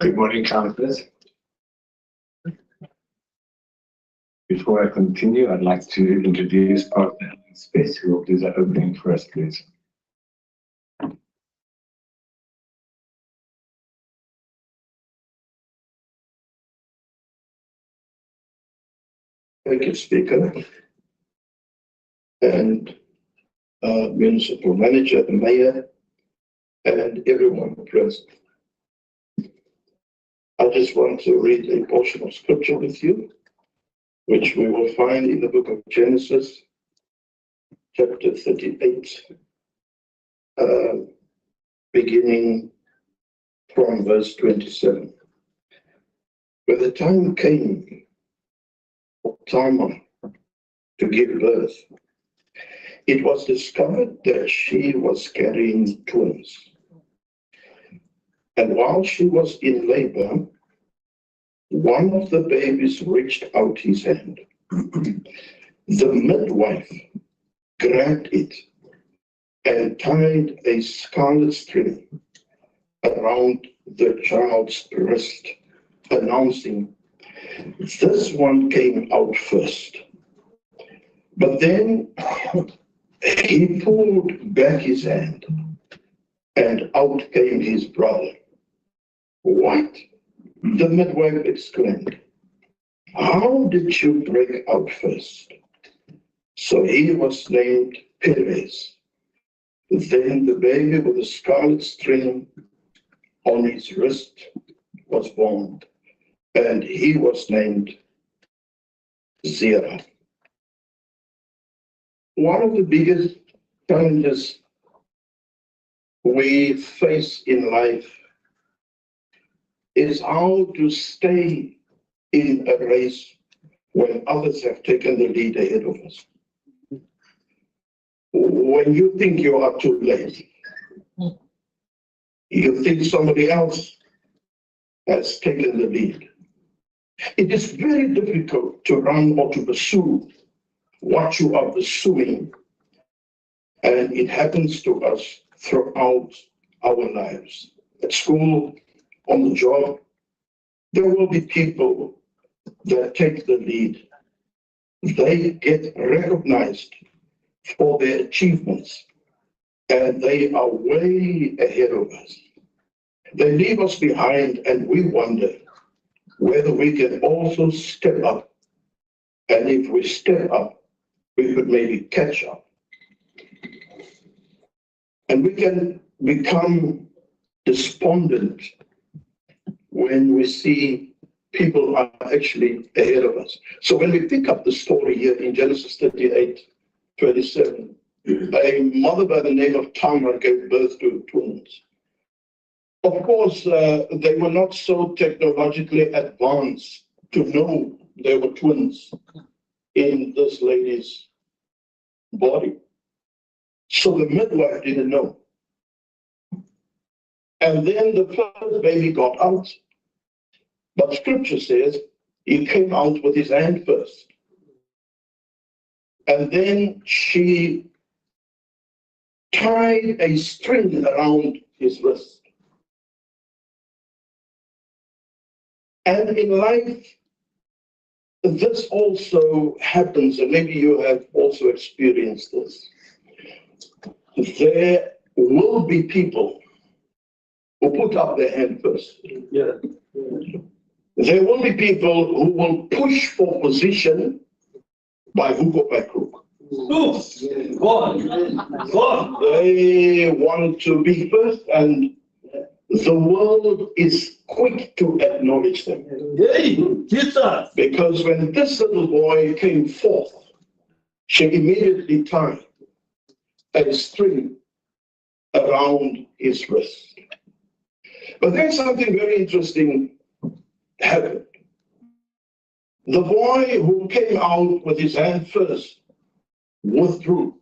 Good morning, councillors. Before I continue, I'd like to introduce Partner Space, who will do the opening for us, please. Thank you, Speaker, and Municipal Manager, the Mayor, and everyone present. I just want to read a portion of scripture with you, which we will find in the book of Genesis, chapter 38, beginning from verse 27. When the time came for Tamar to give birth, it was discovered that she was carrying twins. And while she was in labor, one of the babies reached out his hand. The midwife grabbed it and tied a scarlet string around the child's wrist, announcing, "This one came out first." But then he pulled back his hand, and out came his brother. "What?" the midwife exclaimed. "How did you break out first?" So he was named Perez. Then the baby with the scarlet string on his wrist was born, and he was named Zerah. One of the biggest challenges we face in life is how to stay in a race when others have taken the lead ahead of us. When you think you are too late, you think somebody else has taken the lead. It is very difficult to run or to pursue what you are pursuing, and it happens to us throughout our lives. At school, on the job, there will be people that take the lead. They get recognized for their achievements, and they are way ahead of us. They leave us behind, and we wonder whether we can also step up. And if we step up, we could maybe catch up. And we can become despondent when we see people are actually ahead of us. So when we pick up the story here in Genesis 38:27, a mother by the name of Tamar gave birth to twins. Of course, they were not so technologically advanced to know they were twins in this lady's body. So the midwife didn't know. And then the first baby got out. But scripture says he came out with his hand first. And then she tied a string around his wrist. And in life, this also happens, and maybe you have also experienced this. There will be people who put up their hand first. Yeah. There will be people who will push for position by hook or by crook. They want to be first, and the world is quick to acknowledge them. Because when this little boy came forth, she immediately tied a string around his wrist. But then something very interesting happened. The boy who came out with his hand first withdrew,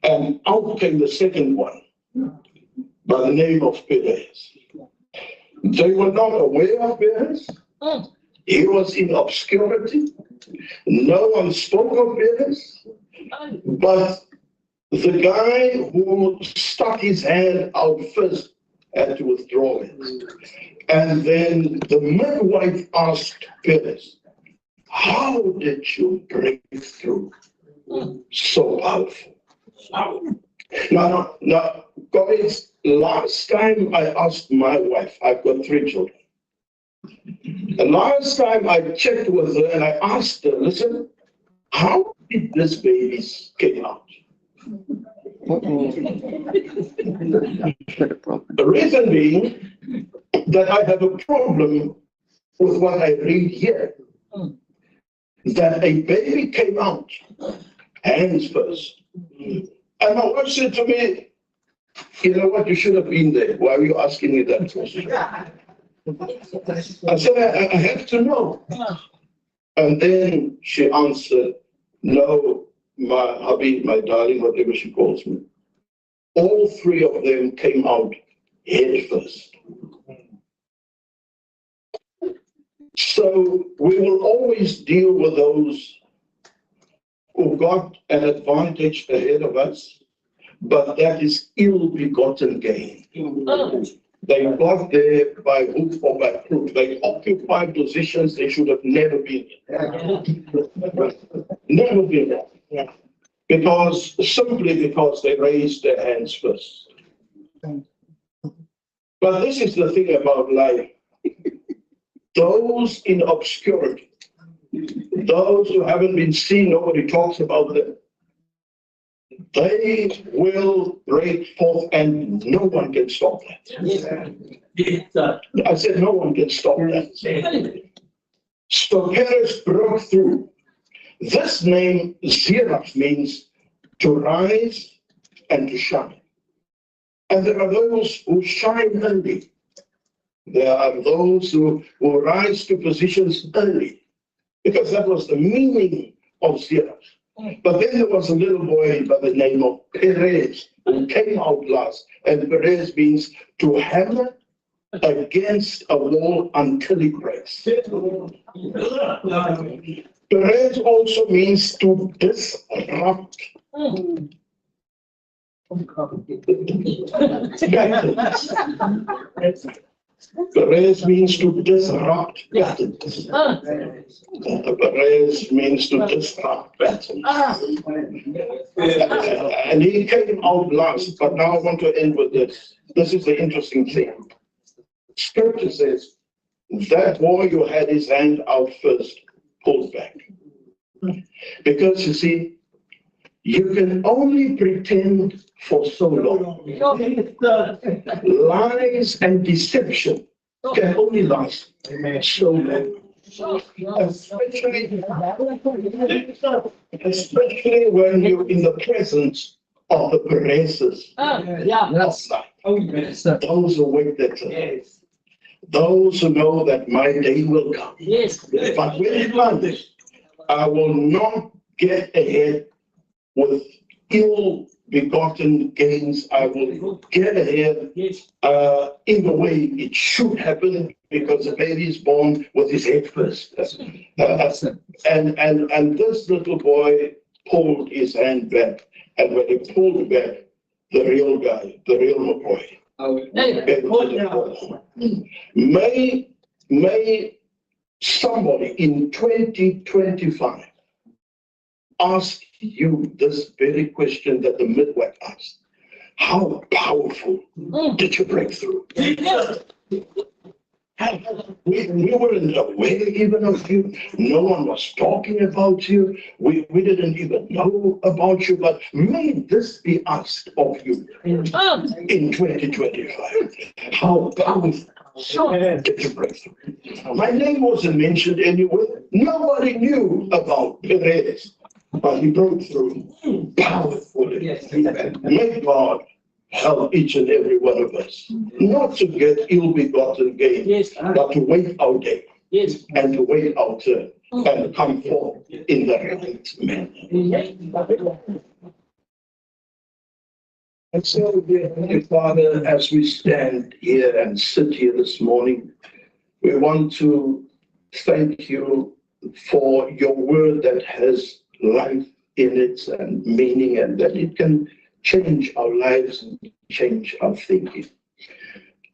and out came the second one by the name of Perez. They were not aware of Perez. He was in obscurity. No one spoke of Perez. But the guy who stuck his hand out first had to withdraw it. And then the midwife asked Perez, how did you break through? So powerful. Now, guys, last time I asked my wife, I've got 3 children. The last time I checked with her and I asked her, listen, how did this baby came out? The reason being that I have a problem with what I read here. That a baby came out, hands first. And my wife said to me, you know what, you should have been there. Why are you asking me that question? I said, I have to know. And then she answered, no, my hubby, my darling, whatever she calls me. All 3 of them came out head first. So we will always deal with those who got an advantage ahead of us, but that is ill-begotten gain. They got there by hook or by crook. They occupied positions they should have never been in. Never been in. Simply because they raised their hands first. But this is the thing about life. Those in obscurity, those who haven't been seen, nobody talks about them. They will break forth and no one can stop that. I said no one can stop that. So Perez broke through. This name, Zerah, means to rise and to shine. And there are those who shine early. There are those who rise to positions early, because that was the meaning of Zerah. But then there was a little boy by the name of Perez who came out last. And Perez means to hammer against a wall until it breaks. Perez also means to disrupt. Perez means to disrupt patterns. Perez means to disrupt patterns. And he came out last, but now I want to end with this. This is the interesting thing. Scripture says that boy who had his hand out first pulled back. Because you see, you can only pretend for so long. Lies and deception can only last so long. Especially when you're in the presence of the Perezes those who wait their turn. Those who know that my day will come. But when it comes, I will not get ahead with ill-begotten gains. I will get ahead in the way it should happen, because the baby is born with his head first. And this little boy pulled his hand back, and when he pulled back, the real guy, the real McCoy. May somebody in 2025 ask you this very question that the midwife asked. How powerful did you break through? We weren't aware even of you. No one was talking about you. We didn't even know about you. But may this be asked of you in 2025. How powerful did you break through? My name wasn't mentioned anywhere. Nobody knew about Perez. But he broke through powerfully. May God help each and every one of us not to get ill-begotten gain, but to wait our day and to wait our turn and come forth in the right manner. And so, dear Heavenly Father, as we stand here and sit here this morning, we want to thank you for your word that has life in it and meaning, and that it can change our lives and change our thinking.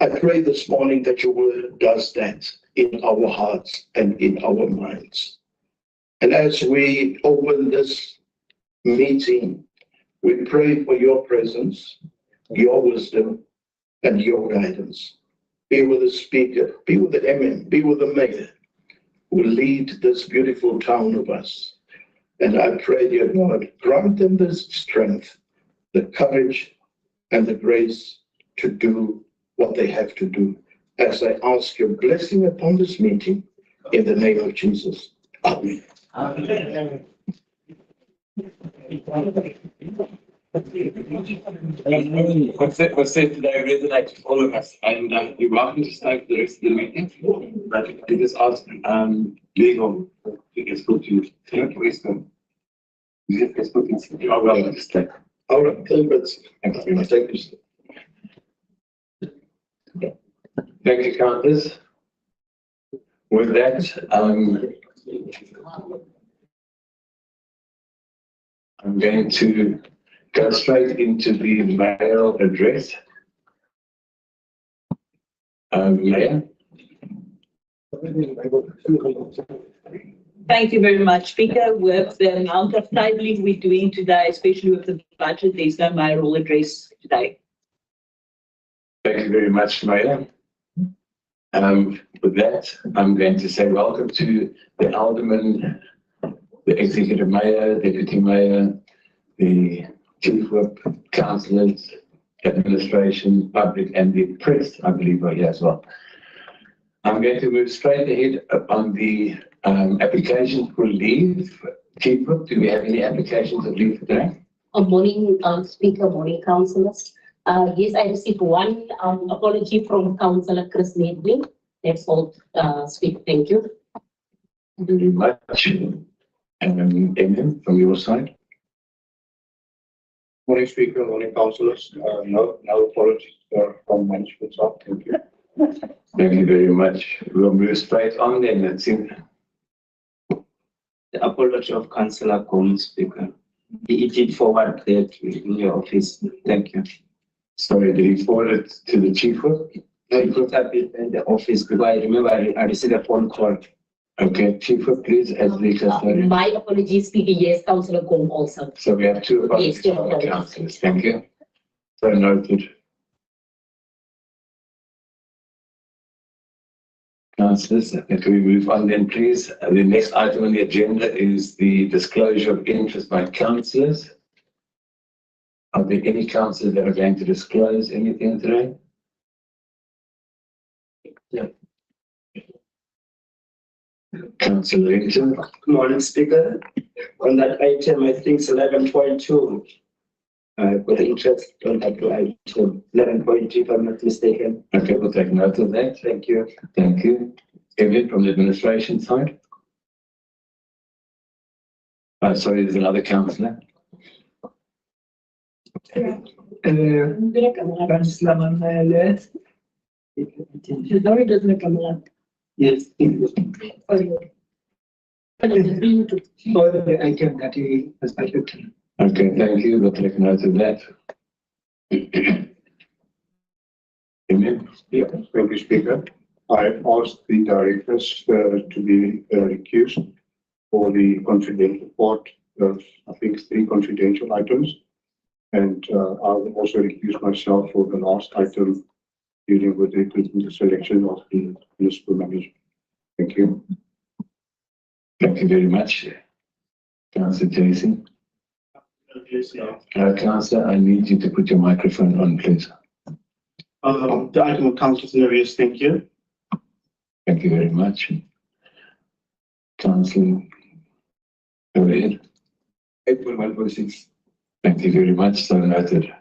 I pray this morning that your word does that in our hearts and in our minds. And as we open this meeting, we pray for your presence, your wisdom, and your guidance. Be with the speaker, be with the MM, be with the mayor who lead this beautiful town of us. And I pray, dear God, grant them the strength, the courage, and the grace to do what they have to do. As I ask your blessing upon this meeting, in the name of Jesus. Amen. Amen. What's said today resonates with all of us, and you're welcome to stay for the rest of the meeting. But I just ask legal to escort you to the Western. You get escorting. You are welcome to stay. All right, Gilbert. Thank you very much. Thank you, countess. With that, I'm going to go straight into the mayoral address. Mayor. Thank you very much, Speaker. With the amount of tabling we're doing today, especially with the budget, there's no mayoral address today. Thank you very much, Mayor. With that, I'm going to say welcome to the alderman, the executive mayor, deputy mayor, the chief whip, councillors, administration, public, and the press, I believe, are here as well. I'm going to move straight ahead on the application for leave. Chief whip, do we have any applications of leave today? Good morning, Speaker, morning, councillors. Yes, I received one apology from Councillor Chris Nedling. That's all, Speaker. Thank you. Very much. MM, from your side. Morning, Speaker, morning, councillors. No apologies from management side. Thank you. Thank you very much. We'll move straight on then. Let's see. The apology of Councillor Gomes, Speaker. He did forward that in your office. Thank you. Sorry, did he forward it to the chief whip? No, it put up in the office because I remember I received a phone call. Okay, chief whip, please, as the custodian. My apologies, Speaker. Yes, Councillor Gom also. So we have two apologies Yes, two from the apologies. councillors. Thank you. So noted. Councillors, can we move on then, please? The next item on the agenda is the disclosure of interest by councillors. Are there any councillors that are going to disclose anything today? Yeah. Councillor Richard. Good morning, Speaker. On that item, I think it's 11.2. Got the interest on that item, 11.2, if I'm not mistaken. Okay, we'll take note of that. Thank you. Thank you. Evelyn from the administration side. Sorry, there's another councillor. Yes. The item that he has budgeted. Okay, thank you. We'll take note of that. Amen. Yeah, thank you, Speaker. I asked the directors to be recused for the confidential part of, I think, 3 confidential items. And I will also recuse myself for the last item dealing with the selection of the municipal manager. Thank you. Thank you very much. Councillor Jason. Councillor, I need you to put your microphone on, please. The item of councillors Narius, thank you. Thank you very much. Councillor, go ahead. April 146. Thank you very much. So noted.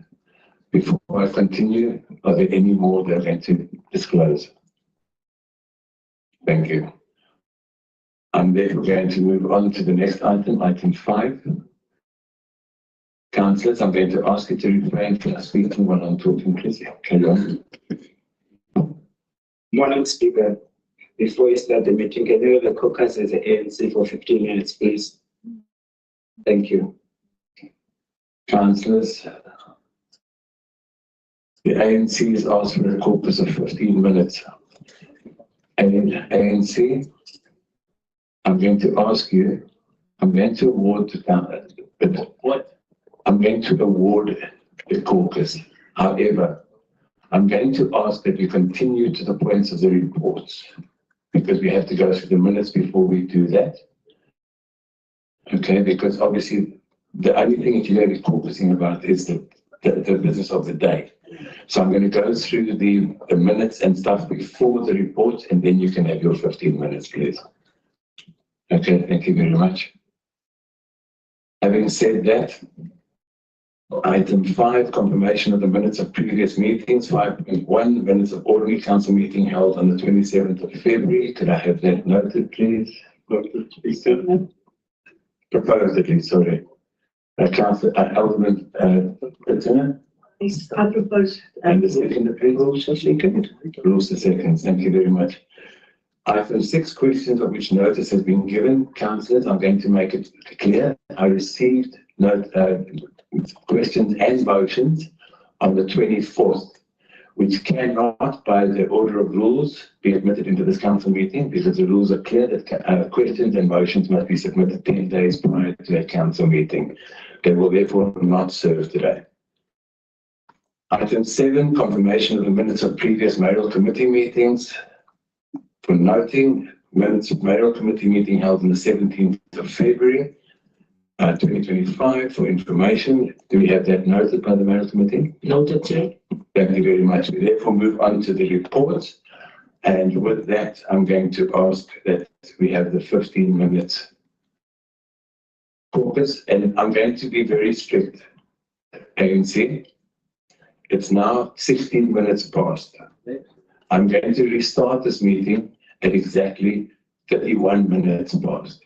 Before I continue, are there any more that are going to disclose? Thank you. I'm therefore going to move on to the next item, item 5. Councillors, I'm going to ask you to refrain from speaking while I'm talking, please. Carry on. Morning, Speaker. Before we start the meeting, can you have the caucus as the ANC for 15 minutes, please? Thank you. Councillors, The ANC has asked for a caucus of 15 minutes. And ANC, I'm going to ask you, I'm going to award I'm going to award the caucus. However, I'm going to ask that you continue to the points of the reports because we have to go through the minutes before we do that. Okay, because obviously the only thing that you're going to be focusing about is the business of the day. So I'm going to go through the minutes and stuff before the report, and then you can have your 15 minutes, please. Okay, thank you very much. Having said that, item 5, confirmation of the minutes of previous meetings. 5.1, minutes of ordinary council meeting held on the 27th of February. Could I have that noted, please? Proposed, at least, sorry. Councillor Alderman President. Yes, I propose. And the second, rules are second. Rules are second. Thank you very much. Item 6, questions of which notice has been given. Councillors, I'm going to make it clear. I received questions and motions on the 24th, which cannot, by the order of rules, be admitted into this council meeting because the rules are clear that questions and motions must be submitted 10 days prior to a council meeting. They will therefore not serve today. Item 7, confirmation of the minutes of previous mayoral committee meetings. For noting, minutes of mayoral committee meeting held on the 17th of February, 2025. For information, do we have that noted by the mayoral committee? Noted, Chair. Thank you very much. We therefore move on to the reports. And with that, I'm going to ask that we have the 15 minutes caucus. And I'm going to be very strict, ANC. It's now 16 minutes past. I'm going to restart this meeting at exactly 31 minutes past.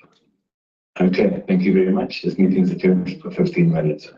Okay, thank you very much. This meeting is adjourned for 15 minutes.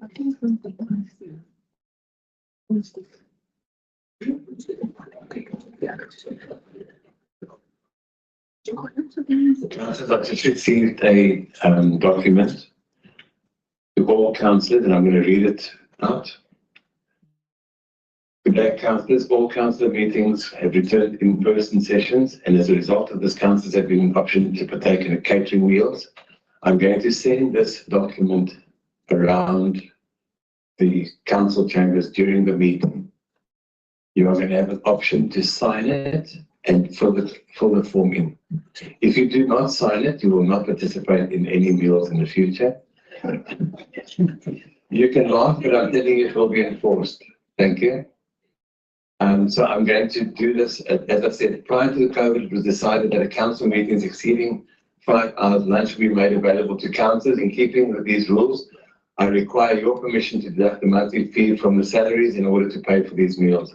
The councillors have just received a document to all councillors, and I'm going to read it out. Good day, councillors. All councillor meetings have returned in-person sessions, and as a result of this, councillors have been an option to partake in catering meals. I'm going to send this document around the council chambers during the meeting. You are going to have an option to sign it and fill the form in. If you do not sign it, you will not participate in any meals in the future. You can laugh, but I'm telling you it will be enforced. Thank you. So I'm going to do this, as I said, prior to the COVID, it was decided that a council meeting is exceeding 5 hours lunch will be made available to councillors. In keeping with these rules, I require your permission to deduct the monthly fee from the salaries in order to pay for these meals.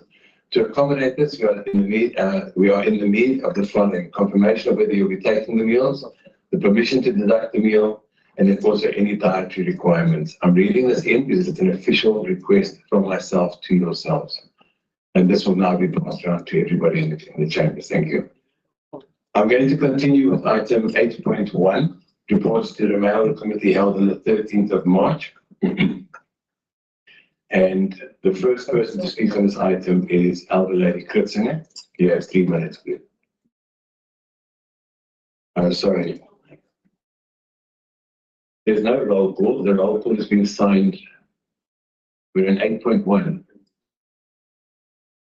To accommodate this, we are in the need of the following: confirmation of whether you'll be taking the meals, the permission to deduct the meal, and then also any dietary requirements. I'm reading this in because it's an official request from myself to yourselves. And this will now be passed around to everybody in the chambers. Thank you. I'm going to continue with item 8.1, reports to the Mayoral Committee held on the 13th of March. And the first person to speak on this item is Elder Lady Kritzinger. You have 3 minutes, please. I'm sorry. There's no roll call. The roll call has been signed. We're in 8.1.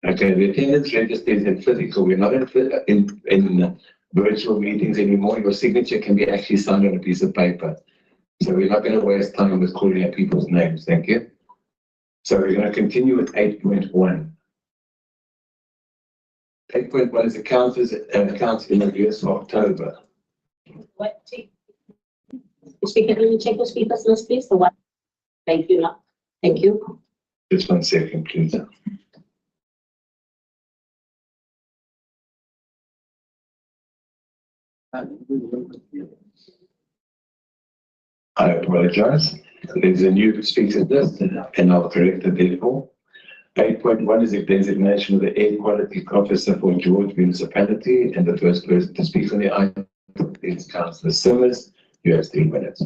Okay, the attendance register is in physical. We're not in virtual meetings anymore. Your signature can be actually signed on a piece of paper. So we're not going to waste time with calling out people's names. Thank you. So we're going to continue with 8.1. 8.1 is the council in arrears for October. What? Speaker, can you check the speakers list, please? The one. Thank you. Thank you. Just 1 second, please. I apologize. There's a new speaker list, and I'll correct it therefore. 8.1 is a designation of the air quality officer for George Municipality, and the first person to speak on the item is Councillor Simmers. You have 3 minutes.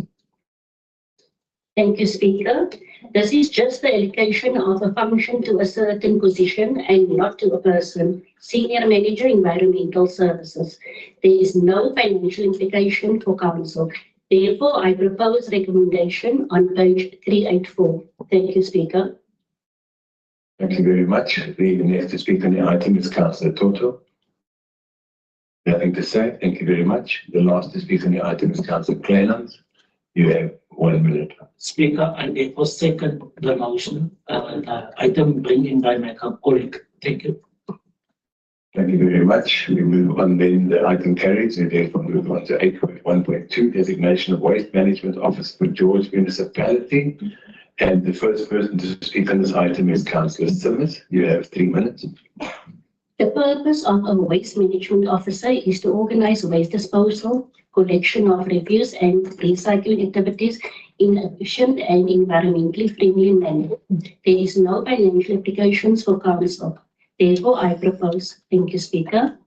Thank you, Speaker. This is just the allocation of a function to a certain position and not to a person. Senior Manager, Environmental Services. There is no financial implication for Council. Therefore, I propose recommendation on page 384. Thank you, Speaker. Thank you very much. The next to speak on the item is Councillor Toto. Nothing to say. Thank you very much. The last to speak on the item is Councillor Kleinans. You have 1 minute. Speaker, I therefore second the motion, item bring in by my colleague. Thank you. Thank you very much. We move on then. The item carries. We therefore move on to 8.1.2, designation of waste management office for George Municipality. And the first person to speak on this item is Councillor Simmers. You have 3 minutes. The purpose of a waste management officer is to organize waste disposal, collection of refuse and recycling activities in an efficient and environmentally friendly manner. There is no financial implications for Council. Therefore, I propose. Thank you, Speaker.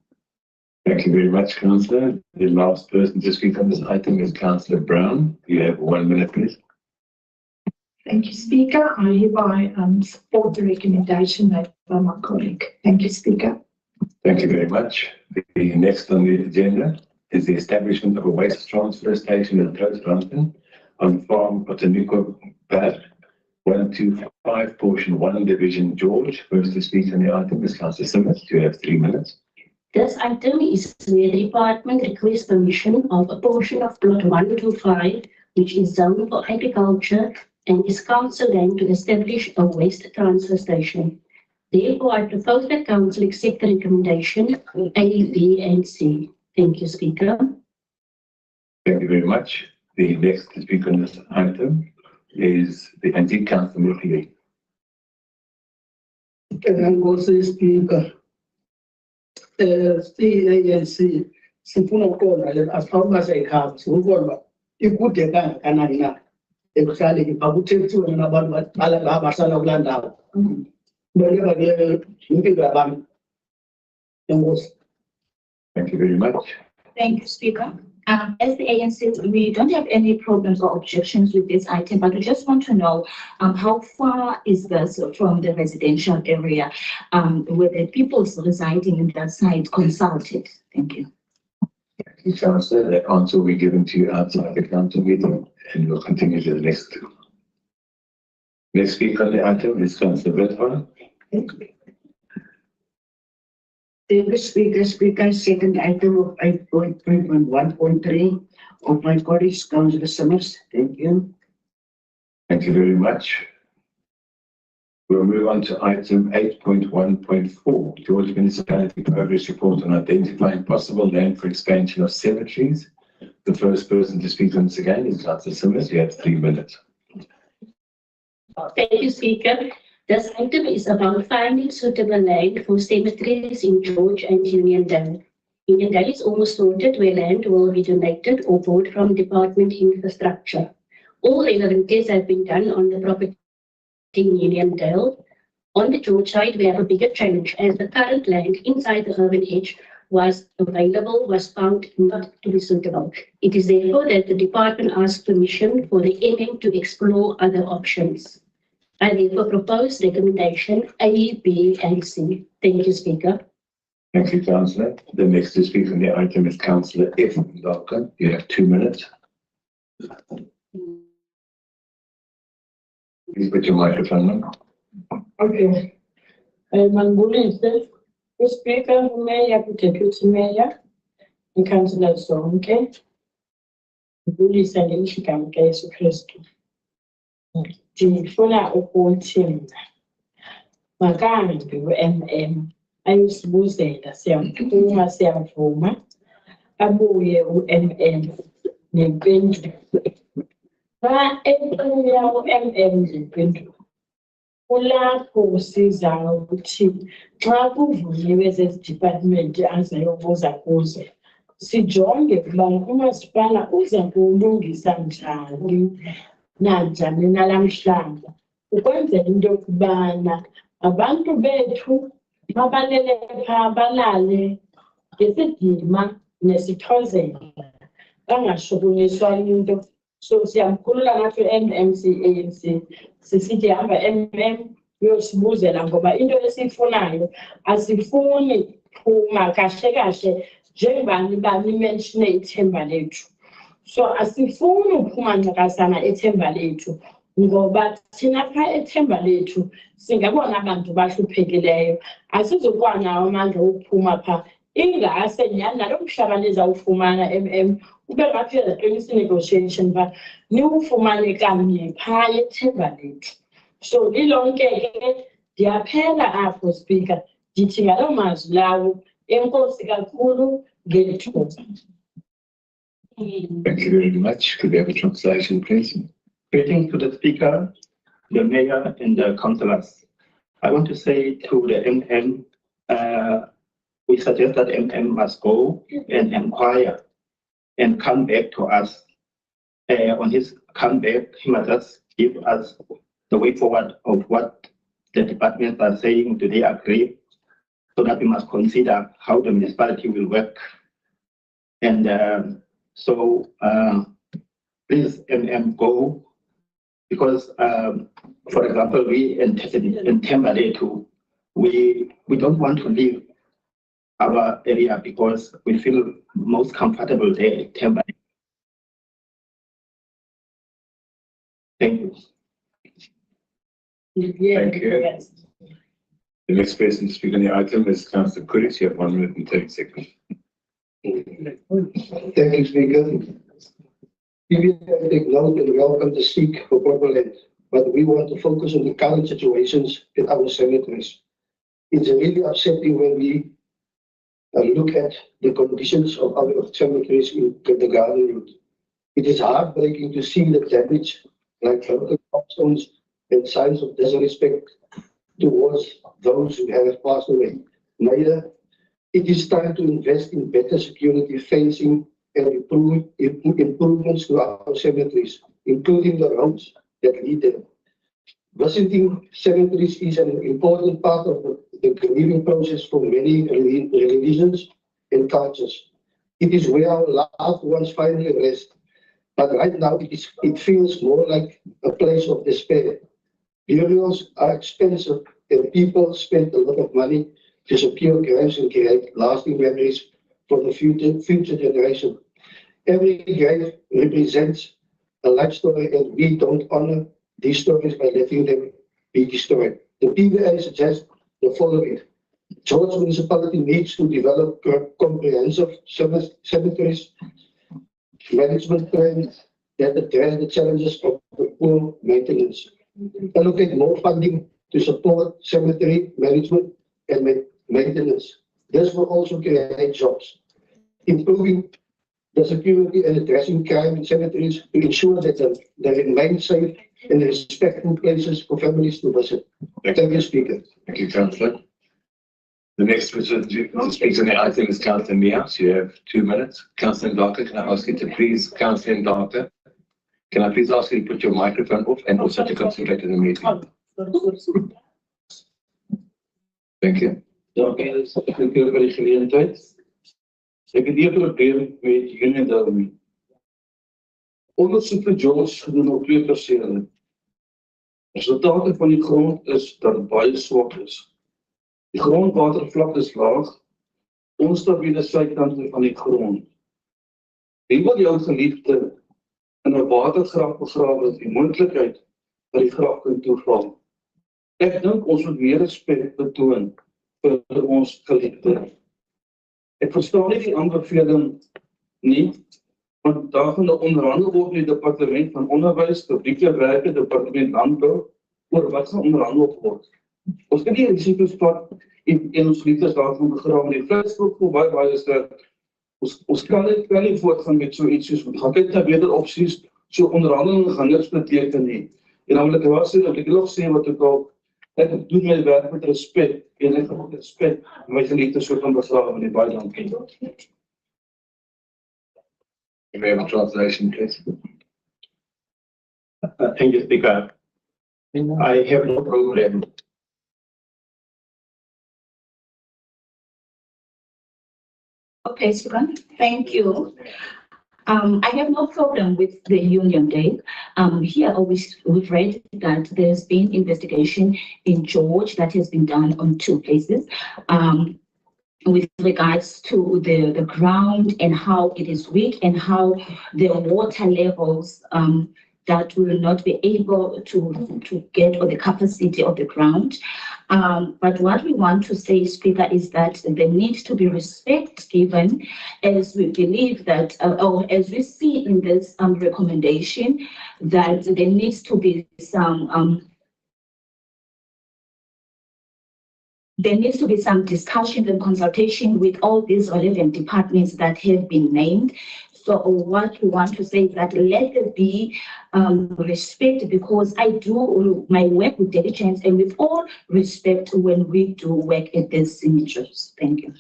Thank you very much, Councillor. The last person to speak on this item is Councillor Brown. You have 1 minute, please. Thank you, Speaker. I hereby support the recommendation made by my colleague. Thank you, Speaker. Thank you very much. The next on the agenda is the establishment of a waste transfer station in Close on farm Otanuko Bad 125, portion 1, division George. First to speak on the item is Councillor Simmers. You have 3 minutes. This item is where the department requests permission of a portion of plot 125, which is zoned for agriculture, and is council land to establish a waste transfer station. Therefore, I propose that Council accept the recommendation A, B, and C. Thank you, Speaker. Thank you very much. The next to speak on this item is the antique Councillor Murphy. Speaker. CANC sifuna ukubona as long as I have ukubona ikude kangakanani na ekuhlaleni akuthethiwe nabantu baqala bahlala kulaa ndawo. Bonke ke impilo yabantu. Enkosi. Thank you very much. Thank you, Speaker. As the ANC, we don't have any problems or objections with this item, but we just want to know how far is this from the residential area where the people residing in that site consulted? Thank you. Thank you, Councillor. That answer will be given to you outside the council meeting, and we'll continue to the next. Next speaker on the item is Councillor Bethel. The speaker, second item of 8.1.3 of my colleagues, Councillor Summers. Thank you. Thank you very much. We'll move on to item 8.1.4, George Municipality Progress Report on identifying possible land for expansion of cemeteries. The first person to speak on this again is Councillor Summers. You have 3 minutes. Thank you, Speaker. This item is about finding suitable land for cemeteries in George and Uniondale. Uniondale is almost sorted where land will be donated or bought from Department Infrastructure. All relevant tests have been done on the property in Uniondale. On the George side, we have a bigger challenge as the current land inside the urban edge was found not to be suitable. It is therefore that the department asked permission for the MM to explore other options. I therefore propose recommendation A, B, and C. Thank you, Speaker. Thank you, Councillor. The next to speak on the item is Councillor F. Ndaka. You have 2 minutes. Please put your microphone on. Okay. Mangulise, uSpeaker, uMayor, uDeputy Mayor, iCouncillors zonke. Ngulisa ngelishigama likaYesu Kristu. Ndifuna ukuthi mina makambi u-MM ayosibuzela, siyamphuma, siyavuma, abuye u-MM nempendulo. Xa ebuya u-MM nempendulo, kulapho siza ukuthi xa kuvunyiwe zezi-department azayobuza kuzo, sijonge ukuba umasipala uza kuwulungisa njani nanjani nalamhlanje, ukwenzela into yokubana abantu bethu mabalele phaa balale ngesidima nesithozela, bangashukunyiswa into. So siyamkhulula nathi u-NMC sisithi hamba MM uyosibuzela, ngoba into esiyifunayo asifuni phuma kahle kahle njengobani bani menshine ithemba lethu. So asifuni uphuma ncakasana ethemba lethu, ngoba thina pha ethemba lethu singabona abantu bahluphekileyo, asizokwanawo amandla okuphuma pha. Ingase nyhani nalo mhlaba nizawufumana MM ube ngathi uyaqinisa i-negotiation pha niwufumane kanye phaa ethemba lethu. So lilonke ke ndiyaphela apho, Speaker, ndithi ngaloo mazwi lawo, enkosi kakhulu ngethuba. Thank you very much. Could we have a translation, please? Greeting to the Speaker, the Mayor, and the councillors. I want to say to the MM, we suggest that MM must go and inquire and come back to us. On his comeback, he must just give us the way forward of what the departments are saying. Do they agree? So that we must consider how the municipality will work. And please, MM, go, because, for example, we in Tembale too, we don't want to leave our area because we feel most comfortable there in Tembale. Thank you. Thank you. The next person to speak on the item is Councillor Kuris. You have 1 minute and 30 seconds. Thank you, Speaker. We take note and welcome to seek for proper land, but we want to focus on the current situations at our cemeteries. It's really upsetting when we look at the conditions of our cemeteries in the Garden Route. It is heartbreaking to see the damage, like broken tombstones and signs of disrespect towards those who have passed away. Neither, it is time to invest in better security fencing and improvements to our cemeteries. including the roads that lead them. Visiting cemeteries is an important part of the grieving process for many religions and cultures. It is where our loved ones finally rest. But right now, it feels more like a place of despair. Burials are expensive, and people spend a lot of money to secure graves and create lasting memories for the future generation. Every grave represents a life story, and we don't honor these stories by letting them be destroyed. The PVA suggests the following. George Municipality needs to develop comprehensive cemeteries management plans that address the challenges of poor maintenance. Allocate more funding to support cemetery management and maintenance. This will also create jobs. Improving the security and addressing crime in cemeteries to ensure that they remain safe and respectful places for families to visit. Thank you, Speaker. Thank you, Councillor. The next person to speak on the item is Councillor Meehouse. You have 2 minutes. Councillor Doctor, can I ask you to please, Councillor Doctor, can I please ask you to put your microphone off and also to concentrate in the meeting? Thank you. Dankie, ek vir die geleentheid. Ek het hier 'n probleem met Union Dome. Ondersoek vir George gedoen op 2 persone. Resultate van die grond is dat het baie swak is. Die grondwatervlak is laag, onstabiele sykante van die grond. Wie wil jou geliefde in 'n watergraf begrawe die moontlikheid dat die graf kan toeval? Ek dink ons moet meer respek betoon vir ons geliefde. Ek verstaan nie die aanbeveling nie, want daar gaan onderhandel word met die departement van onderwys, publieke werke, departement landbou, oor wat gaan onderhandel word. Ons kan nie risiko's vat en ons geliefdes daarvan begrawe nie. Vleisblok voel baie sterk. Ons kan nie voortgaan met so iets soos, gaan kyk na beter opsies, so onderhandeling gaan niks beteken nie. En dan wil ek nog sê wat ek al, ek doen my werk met respek, en ek gaan met respek my geliefdes so kan begrawe nie. Baie dankie. You may have a translation, please. Thank you, Speaker. I have no problem. Okay, Speaker, thank you. I have no problem with the Union Day. Here we've read that there's been investigation in George that has been done on 2 places. With regards to the ground and how it is weak and how the water levels that will not be able to get or the capacity of the ground. But what we want to say, Speaker, is that there needs to be respect given, as we believe that, or as we see in this recommendation, that there needs to be some discussion and consultation with all these relevant departments that have been named. So what we want to say is that let there be respect, because I do my work with diligence and with all respect when we do work at these cemeteries. Thank you.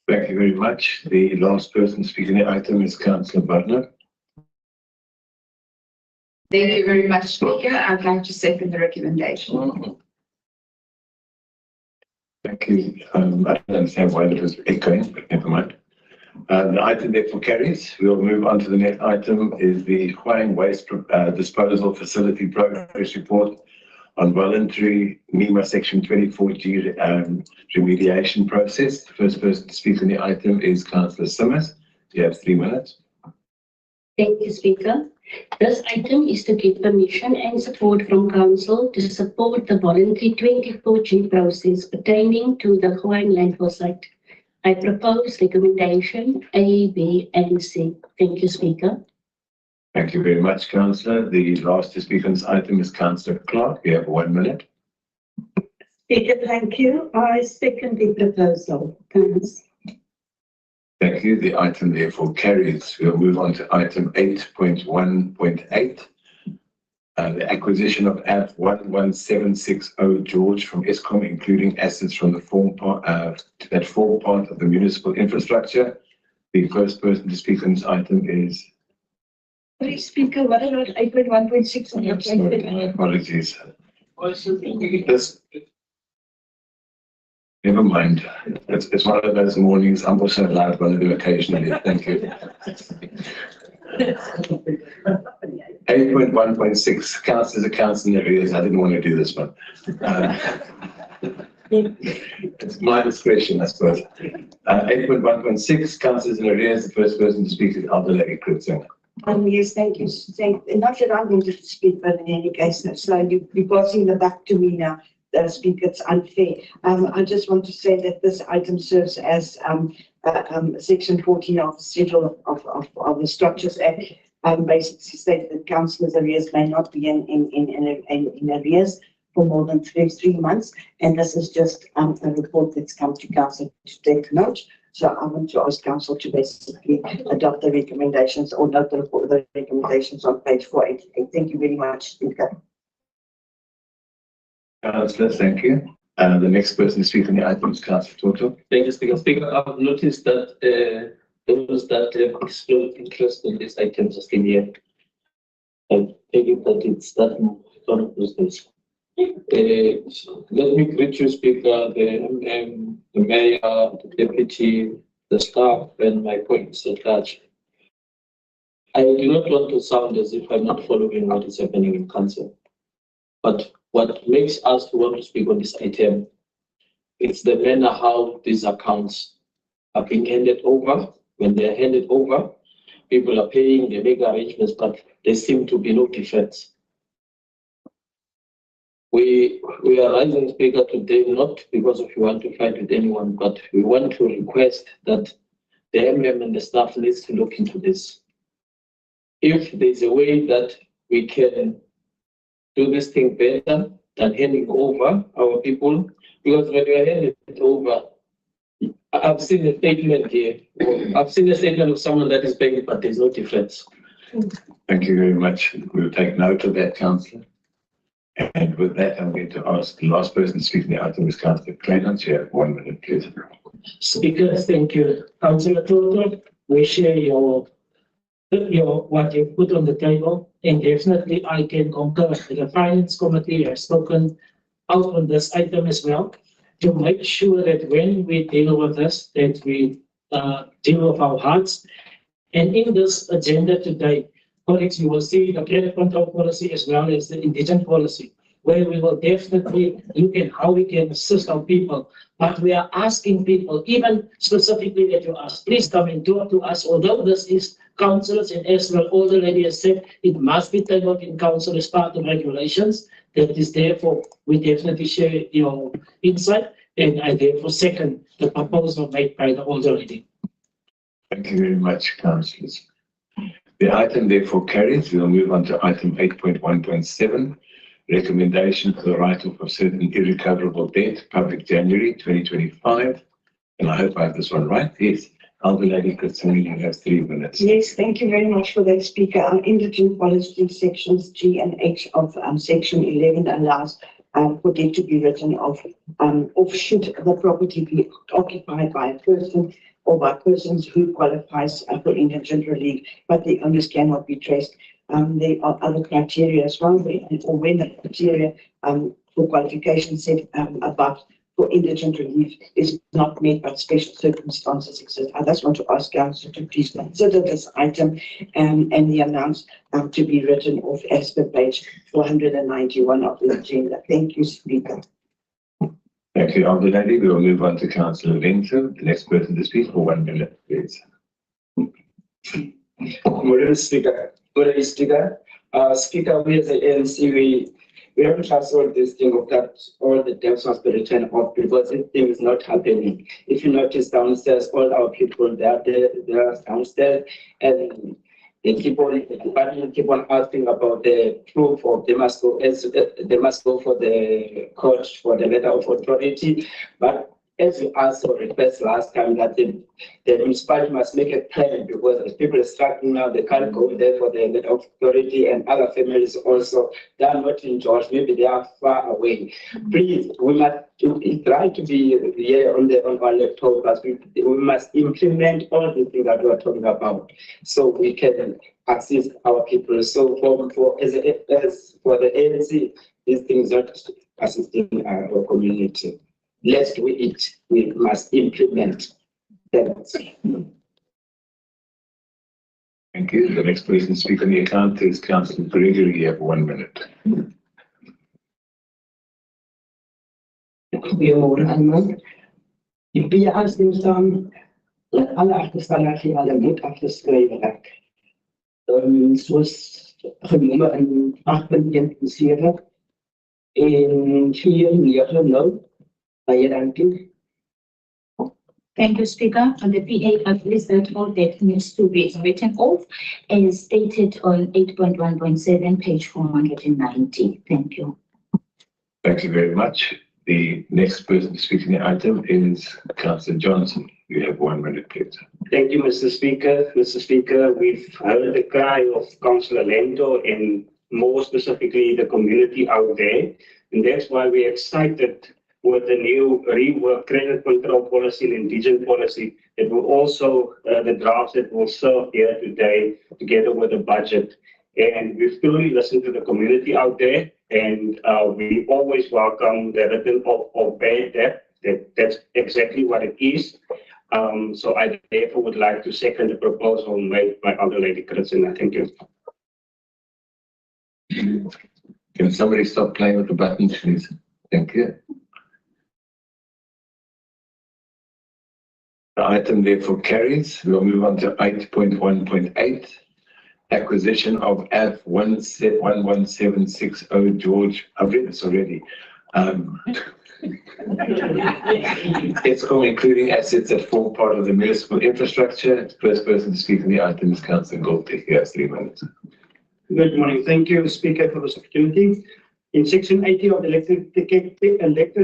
Thank you very much. The last person speaking on the item is Councillor Butler. Thank you very much, Speaker. I'd like to second the recommendation. Thank you. I don't understand why it was echoing, but never mind. The item therefore carries. We'll move on to the next item, is the Huang Waste Disposal Facility Progress Report on voluntary NEMA Section 24G remediation process. The first person to speak on the item is Councillor Simmers. You have 3 minutes. Thank you, Speaker. This item is to get permission and support from Council to support the voluntary 24G process pertaining to the Huang landfill site. I propose recommendation A, B, and C. Thank you, Speaker. Thank you very much, Councillor. The last to speak on this item is Councillor Clark. You have 1 minute. Speaker, thank you. I second the proposal. Thanks. Thank you. The item therefore carries. We'll move on to item 8.1.8. The acquisition of App 11760 George from Eskom, including assets from the that form part of the municipal infrastructure. The first person to speak on this item is Please, Speaker, what about 8.1.6 on your Sorry, plate? my apologies. This, never mind. It's one of those mornings. I'm also allowed one of them occasionally. Thank you. 8.1.6 counts as accounts in arrears. I didn't want to do this one. It's my discretion, I suppose. 8.1.6 counts as in arrears. The first person to speak is Alderlady Krutzen. Yes, thank you. Not that I'm going to speak, but in any case, so you're passing the back to me now. Speaker, it's unfair. I just want to say that this item serves as section 14 of the schedule of the Structures Act. Basically states that councillors' arrears may not be in arrears for more than three months, and this is just a report that's come to council to take note. So I want to ask council to basically adopt the recommendations or note the report, the recommendations on page 488. Thank you very much, Speaker. Councillor, thank you. The next person to speak on the item is Councillor Toto. Thank you, Speaker. Speaker, I've noticed that those that have expressed interest in this item just in here, I take it that it's that sort of business. Let me greet you, Speaker, the mayor, the deputy, the staff, and my colleagues at large. I do not want to sound as if I'm not following what is happening in council, but what makes us want to speak on this item, it's the manner how these accounts are being handed over. When they're handed over, people are paying, they make arrangements, but there seem to be no defense. We are rising, Speaker, today not because we want to fight with anyone, but we want to request that the MM and the staff needs to look into this. If there's a way that we can do this thing better than handing over our people, because when you are handing it over, I've seen a statement here. I've seen a statement of someone that is paying, but there's no difference. Thank you very much. We'll take note of that, Councillor. And with that, I'm going to ask the last person to speak on the item is Councillor Clayton. You have 1 minute, please. Speaker, thank you. Councillor Toto, we share your what you put on the table, and definitely I can concur. The Finance Committee has spoken out on this item as well to make sure that when we deal with this, that we deal with our hearts. And in this agenda today, colleagues, you will see the credit control policy as well as the indigent policy, where we will definitely look at how we can assist our people. But we are asking people, even specifically that you ask, please come and talk to us. Although this is councillors, and as well, all the lady has said, it must be tabled in council as part of regulations. That is therefore, we definitely share your insight, and I therefore second the proposal made by the older lady. Thank you very much, councillors. The item therefore carries. We'll move on to item 8.1.7, recommendation for the write-off of certain irrecoverable debt, public January 2025. And I hope I have this one right. Yes. Alderlady Krutzen, you have 3 minutes. Yes, thank you very much for that, Speaker. Our indigent policy sections G and H of section 11 allows for debt to be written off should the property be occupied by a person or by persons who qualifies for indigent relief, but the owners cannot be traced. There are other criteria as well, or when the criteria for qualification set above for indigent relief is not met, but special circumstances exist. I just want to ask Council to please consider this item and the amounts to be written off as per page 491 of the agenda. Thank you, Speaker. Thank you, Alderlady. We will move on to Councillor Venter, the next person to speak for 1 minute, please. Good Speaker. Good Speaker. Speaker, we as the ANC, we don't trust all this thing of that all the debts must be returned off because this thing is not happening. If you notice downstairs, all our people they are downstairs, and the department keep on asking about the proof of they must go for the court for the letter of authority, but as you also request last time, that the municipality must make a plan because the people are struggling now, they can't go there for the authority and other families also. They are not in George, maybe they are far away. Please, we must try to be here on our laptop, but we must implement all the things that we are talking about so we can assist our people. So for for the ANC, these things are not assisting our community. Let's do it. We must implement that. Thank you. The next person to speak on the account is Councillor Gregory. You have 1 minute. Goedemorgen allemaal. Ik ben als staan alle achterstallige alle moet afgeschreven raak. Zoals genoemd in 8.7 en 4.9 bij je ranking. Thank you, Speaker. And the PA agrees that all debt needs to be written off as stated on 8.1.7, page 490. Thank you. Thank you very much. The next person to speak on the item is Councillor Johnson. You have 1 minute, please. Thank you, Mr. Speaker. Mr. Speaker, we've heard the cry of Councillor Lento and more specifically the community out there. And that's why we're excited with the new rework credit control policy and indigent policy. It will also, the drafts that will serve here today together with the budget. And we've truly listened to the community out there, and we always welcome the written of bad debt. That's exactly what it is. So I therefore would like to second the proposal made by Honourable Lady Christina. Thank you. Can somebody stop playing with the buttons, please? Thank you. The item therefore carries. We'll move on to 8.1.8. Acquisition of F 11760 George. I've read this already. It's called including assets that form part of the municipal infrastructure. First person to speak on the item is Councillor Goldtech. You have 3 minutes. Good morning. Thank you, Speaker, for this opportunity. In Section 80 of the elected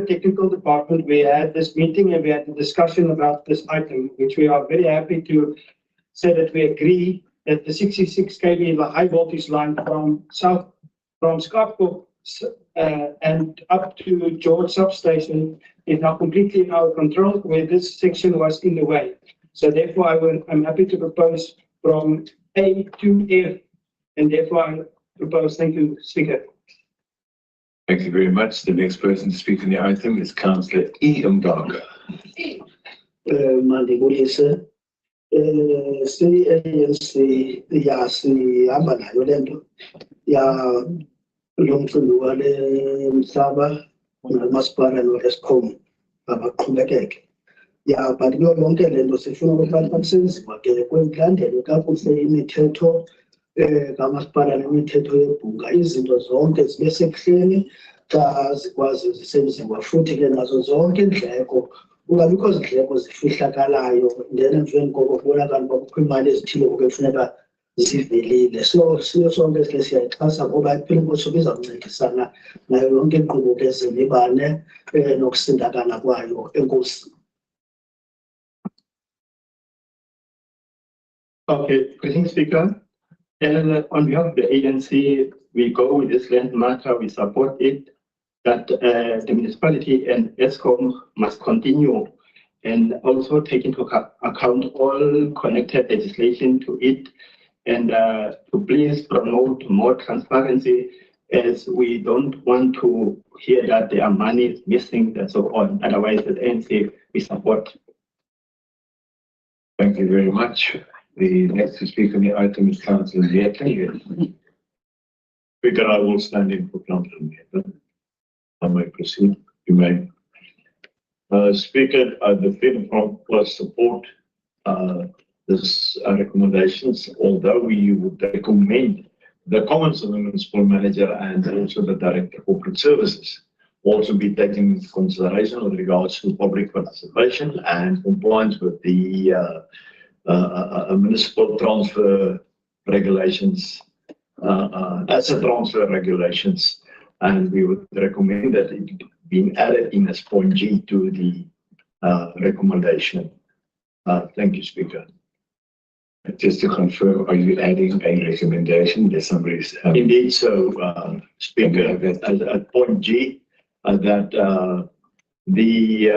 technical department, we had this meeting and we had a discussion about this item, which we are very happy to say that we agree that the 66 kV high voltage line from Skarkop and up to George substation is now completely in our control, where this section was in the way. So therefore, I'm happy to propose from A to F, and therefore I propose. Thank you, Speaker. Thank you very much. The next person to speak on the item is Councillor Mdaka. Mandibulise. ANC sihamba nayo le nto ya lo mcimbi wale mhlaba nomasipala no-Eskom abaqhubekeke. Ya but kuyo yonke le nto sifuna ukuthi abantu bakusenziwa ke kulandelwe kakuhle imithetho kamasipala nemithetho yebhunga, izinto zonke zibe sekuhleni xa zikwazi zisenziwa, futhi ke nazo zonke iindleko kungabikho zindleko zifihlakalayo, then emveni koko kubonakala uba kukho iimali ezithile ngoku ekufuneka zivelile. So siyo sonke sike siyayixhasa ngoba ekupheleni kosuku izawuncedisana nayo yonke inkqubo ke zemibane nokusindakala kwayo. Enkosi. Okay, President Speaker. And on behalf of the ANC, we go with this land matter, we support it, that the municipality and Eskom must continue and also take into account all connected legislation to it, and to please promote more transparency, as we don't want to hear that there are money missing and so on. Otherwise, the ANC, we support. Thank you very much. The next to speak on the item is Councillor Nyetle. Speaker, I will stand in for Councillor Nyetle. I may proceed. You may. Speaker, the Freedom Front will support this recommendations, although we would recommend the comments of the municipal manager and also the director of corporate services also be taken into consideration with regards to public participation and compliance with the municipal transfer regulations, asset transfer regulations, and we would recommend that it being added in as point G to the recommendation. Thank you, Speaker. Just to confirm, are you adding a recommendation? There's somebody's. Indeed, so, Speaker, at point G, that the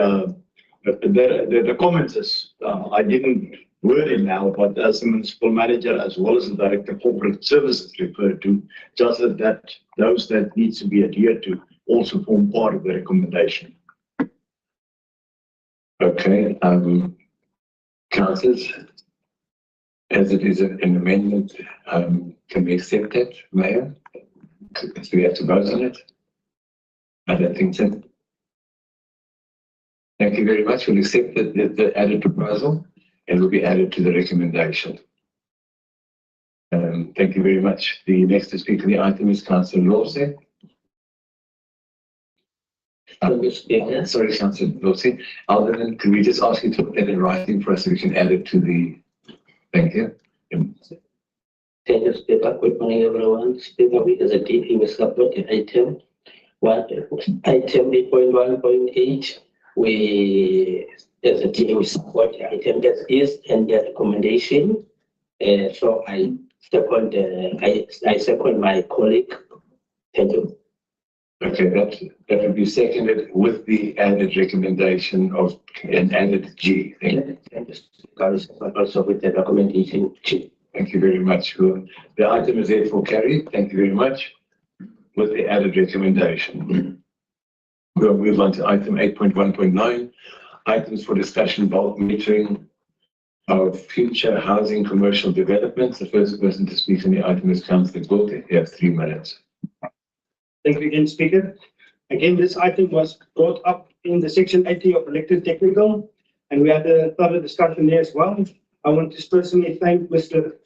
comments is, I didn't word it now, but as the municipal manager as well as the director of corporate services referred to, just that those that needs to be adhered to also form part of the recommendation. Okay, councillors, as it is an amendment, can we accept that, Mayor? Do we have to vote on it? I don't think so. Thank you very much. We'll accept the added proposal and will be added to the recommendation. Thank you very much. The next to speak on the item is Councillor Lawson. Sorry, Councillor Lawson. Alderman, could we just ask you to put that in writing for us so we can add it to the. Thank you. Thank you, Speaker. Good morning, everyone. Speaker, we as a DP will support the item. Item 8.1.8. We as a team we support the item that is and the recommendation. So I second my colleague. Thank you. Okay, that will be seconded with the added recommendation of an added G. Thank you. Also with the recommendation G. Thank you very much. The item is therefore carried. Thank you very much. With the added recommendation. We'll move on to item 8.1.9. Items for discussion, bulk metering of future housing commercial developments. The first person to speak on the item is Councillor Gote. You have 3 minutes. Thank you again, Speaker. Again, this item was brought up in the section 80 of elected technical, and we had a thorough discussion there as well. I want to personally thank Mr.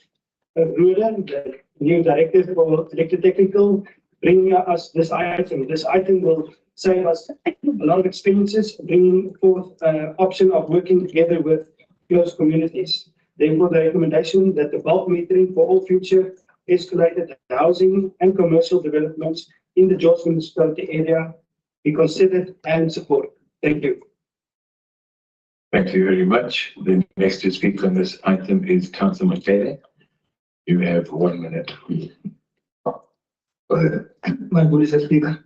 Ruder, the new director for elected technical, bringing us this item. This item will save us a lot of expenses, bringing forth option of working together with close communities. Therefore, the recommendation that the bulk metering for all future escalated housing and commercial developments in the George municipality area be considered and supported. Thank you. Thank you very much. The next to speak on this item is Councillor Makele. You have 1 minute. My good Speaker,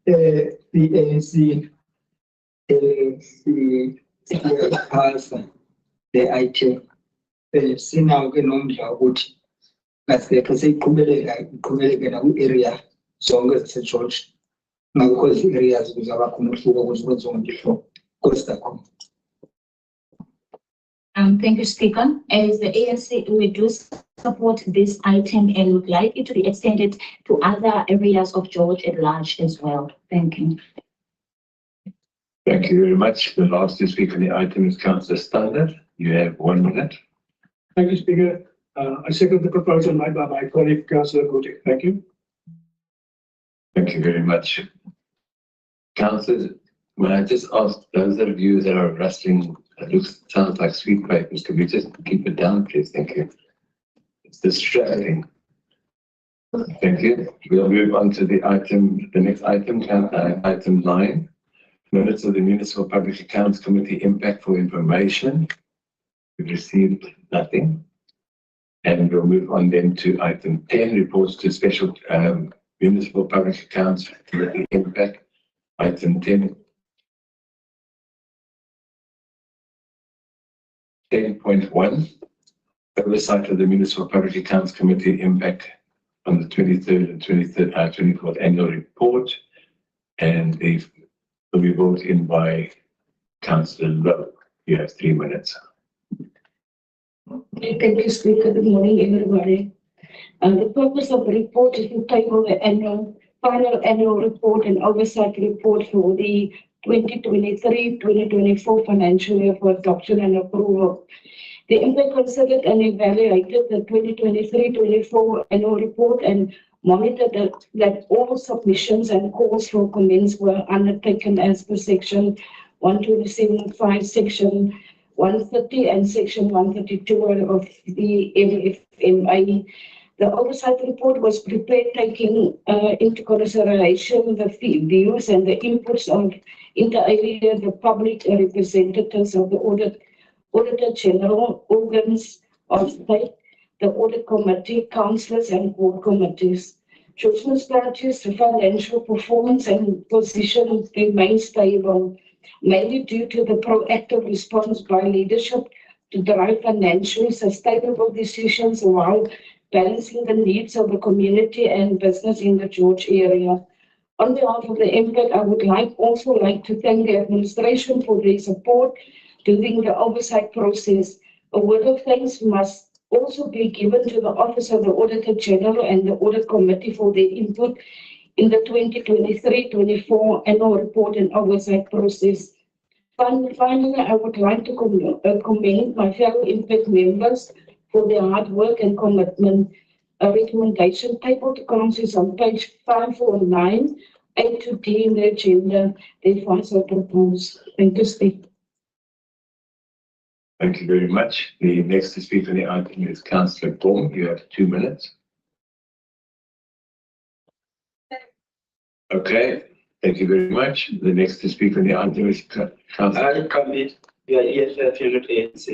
the ANC pass the item sinawuke nomdla ukuthi kasekho seyiqhubeleka ku-area zonke zaseGeorge ngakho ezi-areas kuzaba khona uhluko ukuze kwenziwe ngihlobo. Nkosi kakhulu. Thank you, Speaker. As the ANC, we do support this item and would like it to be extended to other areas of George at large as well. Thank you. Thank you very much. The last to speak on the item is Councillor Standard. You have 1 minute. Thank you, Speaker. I second the proposal made by my colleague, Councillor Gote. Thank you. Thank you very much. Councillors, when I just ask those of you that are rustling, it sounds like sweet papers, could we just keep it down, please? Thank you. It's distracting. Thank you. We'll move on to the next item, item 9. Minutes of the Municipal Public Accounts Committee Impact for Information. We've received nothing. And we'll move on then to item 10, reports to Special Municipal Public Accounts Committee Impact. Item 10. 10.1, oversight of the Municipal Public Accounts Committee Impact on the 23rd and 24th annual report. And they will be voted in by Councillor Lowe. You have 3 minutes. Thank you, Speaker. Good morning, everybody. The purpose of the report is to table the final annual report and oversight report for the 2023-2024 financial year for adoption and approval. The impact considered and evaluated the 2023-24 annual report and monitored that all submissions and calls for comments were undertaken as per section 127.5, section 130 and section 132 of the MFMA The oversight report was prepared taking into consideration the views and the inputs of inter alia, the public representatives of the Auditor General, organs of state, the audit committee, councillors and board committees. Business strategies, the financial performance and position remain stable, mainly due to the proactive response by leadership to drive financially sustainable decisions while balancing the needs of the community and business in the George area. On behalf of the MPAC, I would also like to thank the administration for their support during the oversight process. A word of thanks must also be given to the Office of the Auditor General and the Audit Committee for their input in the 2023-24 annual report and oversight process. Finally, I would like to commend my fellow MPAC members for their hard work and commitment. A recommendation table to council is on page 549, A to D in the agenda. Therefore, I propose. Thank you, Speaker. Thank you very much. The next to speak on the item is Councillor Baum. You have 2 minutes. Okay, thank you very much. The next to speak on the item is Councillor. Yeah, yes, a few minutes.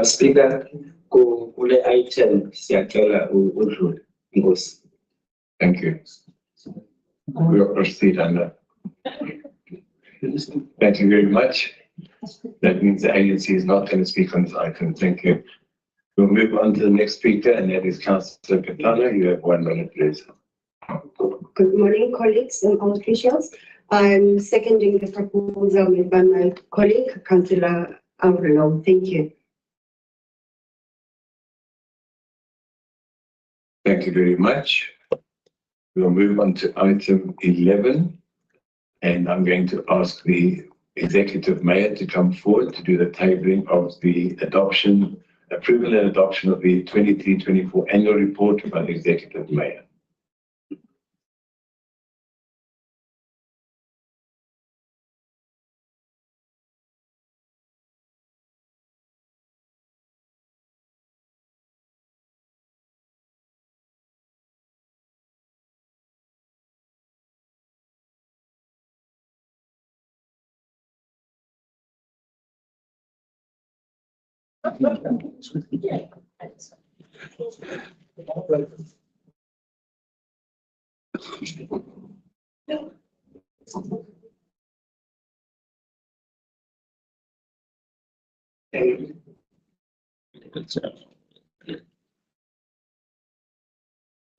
Speaker, kule item siyacela udlule. Inkosi. Thank you. We will proceed on that. Thank you very much. That means the agency is not going to speak on this item. Thank you. We'll move on to the next speaker, and that is Councillor Katana. You have 1 minute, please. Good morning, colleagues and all officials. I'm seconding the proposal made by my colleague, Councillor Avrilo. Thank you. Thank you very much. We'll move on to item 11, and I'm going to ask the Executive Mayor to come forward to do the tabling of the approval and adoption of the 23-24 annual report by the Executive Mayor.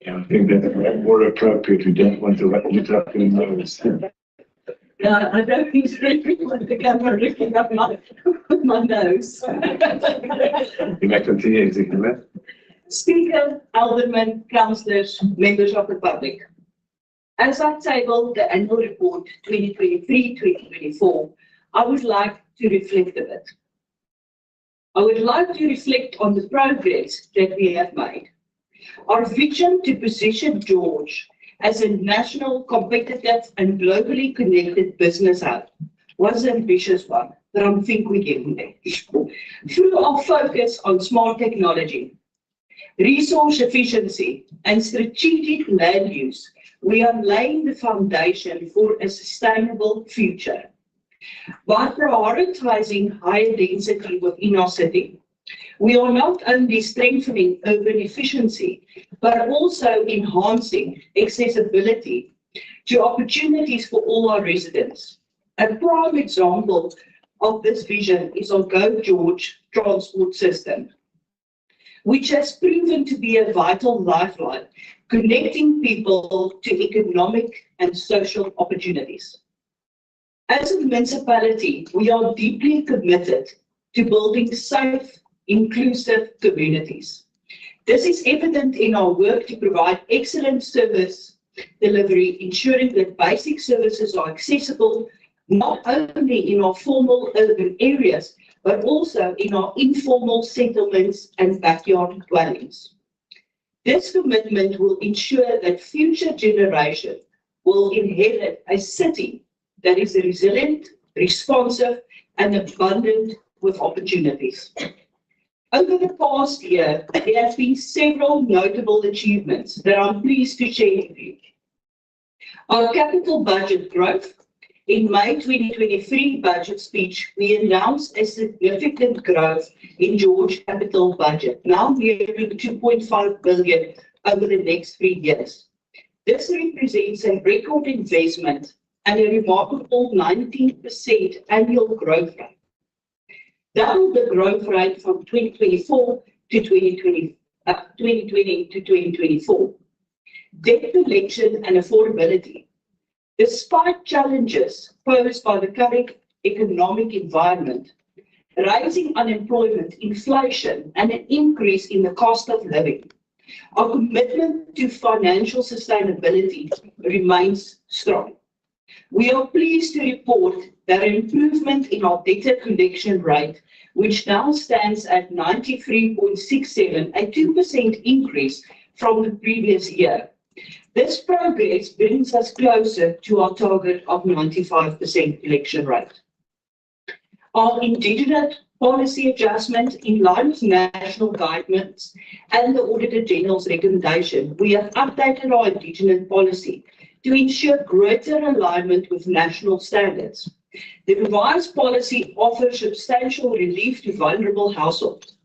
Yeah, I think that's more appropriate. We don't want to look up in the nose. Yeah, I don't think it's very with the camera looking up my nose. You may continue, Executive Mayor. Speaker, Aldermen, Councillors, members of the public. As I table the annual report 2023-2024, I would like to reflect a bit. I would like to reflect on the progress that we have made. Our vision to position George as a national, competitive and globally connected business hub was an ambitious one, but I think we're getting there. Through our focus on smart technology, resource efficiency and strategic land use, we are laying the foundation for a sustainable future. By prioritizing higher density within our city, we are not only strengthening urban efficiency, but also enhancing accessibility to opportunities for all our residents. A prime example of this vision is our Go George transport system, which has proven to be a vital lifeline, connecting people to economic and social opportunities. As a municipality, we are deeply committed to building safe, inclusive communities. This is evident in our work to provide excellent service delivery, ensuring that basic services are accessible not only in our formal urban areas, but also in our informal settlements and backyard dwellings. This commitment will ensure that future generations will inherit a city that is resilient, responsive, and abundant with opportunities. Over the past year, there have been several notable achievements that I'm pleased to share with you. Our capital budget growth. In May 2023 budget speech, we announced a significant growth in George capital budget, now nearing 2.5 billion over the next 3 years. This represents a record investment and a remarkable 19% annual growth rate. Double the growth rate from 2024 to 2020 to 2024. Debt collection and affordability. Despite challenges posed by the current economic environment, rising unemployment, inflation, and an increase in the cost of living, our commitment to financial sustainability remains strong. We are pleased to report that an improvement in our debtor collection rate, which now stands at 93.67, a 2% increase from the previous year. This progress brings us closer to our target of 95% collection rate. Our Indigenous policy adjustment in line with national guidelines and the Auditor General's recommendation, we have updated our Indigenous policy to ensure greater alignment with national standards. The revised policy offers substantial relief to vulnerable households.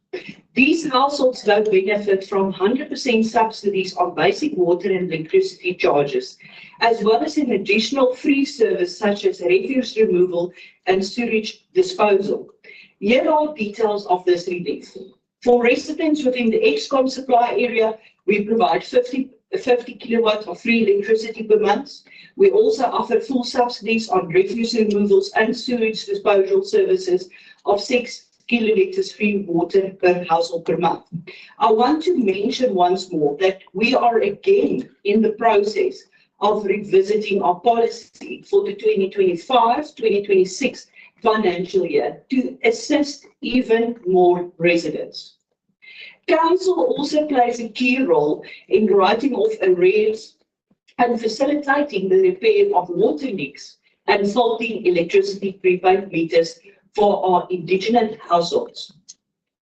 These households now benefit from 100% subsidies on basic water and electricity charges, as well as an additional free service such as refuse removal and sewage disposal. Here are details of this relief. For residents within the ExCom supply area, we provide 50 kilowatts of free electricity per month. We also offer full subsidies on refuse removals and sewage disposal services of 6 kiloliters free water per household per month. I want to mention once more that we are again in the process of revisiting our policy for the 2025-2026 financial year to assist even more residents. Council also plays a key role in writing off arrears and facilitating the repair of water leaks and faulty electricity prepaid meters for our Indigenous households.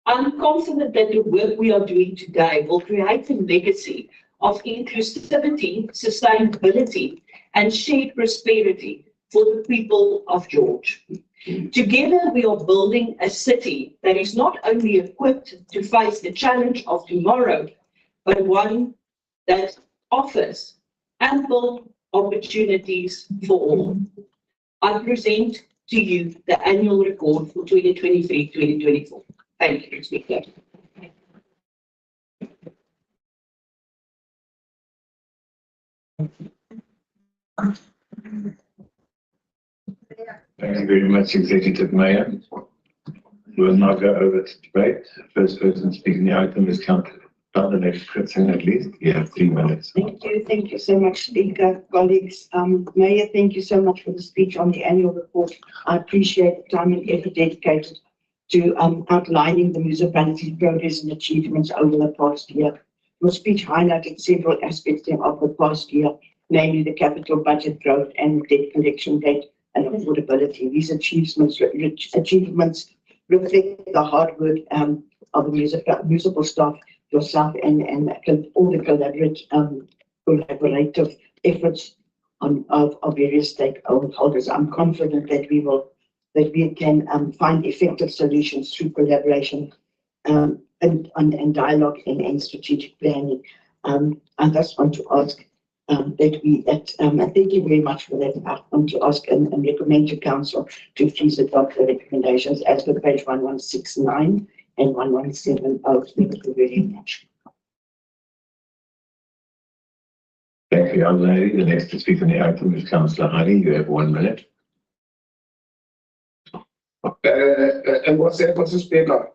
I'm confident that the work we are doing today will create a legacy of inclusivity, sustainability, and shared prosperity for the people of George. Together, we are building a city that is not only equipped to face the challenge of tomorrow, but one that offers ample opportunities for all. I present to you the annual report for 2023-2024. Thank you, Speaker. Thank you very much, Executive Mayor. We'll now go over to debate. First person speaking the item is Councillor Fritzing, at least. You have 3 minutes. Thank you so much, Speaker, colleagues. Mayor, thank you so much for the speech on the annual report. I appreciate the time and effort dedicated to outlining the municipality's progress and achievements over the past year. Your speech highlighted several aspects of the past year, namely the capital budget growth and debt collection rate and affordability. These achievements reflect the hard work of the municipal staff, yourself, and all the collaborative efforts of various stakeholders. I'm confident that we can find effective solutions through collaboration and dialogue and strategic planning. I just want to ask and thank you very much for that. I want to ask and recommend to Council to please adopt the recommendations as per page 1169 and 1170. Thank you very much. Thank you, young lady. The next to speak on the item is Councillor Hardy. You have 1 minute. And what's the speaker?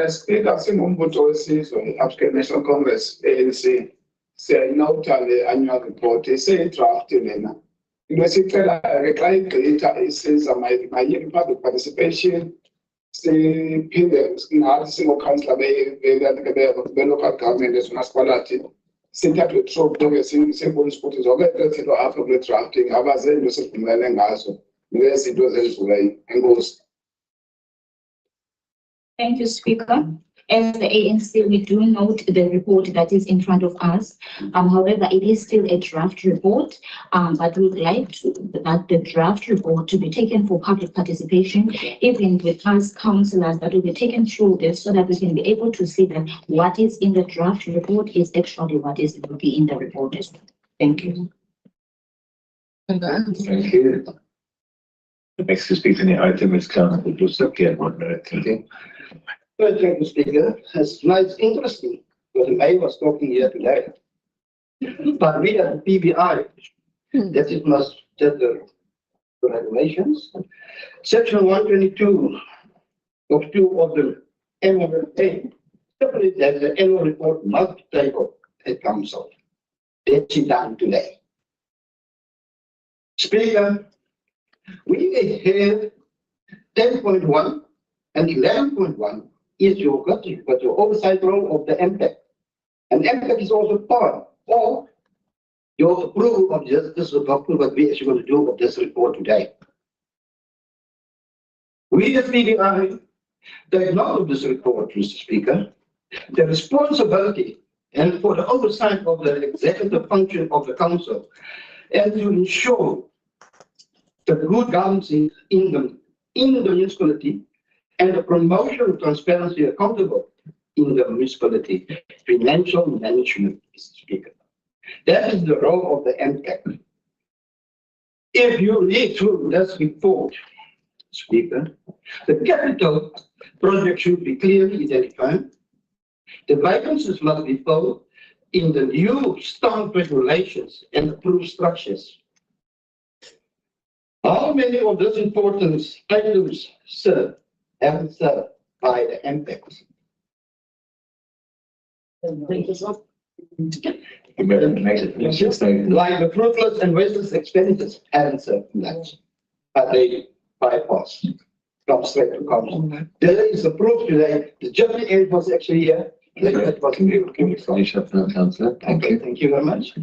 Speaker, Singumbutho wesizwe African National Congress, ANC. Siyayinawutha le annual report seyidraft lena. Into esicela-ke xa igqitha isiza mayibe public participation. Siphinde ngathi singokhansila be-local government as municipality sithathe trouble siyibonisa ukuthi zonke izinto apha kule drafting abazenzi esivumelane ngazo nezinto ezidlulayo. Enkosi. Thank you, Speaker. As the ANC, we do note the report that is in front of us. However, it is still a draft report, but we would like that the draft report to be taken for public participation, even with us councillors, that will be taken through this so that we can be able to see that what is in the draft report is actually what is to be in the report as well. Thank you. Thank you. The next to speak on the item is Councillor Joseph. Get 1 minute. Thank you. Thank you, Speaker. It's interesting what the mayor was talking here today. But we at the PBI, that it must set the regulations. Section 122 of 2 of the MRA stipulates that the annual report must be tabled at council. That's it done today. Speaker, we have 10.1 and 11.1 is your oversight role of the MPEC. And MPEC is also part of your approval of this document, what we actually going to do of this report today. We as PBI take note of this report, Mr. Speaker. The responsibility and for the oversight of the executive function of the council and to ensure the good governance in the municipality and the promotion of transparency and accountability in the municipality, financial management, Mr. Speaker. That is the role of the MPEC. If you read through this report, Speaker, the capital project should be clearly identified. The vacancies must be filled in the new staff regulations and approved structures. How many of these important items, sir, have served by the MPEC? Like the fruitless and wasteless expenditures haven't served that, but they bypass, come straight to council. There is a proof today. The jury aid was actually here. Can you finish up now, Councillor? Thank you. Thank you very much.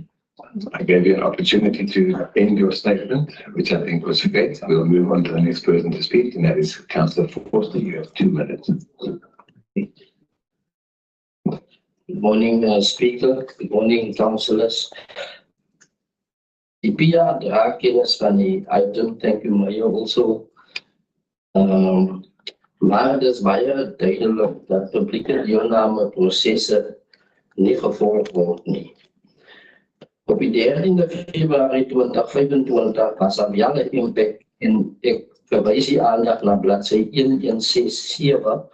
I gave you an opportunity to end your statement, which I think was great. We'll move on to the next person to speak, and that is Councillor Forster. You have 2 minutes. Good morning, Speaker. Good morning, councillors. Die PIA dra kennis van die item. Thank you, Mayor, also. Maar het is baie duidelijk dat publieke deelnameprocessen niet gevolgd worden nie. Op die 13 Februarie 2025 was er wel een impact en ik verwijs die aandacht naar bladzij 1167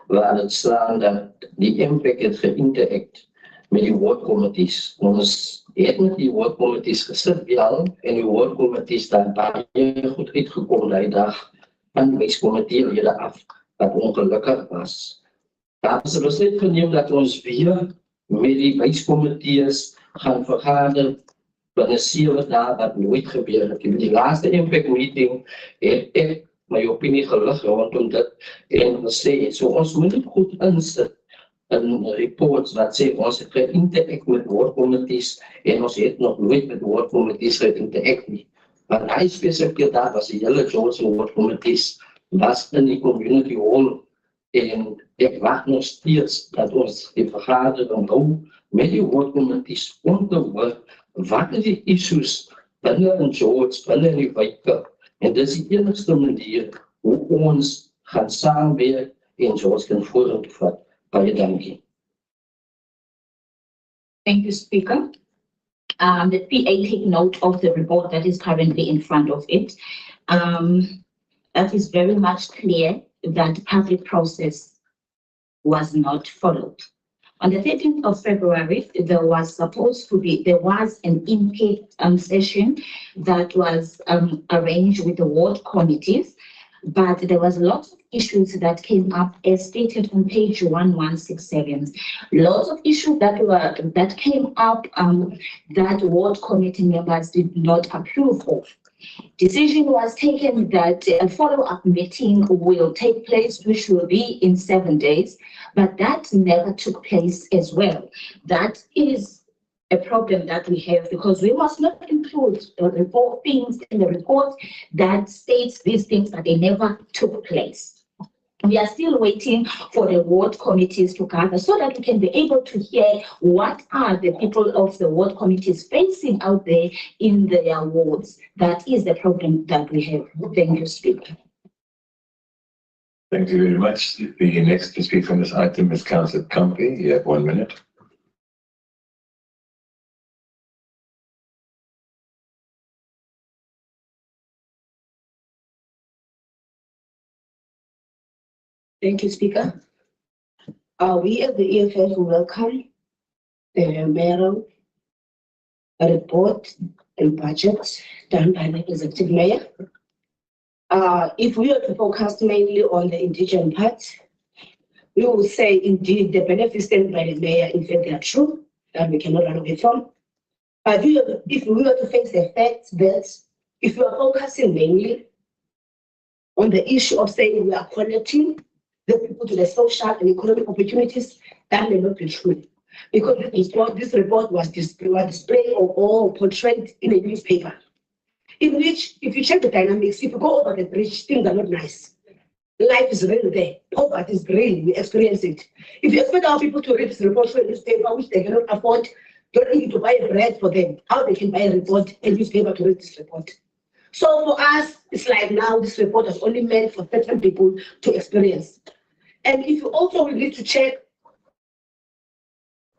waar het staan dat die impact het geïnteract met die woordcommittees. Ons het met die woordcommittees gesit wel en die woordcommittees daar baie goed uitgekom die dag van wijscommitteelede af wat ongelukkig was. Daar is besluit geneem dat ons weer met die wijscommittees gaan vergader binne 7 dae wat nooit gebeur het. In die laaste impact meeting het ek my opinie gelig rondom dit en gesê, so ons moet dit goed insit in reports wat sê ons het geïnteract met woordcommittees en ons het nog nooit met woordcommittees geïnteract nie. Want hy spesifiek daar was die hele George woordcommittees was in die community hall en ek wacht nog steeds dat ons die vergadering hou met die woordcommittees om te hoor wat is die issues binne in George, binne in die wijke. En dit is die enigste manier hoe ons gaan saamwerk en George kan vorentoe vat. Baie dankie. Thank you, Speaker. The PA take note of the report that is currently in front of it. That is very much clear that public process was not followed. On the 13th of February, there was an impact session that was arranged with the ward committees, but there was lots of issues that came up as stated on page 1167. Lots of issues that came up that ward committee members did not approve of. Decision was taken that a follow-up meeting will take place, which will be in 7 days, but that never took place as well. That is a problem that we have, because we must not include report things in the report that states these things that they never took place. We are still waiting for the ward committees to gather so that we can be able to hear what are the people of the ward committees facing out there in their wards. That is the problem that we have. Thank you, Speaker. Thank you very much. The next to speak on this item is Councillor Kampi. You have 1 minute. Thank you, Speaker. We at the EFF welcome the mayoral report and budget done by the executive mayor. If we are to focus mainly on the indigent part, we will say indeed the benefits stand by the mayor, in fact, they are true, that we cannot run away from. But if we were to face the fact that if we are focusing mainly on the issue of saying we are connecting the people to the social and economic opportunities, that may not be true. Because this report was displayed or portrayed in a newspaper, in which, if you check the dynamics, if you go over the bridge, things are not nice. Life is real there. Poverty is real. We experience it. If you expect our people to read this report from a newspaper, which they cannot afford, don't need to buy bread for them, how they can buy a report, a newspaper to read this report? So for us, it's like now this report is only meant for certain people to experience. And if you also will need to check.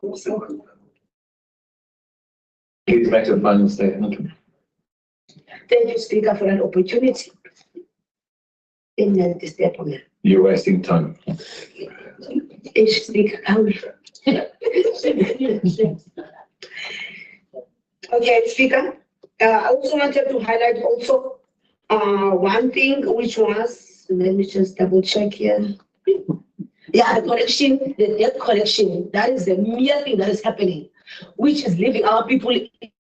Please make a final statement. Thank you, Speaker, for an opportunity. You're wasting time. Okay, Speaker. I also wanted to highlight also one thing, which was, let me just double check here. Yeah, the collection, the debt collection, that is the mere thing that is happening, which is leaving our people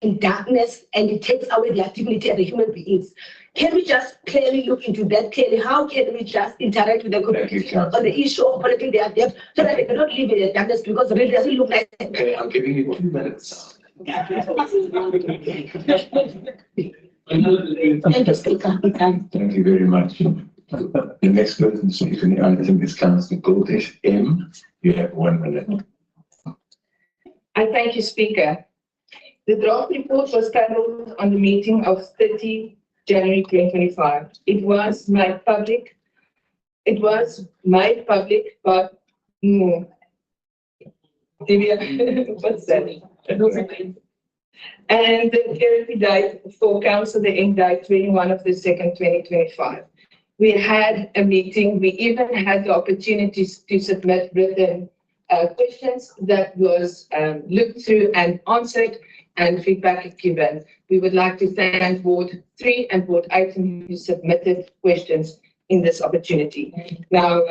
in darkness, and it takes away their dignity as the human beings. Can we just clearly look into that clearly? How can we just interact with the community on the issue of collecting their debt so that they cannot live in the darkness, because it really doesn't look like that. Okay, I'm giving you 2 minutes. Thank you, Speaker. Thank you very much. The next person to speak on the item is Councillor Goldish M. You have 1 minute. I thank you, Speaker. The draft report was tabled on the meeting of 30 January 2025. It was made public. But what's that? And the clarity date for council, the end date 21 of the 2nd, 2025. We had a meeting. We even had the opportunities to submit written questions that was looked through and answered, and feedback given. We would like to thank Ward 3 and Ward 8 who submitted questions in this opportunity. Now,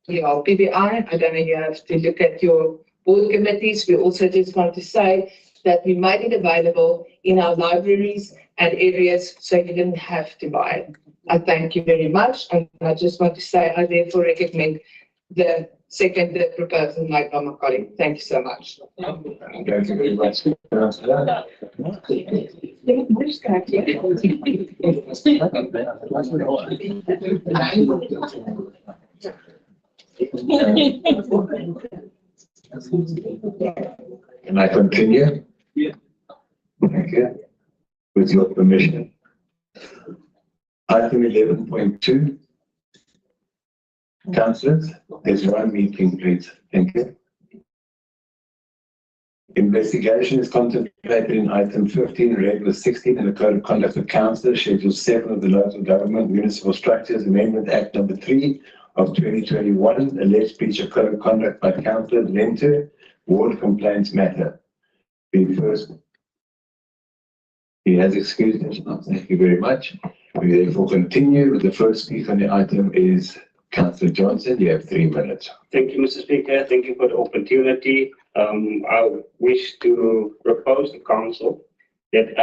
PBI, I don't know, you have to look at your board committees. We also just want to say that we made it available in our libraries and areas, so you didn't have to buy it. I thank you very much, and I just want to say I therefore recommend the proposal made by my colleague. Thank you so much. Thank you very much. Can I continue? Yeah. Thank you. With your permission. Item 11.2. Councillors, there's one meeting, please. Thank you. Investigation is contemplated in item 15, regular 16 in the Code of Conduct of Councillors, Schedule 7 of the Local Government Municipal Structures Amendment Act Number 3 of 2021, alleged breach of Code of Conduct by Councillor Lenter, Ward Complaints Matter. The first, he has excused himself. Thank you very much. We therefore continue with the first speaker on the item is Councillor Johnson. You have 3 minutes. Thank you, Mr. Speaker. Thank you for the opportunity. I wish to propose to Council that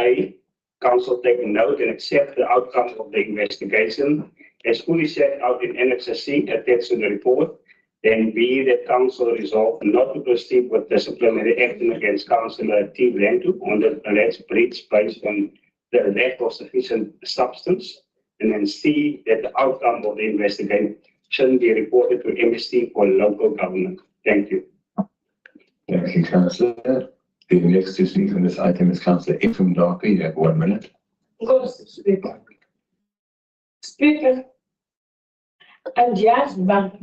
Council take note and accept the outcome of the investigation as fully set out in Annex C attached to the report, Then B, that council resolved not to proceed with disciplinary action against Councillor T. Blantu on the alleged breach based on the lack of sufficient substance. And then C, that the outcome of the investigation shouldn't be reported to MST for local government. Thank you. Thank you, Councillor. The next to speak on this item is Councillor Ephraim Darker. You have 1 minute. Speaker. Speaker. And yes, but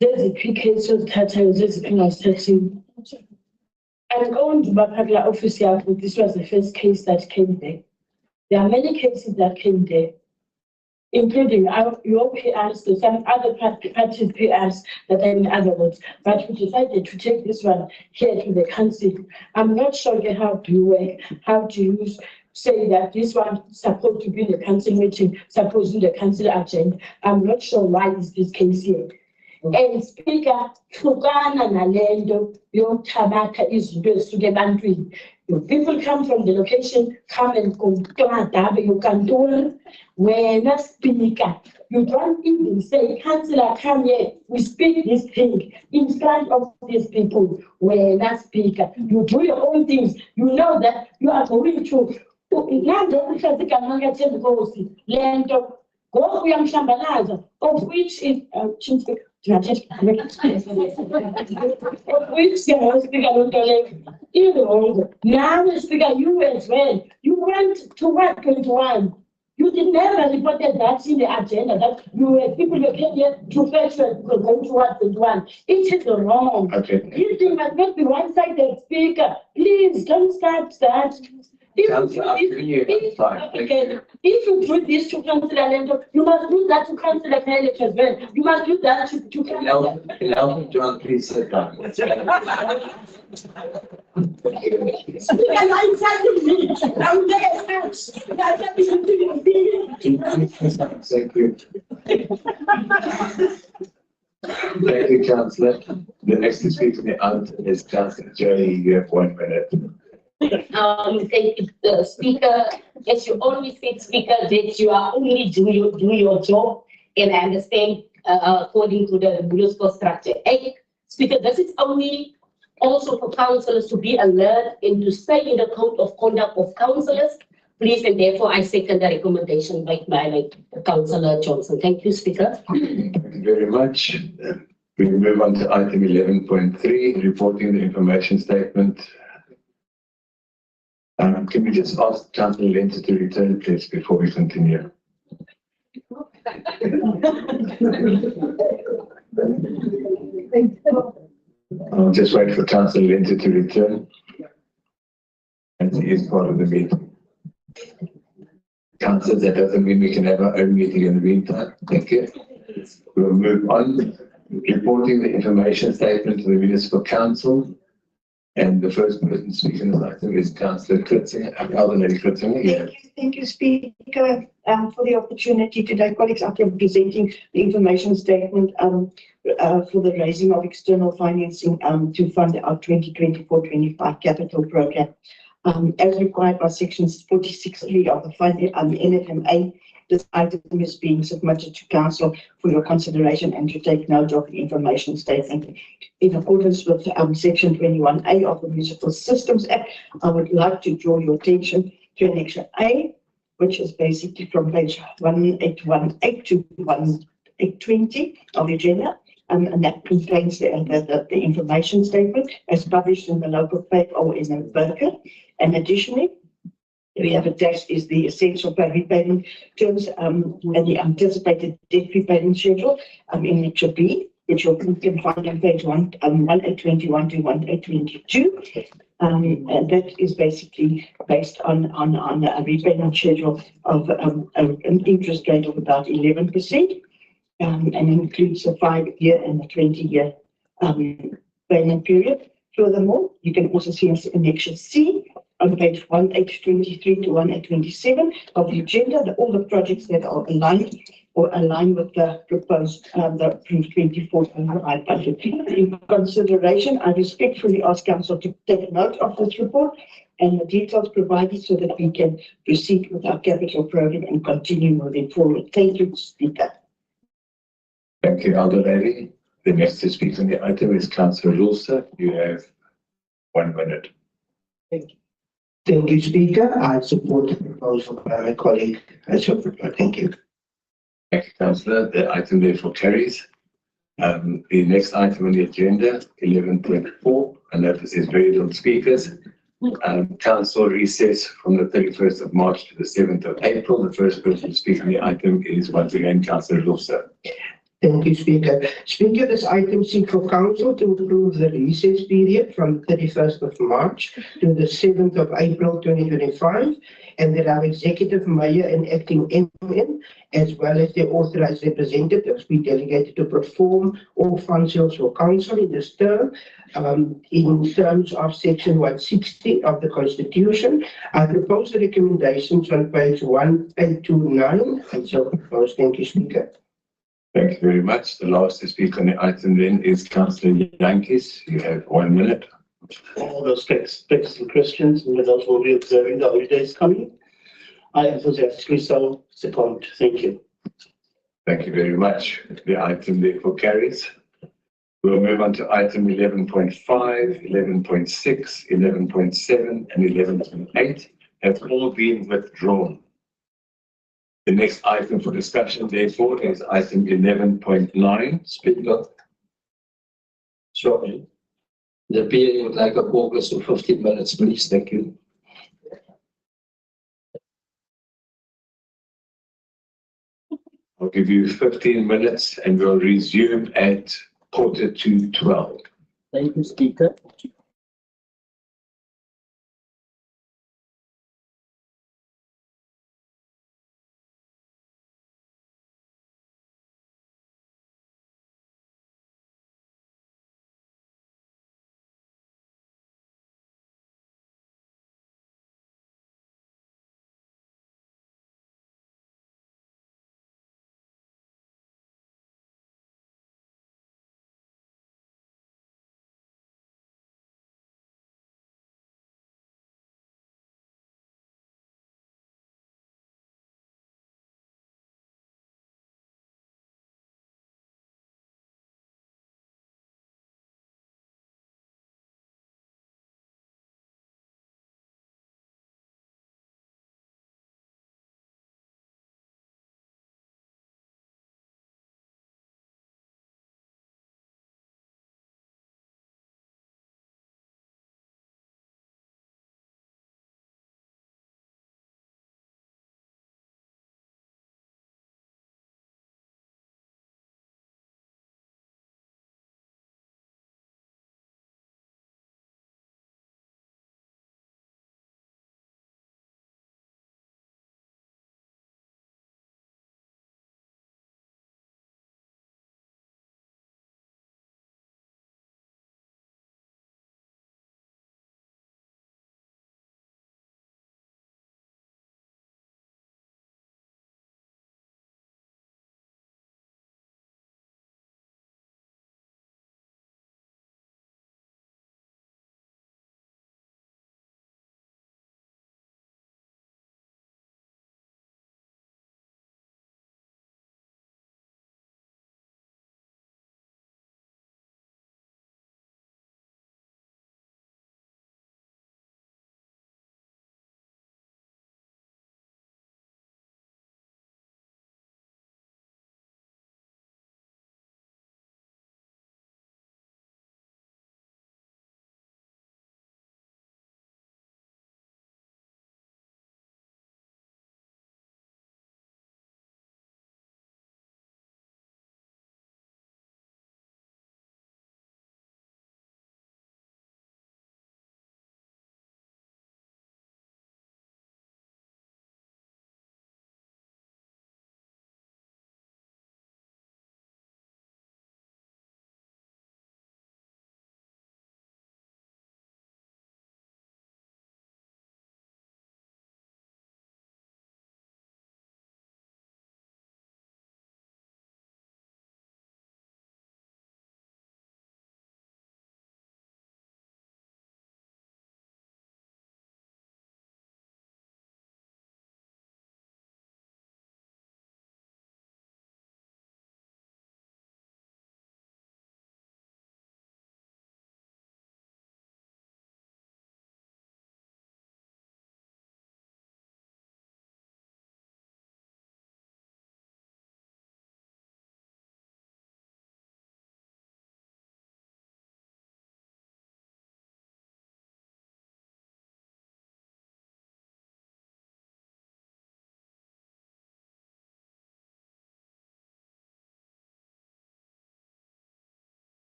there's a cases that there's a and going to Bapagla office, this was the first case that came there. There are many cases that came there, including your PRs, to some other parties PRs that are in other words, but we decided to take this one here to the council. I'm not sure how do you work, how do you say that this one is supposed to be in the council meeting, supposed to be the council agenda. I'm not sure why is this case here. And Speaker, hlukana nalento yokuthabatha izinto ezisuka ebantwini. Your people come from the location, come and kumtadabe yokantura. When a speaker, you don't even say, Councillor, come here, we speak this thing in front of these people. When a speaker, you do your own things, you know that you are going to go of which is of which now speaker, you as well. You went to what 21. You did never reported that in the agenda that you were people who came here to fetch go to what 21. It is wrong. Okay. This thing must not be one-sided, Speaker. Please don't start that. If you do this to Councillor Lendo, you must do that to Councillor Pellet as well. You must do that to Councillor John, please sit down. Thank you. Thank you, Councillor. The next to speak to the item is Councillor Jerry. You have 1 minute. Thank you, Speaker. As you always say, Speaker, that you are only do your job, and I understand according to the Municipal Structure Act. Speaker, this is only also for councillors to be alert and to stay in the code of conduct of councillors. Please, and therefore I second the recommendation by Councillor Johnson. Thank you, Speaker. Thank you very much. We move on to item 11.3, reporting the information statement. Can we just ask Councillor Lenter to return, please, before we continue? I'll just wait for Councillor Lenter to return, as he is part of the meeting. Councillors, that doesn't mean we can have our own meeting in the meantime. Thank you. We'll move on. Reporting the information statement to the Municipal Council. And the first person speaking this item is Councillor Klitzinger. Thank you, Speaker, for the opportunity today. Colleagues, after presenting the information statement for the raising of external financing to fund our 2024-25 capital program. As required by sections 46.3 of the NFMA, this item is being submitted to Council for your consideration and to take note of the information statement. In accordance with section 21A of the Municipal Systems Act, I would like to draw your attention to Annexure A, which is basically from page 1818 to 1820 of the agenda. And that contains the information statement as published in the local paper or in the Burger. And additionally, we have attached is the essential repayment terms and the anticipated debt repayment schedule in Annexure B, which you can find on page 1821 to 1822. And that is basically based on a repayment schedule of an interest rate of about 11%. And includes a 5-year and a 20-year payment period. Furthermore, you can also see Annexure C on page 1823 to 1827 of the agenda, all the projects that are aligned or align with the proposed the approved 24-25 budget. In consideration, I respectfully ask Council to take note of this report and the details provided so that we can proceed with our capital program and continue moving forward. Thank you, Speaker. Thank you, Alder Lady. The next to speak on the item is Councillor Rulster. You have 1 minute. Thank you, Speaker. I support the proposal by my colleague. Thank you. Thank you, Councillor. The item therefore carries. The next item on the agenda, 11.4, and that is very little speakers. Council recess from the 31st of March to the 7th of April. The first person to speak on the item is once again Councillor Rulster. Thank you, Speaker. Speaker, this item seeks for council to approve the recess period from 31st of March to the 7th of April 2025, and that our executive mayor and acting MN, as well as their authorized representatives, be delegated to perform all functions for council in this term, in terms of section 160 of the Constitution. I propose the recommendations on page 1829, and so propose. Thank you, Speaker. Thank you very much. The last to speak on the item then is Councillor Yankis. You have 1 minute. All those texts and questions, and those will be observing the holidays coming. I enthusiastically so support. Thank you. Thank you very much. The item therefore carries. We'll move on to item 11.5, 11.6, 11.7, and 11.8 have all been withdrawn. The next item for discussion, therefore, is item 11.9. Speaker. Sorry. The PA would like a caucus of 15 minutes, please. Thank you. I'll give you 15 minutes and we'll resume at 11:45. Thank you, Speaker.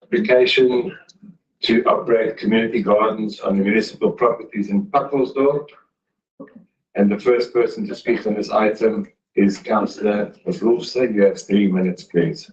Application to operate community gardens on the municipal properties in Pakkelsdorp. And the first person to speak on this item is Councillor Wolfse. You have 3 minutes, please.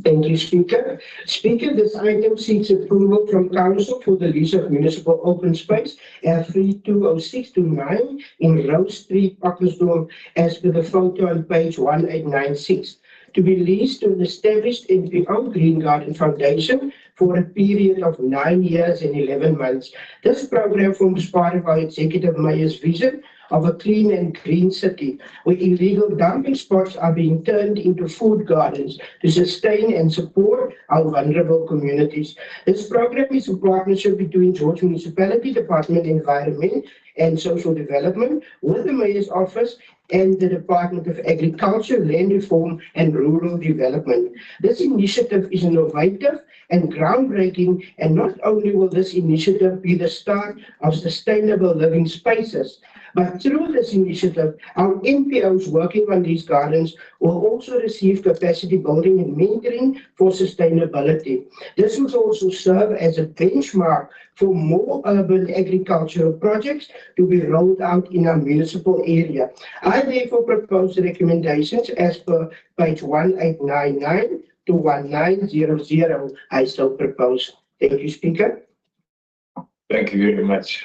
Thank you, Speaker. Speaker, this item seeks approval from Council for the lease of municipal open space at 320629 in Rose Street, Pakkelsdorp, as per the photo on page 1896, to be leased to an established NPO Green Garden Foundation for a period of 9 years and 11 months. This program forms part of our Executive Mayor's vision of a clean and green city, where illegal dumping spots are being turned into food gardens to sustain and support our vulnerable communities. This program is a partnership between George Municipality Department of Environment and Social Development with the Mayor's Office and the Department of Agriculture, Land Reform and Rural Development. This initiative is innovative and groundbreaking, and not only will this initiative be the start of sustainable living spaces, but through this initiative, our NPOs working on these gardens will also receive capacity building and mentoring for sustainability. This will also serve as a benchmark for more urban agricultural projects to be rolled out in our municipal area. I therefore propose recommendations as per page 1899 to 1900. I so propose. Thank you, Speaker. Thank you very much.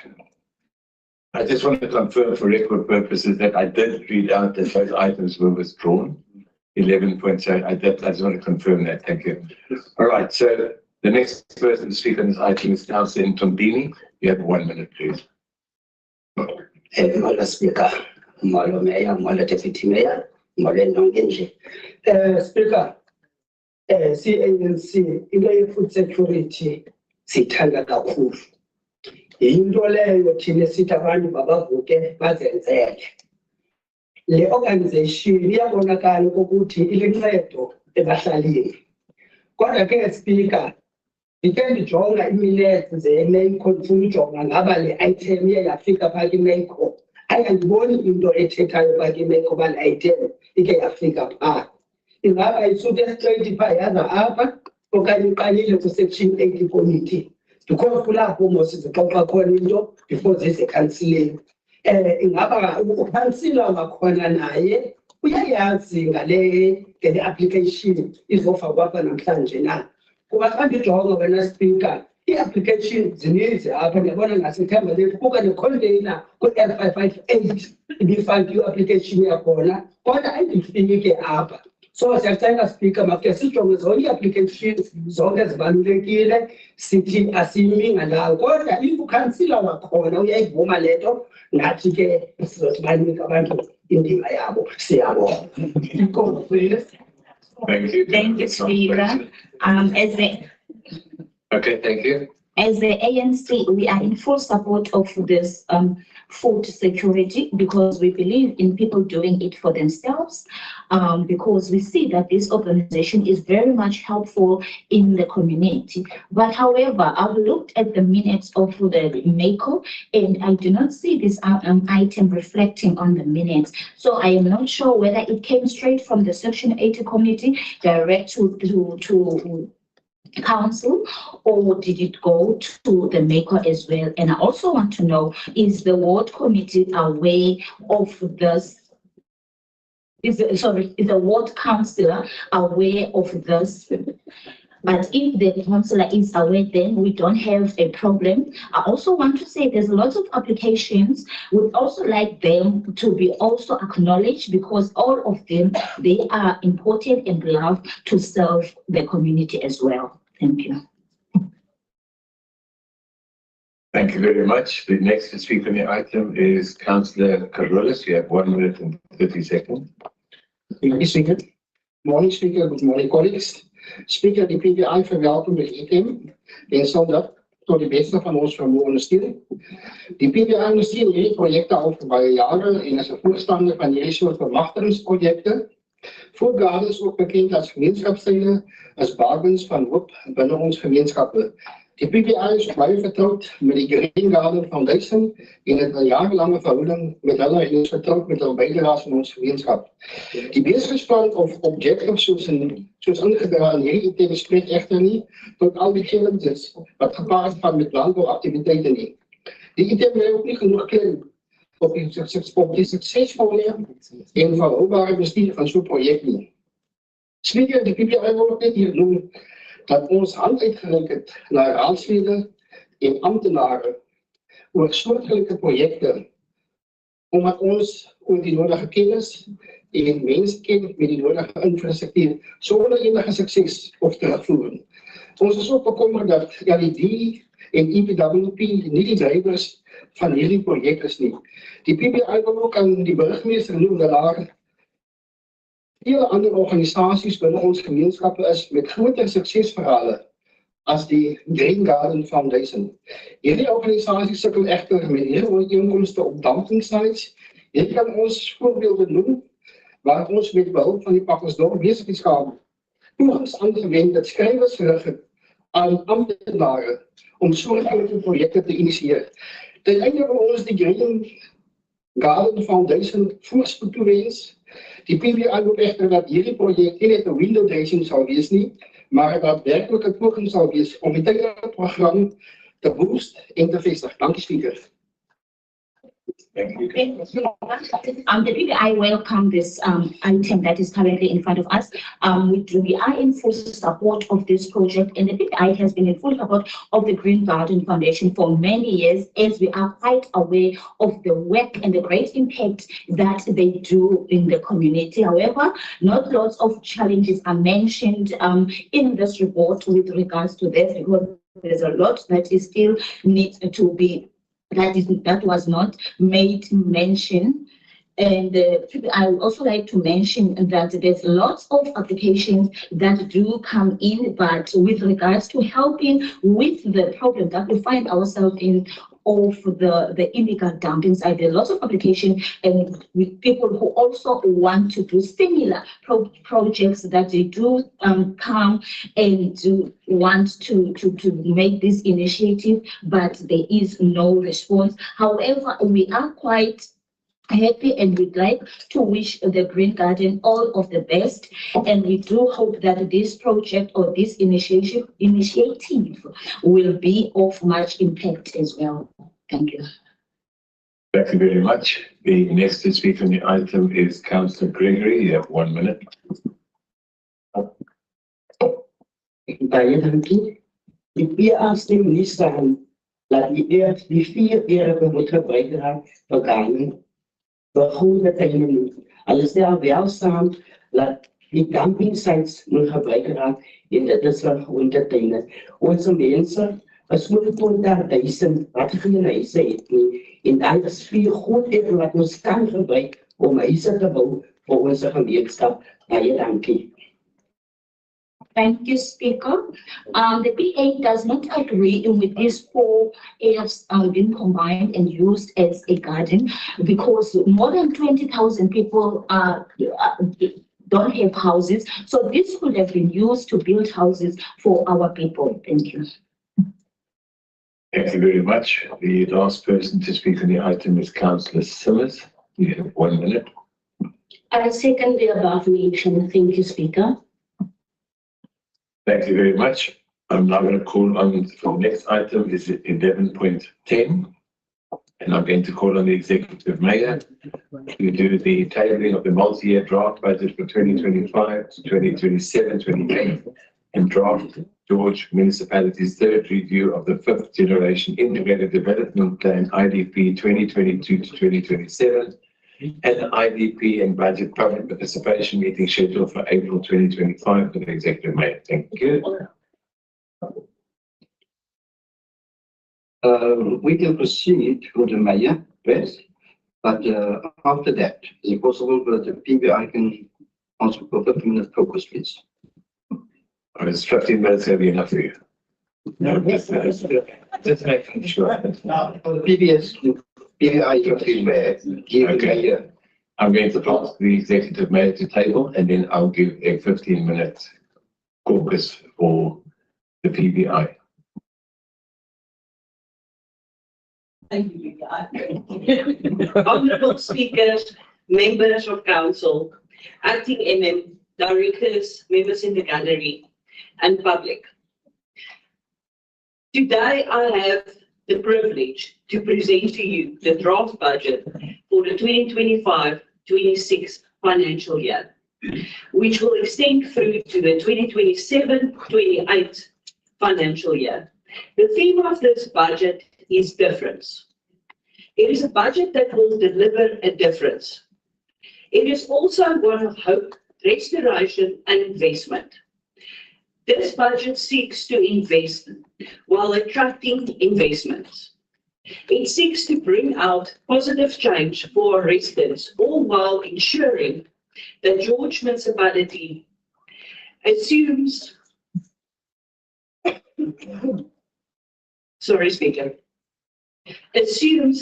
I just want to confirm for record purposes that I did read out that those items were withdrawn. 11 points. I just want to confirm that. Thank you. All right. So the next person to speak on this item is Councillor Ntombini. You have 1 minute, please. Mala Speaker, Mala Mayor, Mala Deputy Mayor, Mala Nongenji. Speaker, CNC, into food security, sithanda kakhulu. Into leyo thina sithi abantu babavuke bazenzele. Le organization iyabonakala ukuthi ilincedo ebahlalini. Kodwa ke Speaker, ndike ndijonga iminutes ze-NACO ndifuna ujonga ngaba le item iye yafika phaa kwi-NACO. Ayandiboni into ethethayo phaa kwi-NACO uba le item ike yafika phaa. Ingaba isute straight phaa yaza apha okanye iqalile kwi-section 80 committee. Because kulapho mos sixoxa khona into before zize counselling. Ingaba ukhansila wakhona naye uyayazi ngale application izofakwa apha namhlanje na. Kuba xa ndijonga wena Speaker, i-application zininzi apha ndiyabona ngasekhamba lethu kuka necontainer ku-F558 ibifakiwe i-application yakhona kodwa ayindifike apha. So siyacela Speaker, makhe sijonge zonke ii-applications zonke zibalulekile sithi asiyimi ngalawo kodwa if ukhansila wakhona uyayivuma le nto nathi ke sizothi banike abantu indima yabo. Siyabonga. Thank you, Speaker. Okay, thank you. As the ANC, we are in full support of this food security because we believe in people doing it for themselves, because we see that this organization is very much helpful in the community. But however, I've looked at the minutes of the NACO and I do not see this item reflecting on the minutes. So I am not sure whether it came straight from the Section 80 committee direct to council, or did it go to the NACO as well? And I also want to know, is the ward committee aware of this? Is the ward councillor aware of this? But if the councillor is aware, then we don't have a problem. I also want to say there's lots of applications. We'd also like them to be also acknowledged because all of them, they are important and love to serve the community as well. Thank you. Thank you very much. The next to speak on the item is Councillor Carolus. You have 1 minute and 30 seconds. Thank you, Speaker. Morning, Speaker. Good morning, colleagues. Speaker, die PPI verwelkom de item en sal dat tot die beste van ons vermoë ondersteun. Die PPI ondersteun hierdie projekte al vir baie jare en is 'n voorstander van hierdie soort bemagtigingsprojekte. Voorgades ook bekend as gemeenskapsstyle, as bargains van hoop binne ons gemeenskappe. Die PPI is baie vertroud met die Green Garden Foundation en het 'n jarenlange verhouding met hulle en is vertroud met hulle bydraes in ons gemeenskap. Die besigheidsplan of objective soos ingedra in hierdie item spreek egter nie tot al die challenges wat gepaard gaan met landbouaktiwiteite nie. Die item lê ook nie genoeg klem op die suksesvolle en volhoubare bestuur van zo'n project nie. Speaker, die PPI wil ook net hier noem dat ons hand uitgereik het na raadslede en amptenare oor soortgelyke projekte, omdat ons oor die nodige kennis en mense ken met die nodige infrastruktuur sonder enige sukses of terugvoering. Ons is ook bekommerd dat LED en EPWP nie die drywers van hierdie projek is nie. Die PPI wil ook aan die burgemeester noem dat daar vele ander organisasies binne ons gemeenskappe is met groter suksesverhale as die Green Garden Foundation. Hierdie organisasies sukkel egter met hierdie ooreenkomste op dumpingsites. Hier kan ons voorbeelde noem waar ons met behulp van die Pakkersdorp besigheidskamer toegangs aangewend dat skrywers gerig het aan amptenare om soortgelyke projekte te initieer. Ten einde wil ons die Green Garden Foundation voorspoed toewens. Die PPI hoop egter dat hierdie projek nie net 'n window dressing sal wees nie, maar 'n daadwerklike poging sal wees om die tydelike program te boost en te vestig. Dankie, speaker. The PPI welcome this item that is currently in front of us. We are in full support of this project, and the PPI has been in full support of the Green Garden Foundation for many years, as we are quite aware of the work and the great impact that they do in the community. However, not lots of challenges are mentioned in this report with regards to this, because there's a lot that is still needs to be that was not made mention. And I would also like to mention that there's lots of applications that do come in, but with regards to helping with the problem that we find ourselves in of the illegal dumping side, there are lots of applications and with people who also want to do similar projects that they do come and do want to make this initiative, but there is no response. However, we are quite happy and we'd like to wish the Green Garden all of the best, and we do hope that this project or this initiative will be of much impact as well. Thank you. Thank you very much. The next to speak on the item is Councillor Gregory. You have 1 minute. Baie dankie. Die PA stem nie saam dat die 4 ere moet gebruik raak vir ganing. We goede tijden. Alles daar wel staan, dat die dumping sites moet gebruiken raak in dit is wel goede tijden. Onze mensen, als we tot daar 1000 wat geen huise het nie, en daar is 4 goed even wat ons kan gebruiken om huise te bouwen voor onze gemeenschap. Baie dankie. Thank you, Speaker. The PA does not agree with these 4 areas being combined and used as a garden, because more than 20,000 people don't have houses. So this could have been used to build houses for our people. Thank you. Thank you very much. The last person to speak on the item is Councillor Simmers. You have 1 minute. I second the above mention. Thank you, Speaker. Thank you very much. I'm now going to call on for the next item is 11.10, and I'm going to call on the Executive Mayor to do the tabling of the multi-year draft budget for 2025 to 2027-28 and draft George Municipality's 3rd review of the 5th Generation Integrated Development Plan IDP 2022 to 2027 and the IDP and budget public participation meeting scheduled for April 2025 for the Executive Mayor. Thank you. We can proceed with the mayor first, but after that, is it possible that the PBI can answer for 15 minutes focus, please? It's 15 minutes going to be enough for you. No, just making sure. Now, for the PBI, okay. I'm going to ask the Executive Mayor to table, and then I'll give a 15-minute caucus for the PBI. Honourable speakers, members of council, acting MM, directors, members in the gallery, and public. Today I have the privilege to present to you the draft budget for the 2025-26 financial year, which will extend through to the 2027-28 financial year. The theme of this budget is difference. It is a budget that will deliver a difference. It is also one of hope, restoration, and investment. This budget seeks to invest while attracting investments. It seeks to bring out positive change for our residents, all while ensuring that George Municipality assumes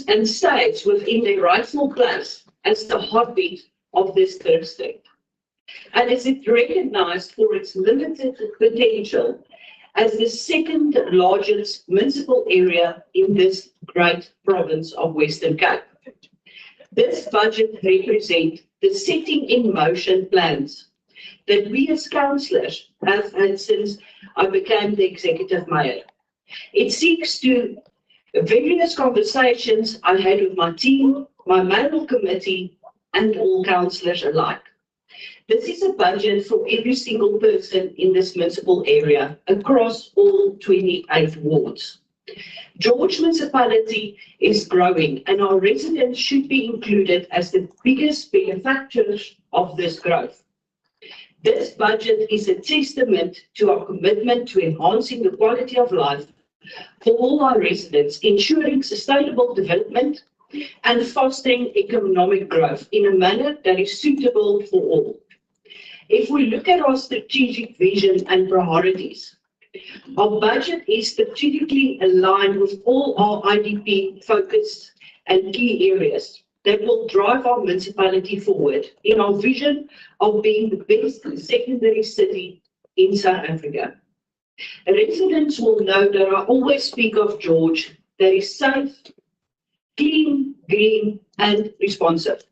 and stays within their rightful place as the heartbeat of this district, and is it recognized for its limited potential as the second largest municipal area in this great province of Western Cape. This budget represents the setting in motion plans that we as councillors have had since I became the executive mayor. It seeks to various conversations I had with my team, my mayoral committee, and all councillors alike. This is a budget for every single person in this municipal area across all 28 wards. George Municipality is growing, and our residents should be included as the biggest benefactors of this growth. This budget is a testament to our commitment to enhancing the quality of life for all our residents, ensuring sustainable development and fostering economic growth in a manner that is suitable for all. If we look at our strategic vision and priorities, our budget is strategically aligned with all our IDP focus and key areas that will drive our municipality forward in our vision of being the best secondary city in South Africa. Residents will know that I always speak of George that is safe, clean, green, and responsive.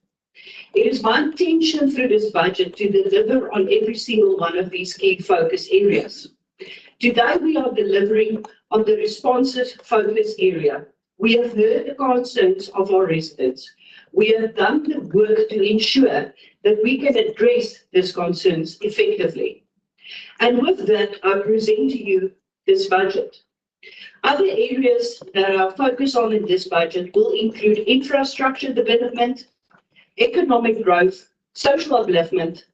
It is my intention through this budget to deliver on every single one of these key focus areas. Today we are delivering on the responsive focus area. We have heard the concerns of our residents. We have done the work to ensure that we can address these concerns effectively. And with that, I present to you this budget. Other areas that I focus on in this budget will include infrastructure development, economic growth, social upliftment,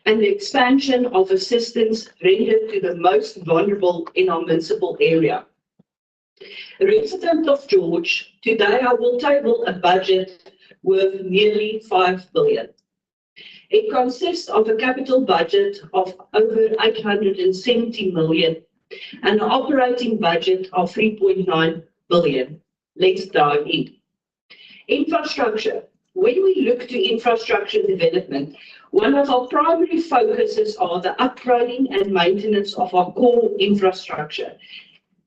and the expansion of assistance rendered to the most vulnerable in our municipal area. A resident of George, today I will table a budget worth nearly 5 billion. It consists of a capital budget of over 870 million and an operating budget of 3.9 billion. Let's dive in. Infrastructure. When we look to infrastructure development, one of our primary focuses are the upgrading and maintenance of our core infrastructure.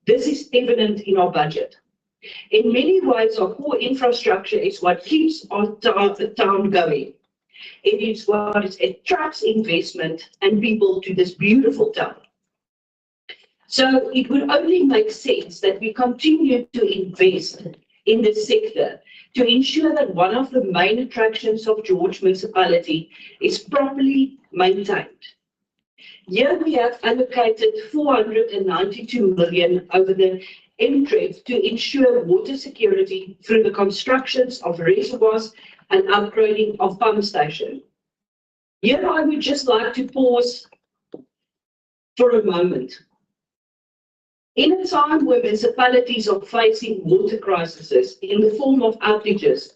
This is evident in our budget. In many ways, our core infrastructure is what keeps our town going. It is what attracts investment and people to this beautiful town. So it would only make sense that we continue to invest in this sector to ensure that one of the main attractions of George Municipality is properly maintained. Here we have allocated 492 million over the MTREF to ensure water security through the constructions of reservoirs and upgrading of pump stations. Here I would just like to pause for a moment. In a time where municipalities are facing water crises in the form of outages,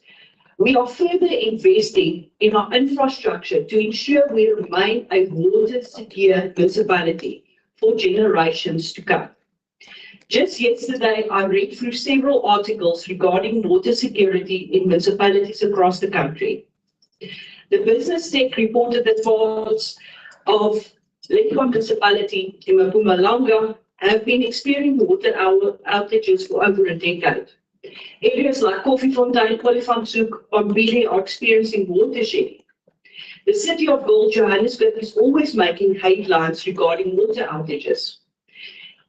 we are further investing in our infrastructure to ensure we remain a water-secure municipality for generations to come. Just yesterday, I read through several articles regarding water security in municipalities across the country. The Business Tech reported that parts of Lekwa Municipality in Mpumalanga have been experiencing water outages for over a decade. Areas like Koffiefontein, Olifantshoek, Mbili are experiencing water shedding. The city of Gold Johannesburg is always making headlines regarding water outages.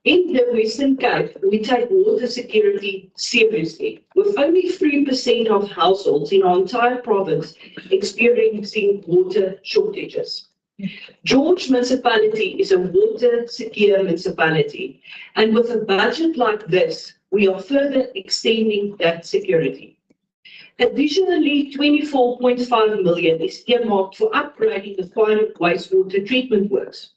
In the Western Cape, we take water security seriously, with only 3% of households in our entire province experiencing water shortages. George Municipality is a water secure municipality, and with a budget like this, we are further extending that security. Additionally, 24.5 million is earmarked for upgrading the final wastewater treatment works,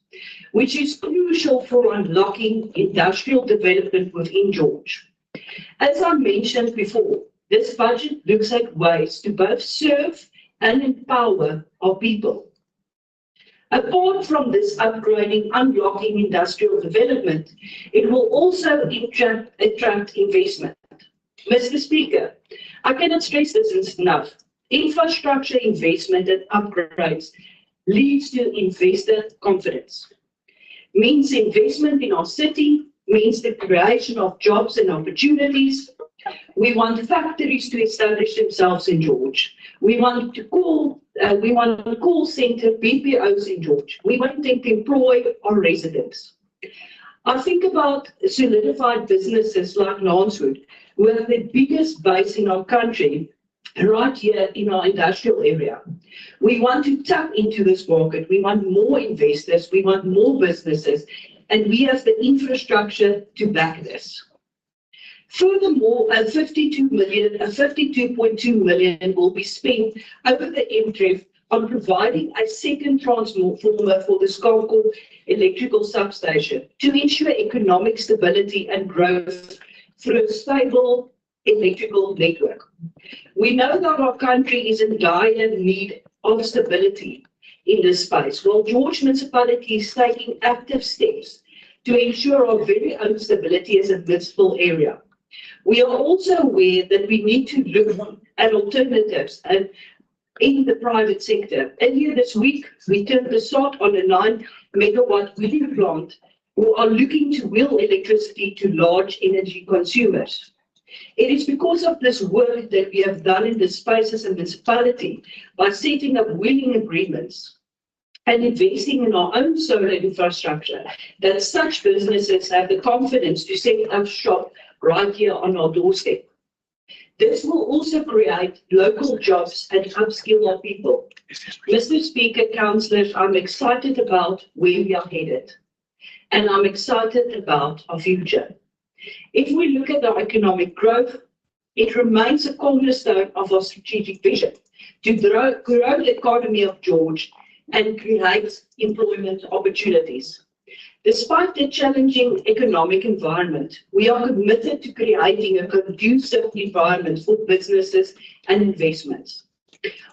which is crucial for unlocking industrial development within George. As I mentioned before, this budget looks at ways to both serve and empower our people. Apart from this upgrading, unlocking industrial development, it will also attract investment. Mr. Speaker, I cannot stress this enough. Infrastructure investment and upgrades leads to investor confidence. Means investment in our city, means the creation of jobs and opportunities. We want factories to establish themselves in George. We want call center BPOs in George. We want them to employ our residents. I think about solidified businesses like Nanswood, who have the biggest base in our country, right here in our industrial area. We want to tap into this market. We want more investors. We want more businesses, and we have the infrastructure to back this. Furthermore, 52.2 million will be spent over the MTREF on providing a second transformer for the Skalko electrical substation to ensure economic stability and growth through a stable electrical network. We know that our country is in dire need of stability in this space, while George Municipality is taking active steps to ensure our very own stability as a municipal area. We are also aware that we need to look at alternatives and in the private sector. Earlier this week, we turned the start on a 9-megawatt wind plant who are looking to wheel electricity to large energy consumers. It is because of this work that we have done in this space as a municipality by setting up wheeling agreements and investing in our own solar infrastructure that such businesses have the confidence to set up shop right here on our doorstep. This will also create local jobs and upskill our people. Mr. Speaker, councillors, I'm excited about where we are headed, and I'm excited about our future. If we look at our economic growth, it remains a cornerstone of our strategic vision to grow the economy of George and create employment opportunities. Despite the challenging economic environment, we are committed to creating a conducive environment for businesses and investments.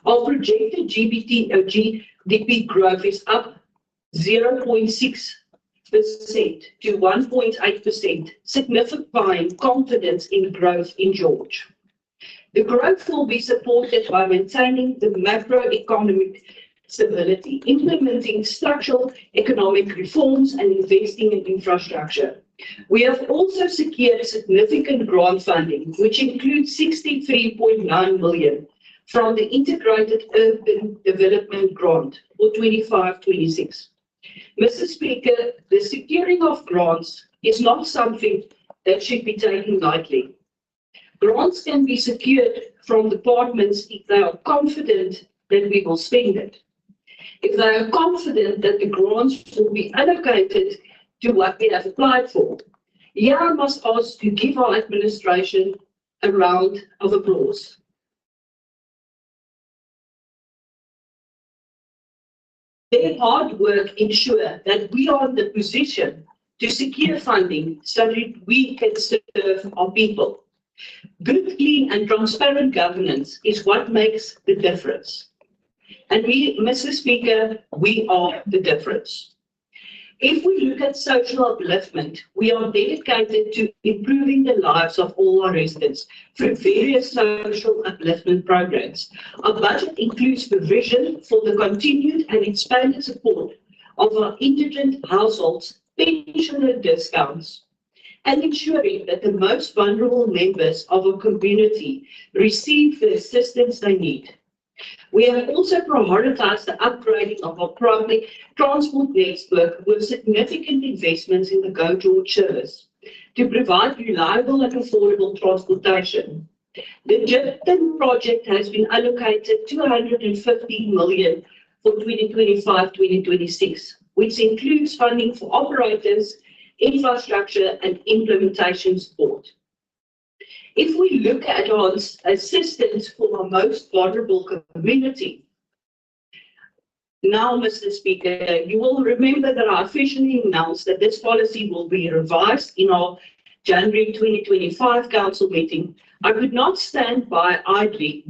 Our projected GDP growth is up 0.6% to 1.8%, signifying confidence in growth in George. The growth will be supported by maintaining the macroeconomic stability, implementing structural economic reforms, and investing in infrastructure. We have also secured significant grant funding, which includes 63.9 million from the Integrated Urban Development Grant for 25-26. Mr. Speaker, the securing of grants is not something that should be taken lightly. Grants can be secured from departments if they are confident that we will spend it. If they are confident that the grants will be allocated to what we have applied for. Here I must ask to give our administration a round of applause. Their hard work ensure that we are in the position to secure funding so that we can serve our people. Good, clean and transparent governance is what makes the difference. And we, Mr. Speaker, we are the difference. If we look at social upliftment, we are dedicated to improving the lives of all our residents through various social upliftment programs. Our budget includes provision for the continued and expanded support of our indigent households, pensioner discounts, and ensuring that the most vulnerable members of a community receive the assistance they need. We have also prioritized the upgrading of our public transport network with significant investments in the Go George service to provide reliable and affordable transportation. The Jipton project has been allocated 250 million for 2025-2026, which includes funding for operators, infrastructure, and implementation support. If we look at our assistance for our most vulnerable community, now, Mr. Speaker, you will remember that I officially announced that this policy will be revised in our January 2025 council meeting. I could not stand by idly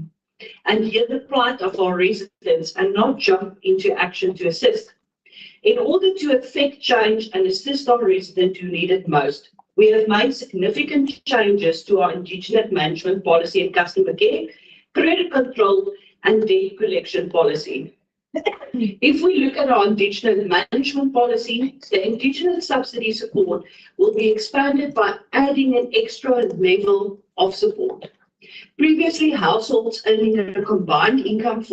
and hear the plight of our residents and not jump into action to assist. In order to effect change and assist our residents who need it most, we have made significant changes to our Indigenous management policy and customer care, credit control, and debt collection policy. If we look at our Indigenous management policy, the Indigenous subsidy support will be expanded by adding an extra level of support. Previously, households earning a combined income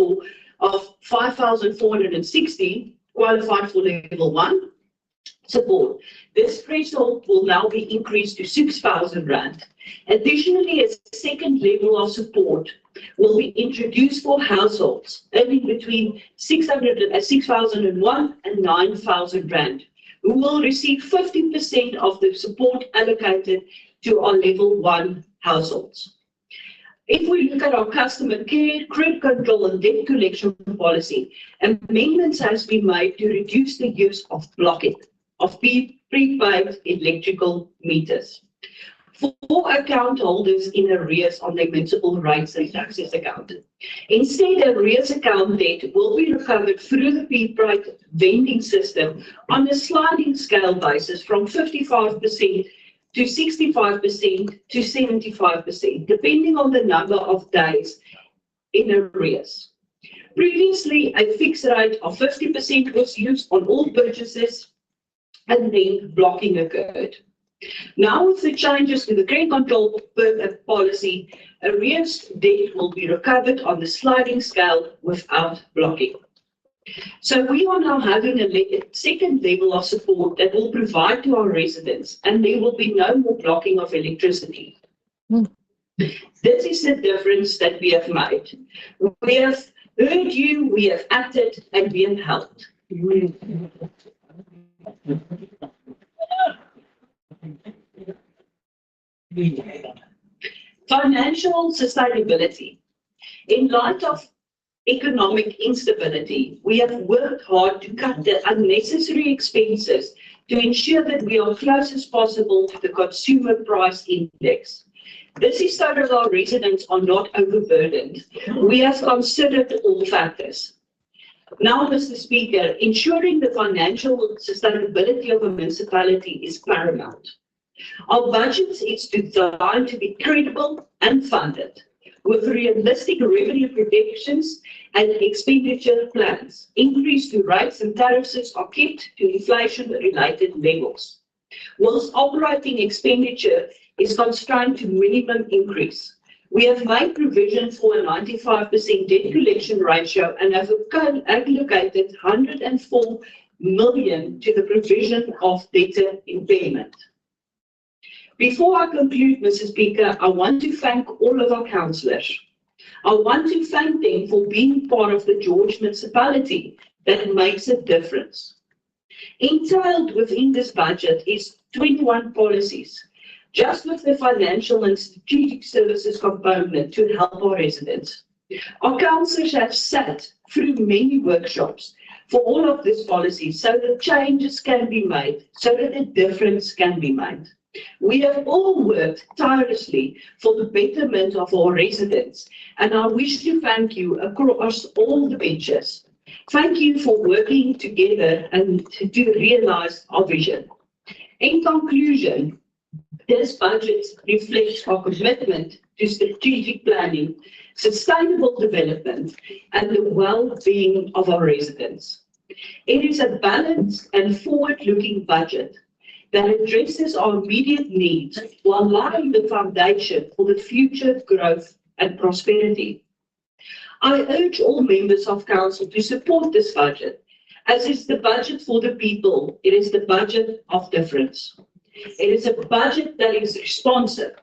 of 5,460 qualified for level 1 support. This threshold will now be increased to 6,000 rand. Additionally, a second level of support will be introduced for households earning between 6,001 and 9,000 rand, who will receive 50% of the support allocated to our level 1 households. If we look at our customer care, credit control, and debt collection policy, amendments has been made to reduce the use of blocking of prepaid electrical meters for account holders in arrears on their municipal rates and taxes account. Instead, arrears account debt will be recovered through the prepaid vending system on a sliding scale basis from 55% to 65% to 75%, depending on the number of days in arrears. Previously, a fixed rate of 50% was used on all purchases, and then blocking occurred. Now, with the changes to the credit control policy, arrears debt will be recovered on the sliding scale without blocking. So we are now having a second level of support that will provide to our residents, and there will be no more blocking of electricity. This is the difference that we have made. We have heard you, we have acted, and we have helped. Financial sustainability. In light of economic instability, we have worked hard to cut the unnecessary expenses to ensure that we are close as possible to the consumer price index. This is so that our residents are not overburdened. We have considered all factors. Now, Mr. Speaker, ensuring the financial sustainability of a municipality is paramount. Our budget is designed to be credible and funded, with realistic revenue projections and expenditure plans. Increase to rates and tariffs are kept to inflation-related levels, whilst operating expenditure is constrained to minimum increase. We have made provision for a 95% debt collection ratio and have allocated 104 million to the provision of debtor impairment. Before I conclude, Mr. Speaker, I want to thank all of our councillors. I want to thank them for being part of the George municipality that makes a difference. Entailed within this budget is 21 policies, just with the financial and strategic services component to help our residents. Our councillors have sat through many workshops for all of these policies so that changes can be made, so that a difference can be made. We have all worked tirelessly for the betterment of our residents, and I wish to thank you across all the benches. Thank you for working together and to realize our vision. In conclusion, this budget reflects our commitment to strategic planning, sustainable development, and the well-being of our residents. It is a balanced and forward-looking budget that addresses our immediate needs while laying the foundation for the future growth and prosperity. I urge all members of council to support this budget, as it's the budget for the people. It is the budget of difference. It is a budget that is responsive.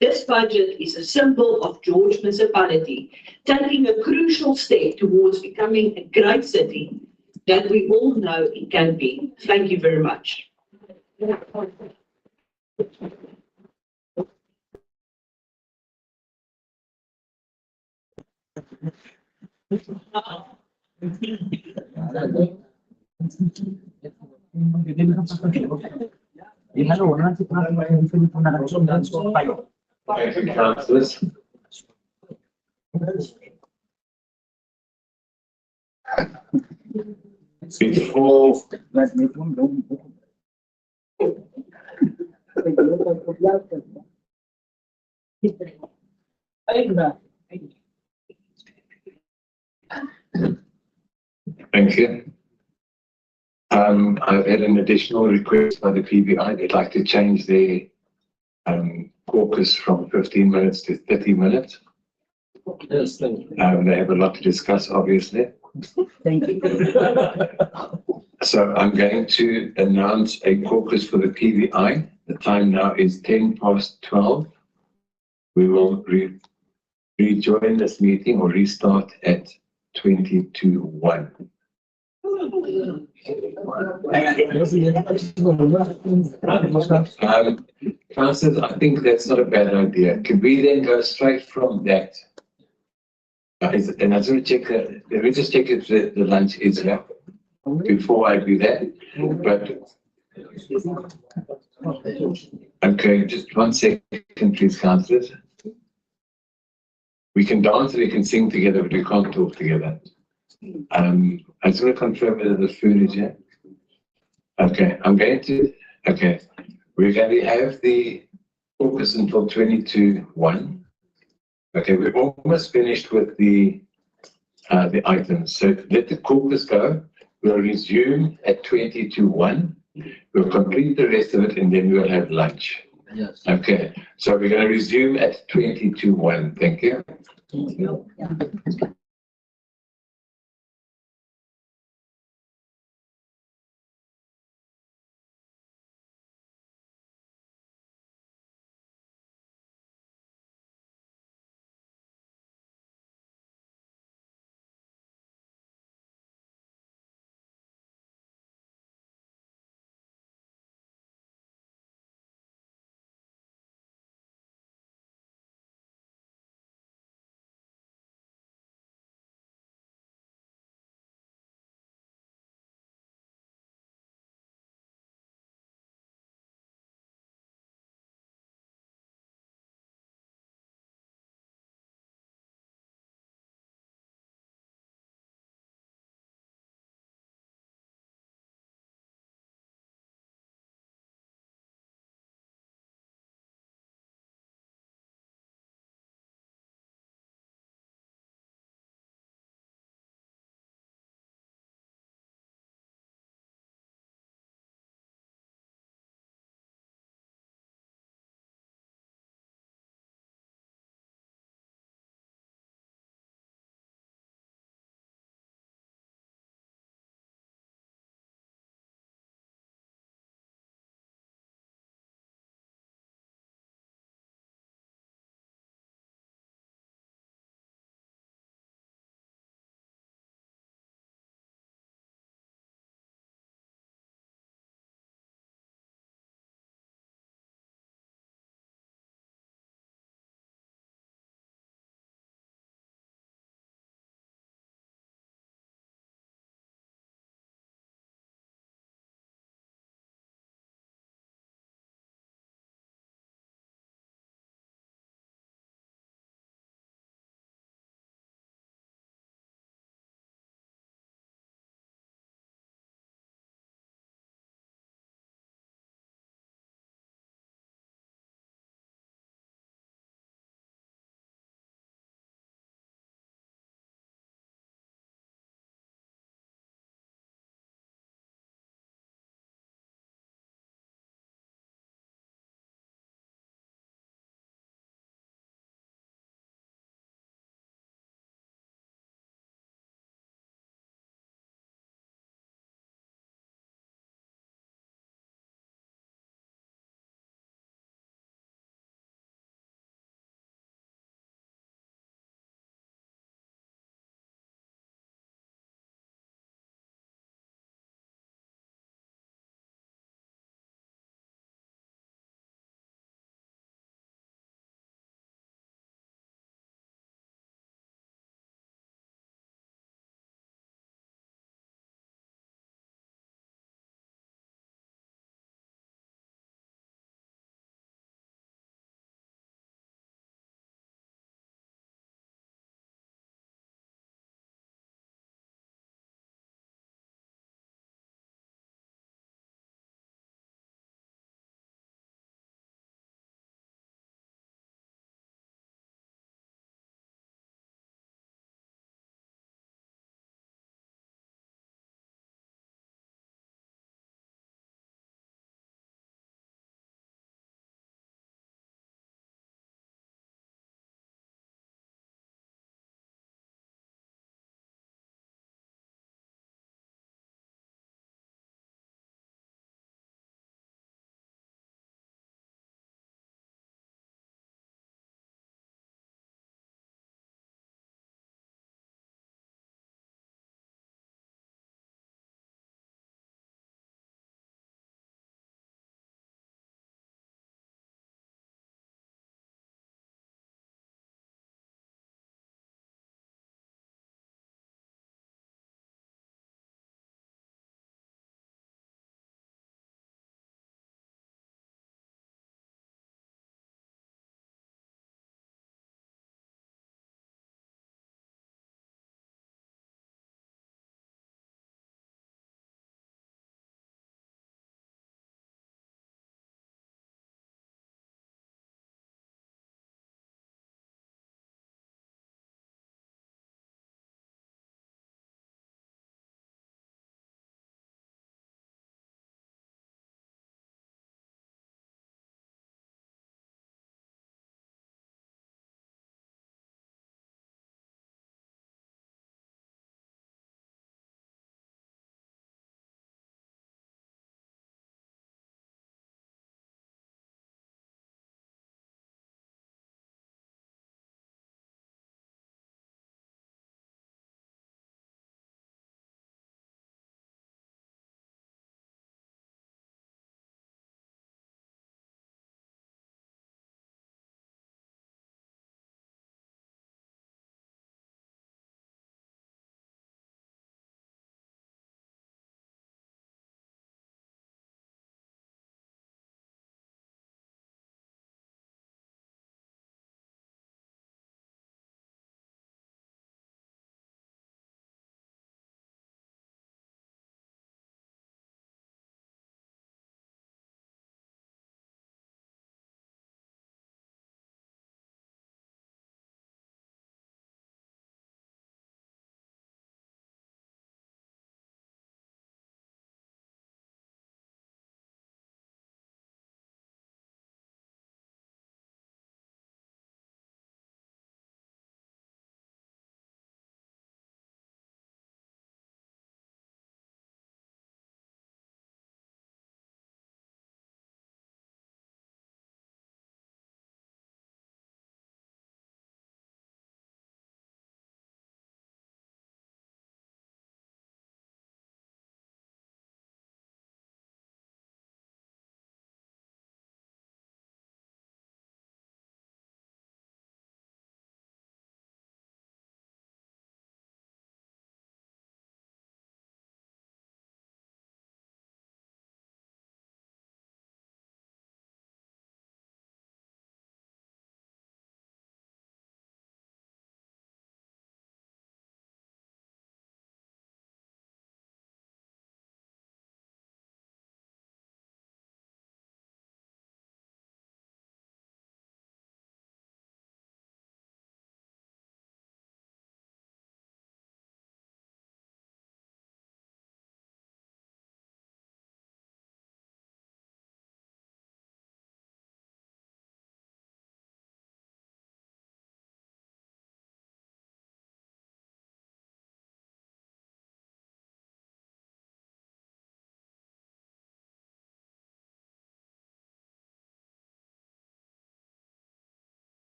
This budget is a symbol of George Municipality, taking a crucial step towards becoming a great city that we all know it can be. Thank you very much. Thank you, councillors. Before Thank you. I've had an additional request by the PBI. They'd like to change their caucus from 15 minutes to 30 minutes. Yes, thank you. They have a lot to discuss, obviously. Thank you. So I'm going to announce a caucus for the PBI. The time now is 12:10. We will rejoin this meeting or restart at 1. Councillors, I think that's not a bad idea. Could we then go straight from that? And I just want to check that. Let me just check if the lunch is here before I do that. But okay, just 1 second, please, councillors. We can dance and we can sing together, but we can't talk together. I just want to confirm whether the food is here. Okay, we're going to have the caucus until 1. Okay, we're almost finished with the items. So let the caucus go. We'll resume at 1. We'll complete the rest of it and then we'll have lunch. Yes. Okay, so we're going to resume at 1. Thank you.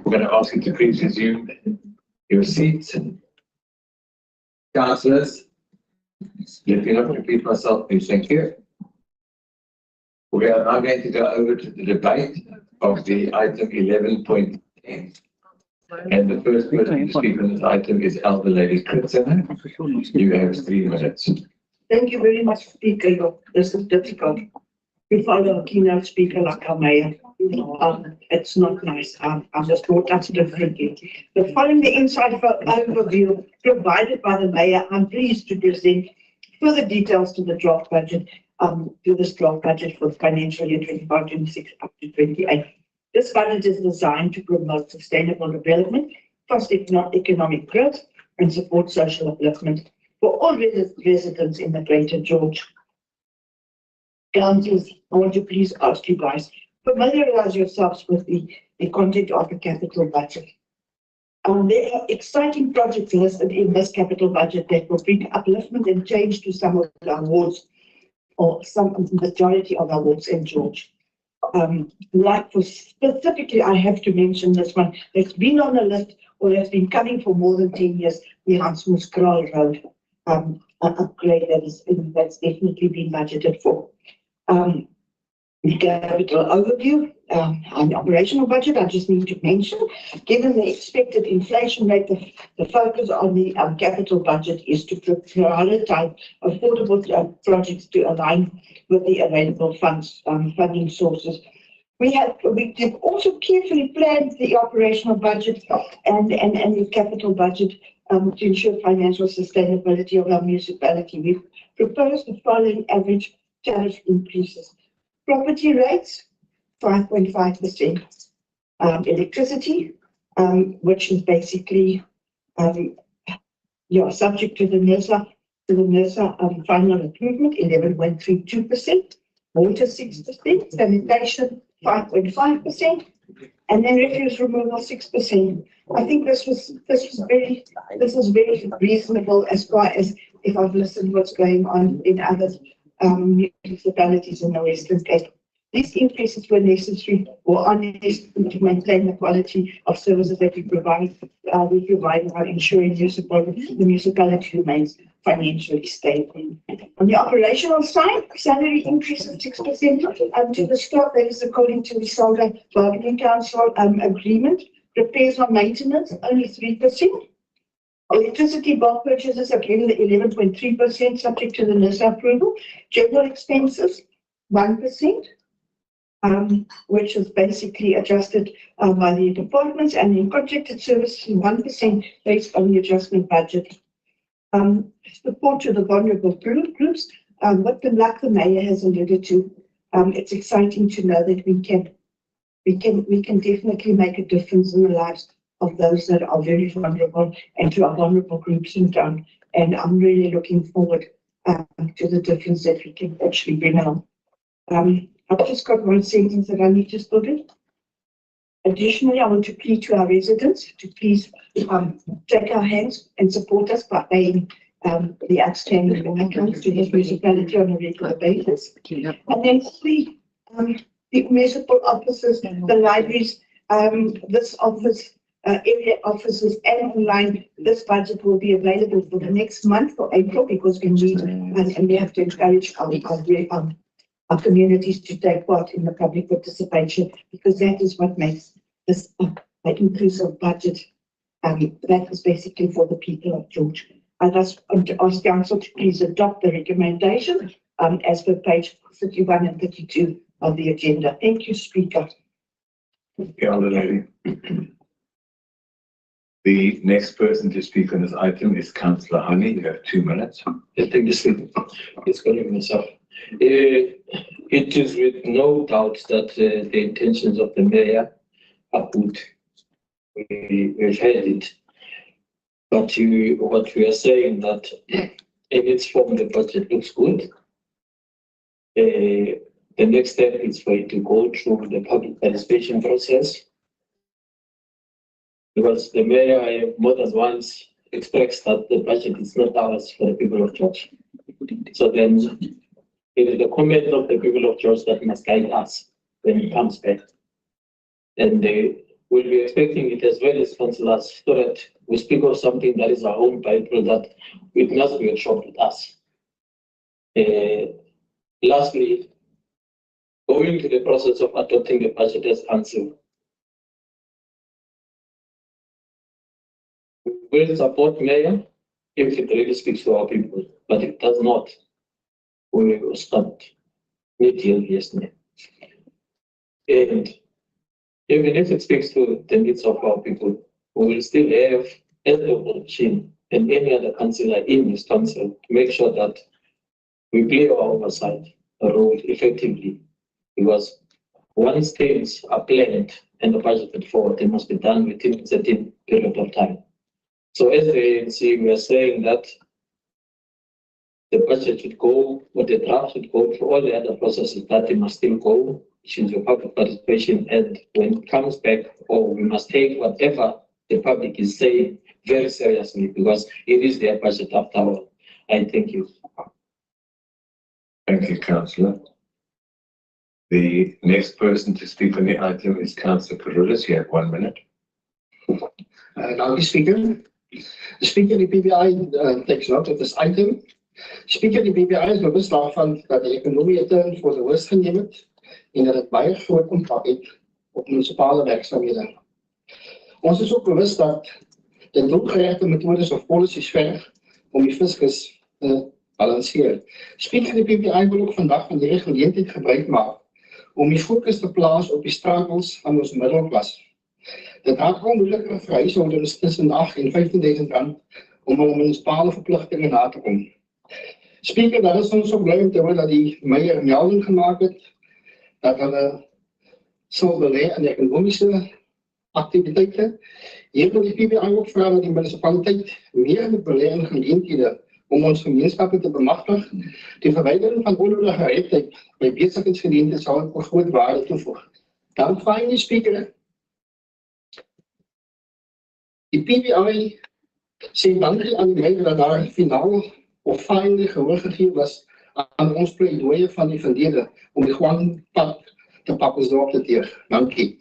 I'm going to ask you to please resume your seats. Councillors, let me not repeat myself, please. Thank you. We are now going to go over to the debate of the item 11.10. And the first person to speak on this item is Elder Lady Kritzener. You have 3 minutes. Thank you very much, Speaker. This is difficult to follow a keynote speaker like our mayor. It's not nice. I'm just brought up differently. But following the inside overview provided by the mayor, I'm pleased to present further details to the draft budget, to this draft budget for the financial year 25-26 up to 28. This budget is designed to promote sustainable development, foster economic growth, and support social upliftment for all residents in the Greater George. Councillors, I want to please ask you guys, familiarize yourselves with the content of the capital budget. There are exciting projects listed in this capital budget that will bring upliftment and change to some of the awards, or some majority of awards in George. Like for specifically, I have to mention this one that's been on the list or has been coming for more than 10 years, the Hansmoes Kraal Road upgrade that's definitely been budgeted for. The capital overview and operational budget, I just need to mention, given the expected inflation rate, the focus on the capital budget is to prioritize affordable projects to align with the available funds, funding sources. We have also carefully planned the operational budget and the capital budget to ensure financial sustainability of our municipality. We've proposed the following average tariff increases. Property rates, 5.5%. Electricity, which is basically subject to the NERSA final improvement, 11.32%. Water, 6%. Sanitation, 5.5%. And then refuse removal, 6%. I think this was very reasonable as far as if I've listened what's going on in other municipalities in the Western Cape. These increases were necessary or are necessary to maintain the quality of services that we provide while ensuring the municipality remains financially stable. On the operational side, salary increase of 6% to the staff. That is according to the Solga Bargaining Council agreement. Repairs or maintenance, only 3%. Electricity bulk purchases, again, the 11.3%, subject to the NERSA approval. General expenses, 1%, which is basically adjusted by the departments, and in contracted services, 1% based on the adjustment budget. Support to the vulnerable groups, like the mayor has alluded to, it's exciting to know that we can definitely make a difference in the lives of those that are very vulnerable and to our vulnerable groups in town. And I'm really looking forward to the difference that we can actually bring along. I've just got one sentence that I need to spell it. Additionally, I want to plead to our residents to please take our hands and support us by paying the outstanding accounts to this municipality on a regular basis. And then three, the municipal offices, the libraries, this office, area offices, and online. This budget will be available for the next month, for April, because we need and we have to encourage our communities to take part in the public participation, because that is what makes this inclusive budget. That is basically for the people of George. I just want to ask Council to please adopt the recommendation as per page 31 and 32 of the agenda. Thank you, Speaker. Lady. The next person to speak on this item is Councillor Honey. You have 2 minutes. Thank you, Speaker. It's going to myself. It is with no doubt that the intentions of the mayor are good. We've heard it. But what we are saying that in its form, the budget looks good. The next step is for it to go through the public participation process, because the mayor more than once expressed that the budget is not ours for the people of George. So then it is the comment of the people of George that must guide us when it comes back. And will be expecting it as well as councillors, so that we speak of something that is our own Bible, that it must be a shot with us. Lastly, going to the process of adopting the budget as council, we will support Mayor if it really speaks to our people, but if it does not, we will start immediately. And even if it speaks to the needs of our people, we will still have, as the opposition and any other councillor in this council, to make sure that we play our oversight role effectively. Because once things are planned and budgeted for, they must be done within a certain period of time. So as the ANC, we are saying that the budget should go, or the draft should go through all the other processes that they must still go, which is the public participation, and when it comes back, or we must take whatever the public is saying very seriously, because it is their budget after all. I thank you. Thank you, Councillor. The next person to speak on the item is Councillor Carolus. You have 1 minute. Dank u, Speaker. De Speaker, die PBI takes note of this item. Speaker, die PBI is bewus daarvan dat die ekonomie het voor de worst geneem het en dat het baie groot impak het op munisipale werkzaamhede. Ons is ook bewus dat de doelgerigte methodes of policies verg om die fiscus te balanceer. Speaker, die PBI wil ook vandag van die geleentheid gebruik maak om die focus te plaas op die struggles van ons middelklas. Dit raak al moeiliker vir huishoudings tussen 8 en 15.000 rand om hulle munisipale verpligtinge na te kom. Speaker, dat is ons ook blij om te hoor dat die Meyer melding gemaakt het, dat hulle sal belê in ekonomische activiteite. Hier wil die PBI ook vra dat die munisipaliteit meer moet belê in geleenthede om ons gemeenskappe te bemagtig. Die verwijdering van onnodige redtyd by besigheidsgeleenthede sal ook groot waarde toevoeg. Dan vra die Speaker, die PBI sê dankie aan die leier dat daar finaal of finally gehoor gegee was aan ons pleidooie van die verlede om die gangpad te Pappelsdorp te teer. Dankie.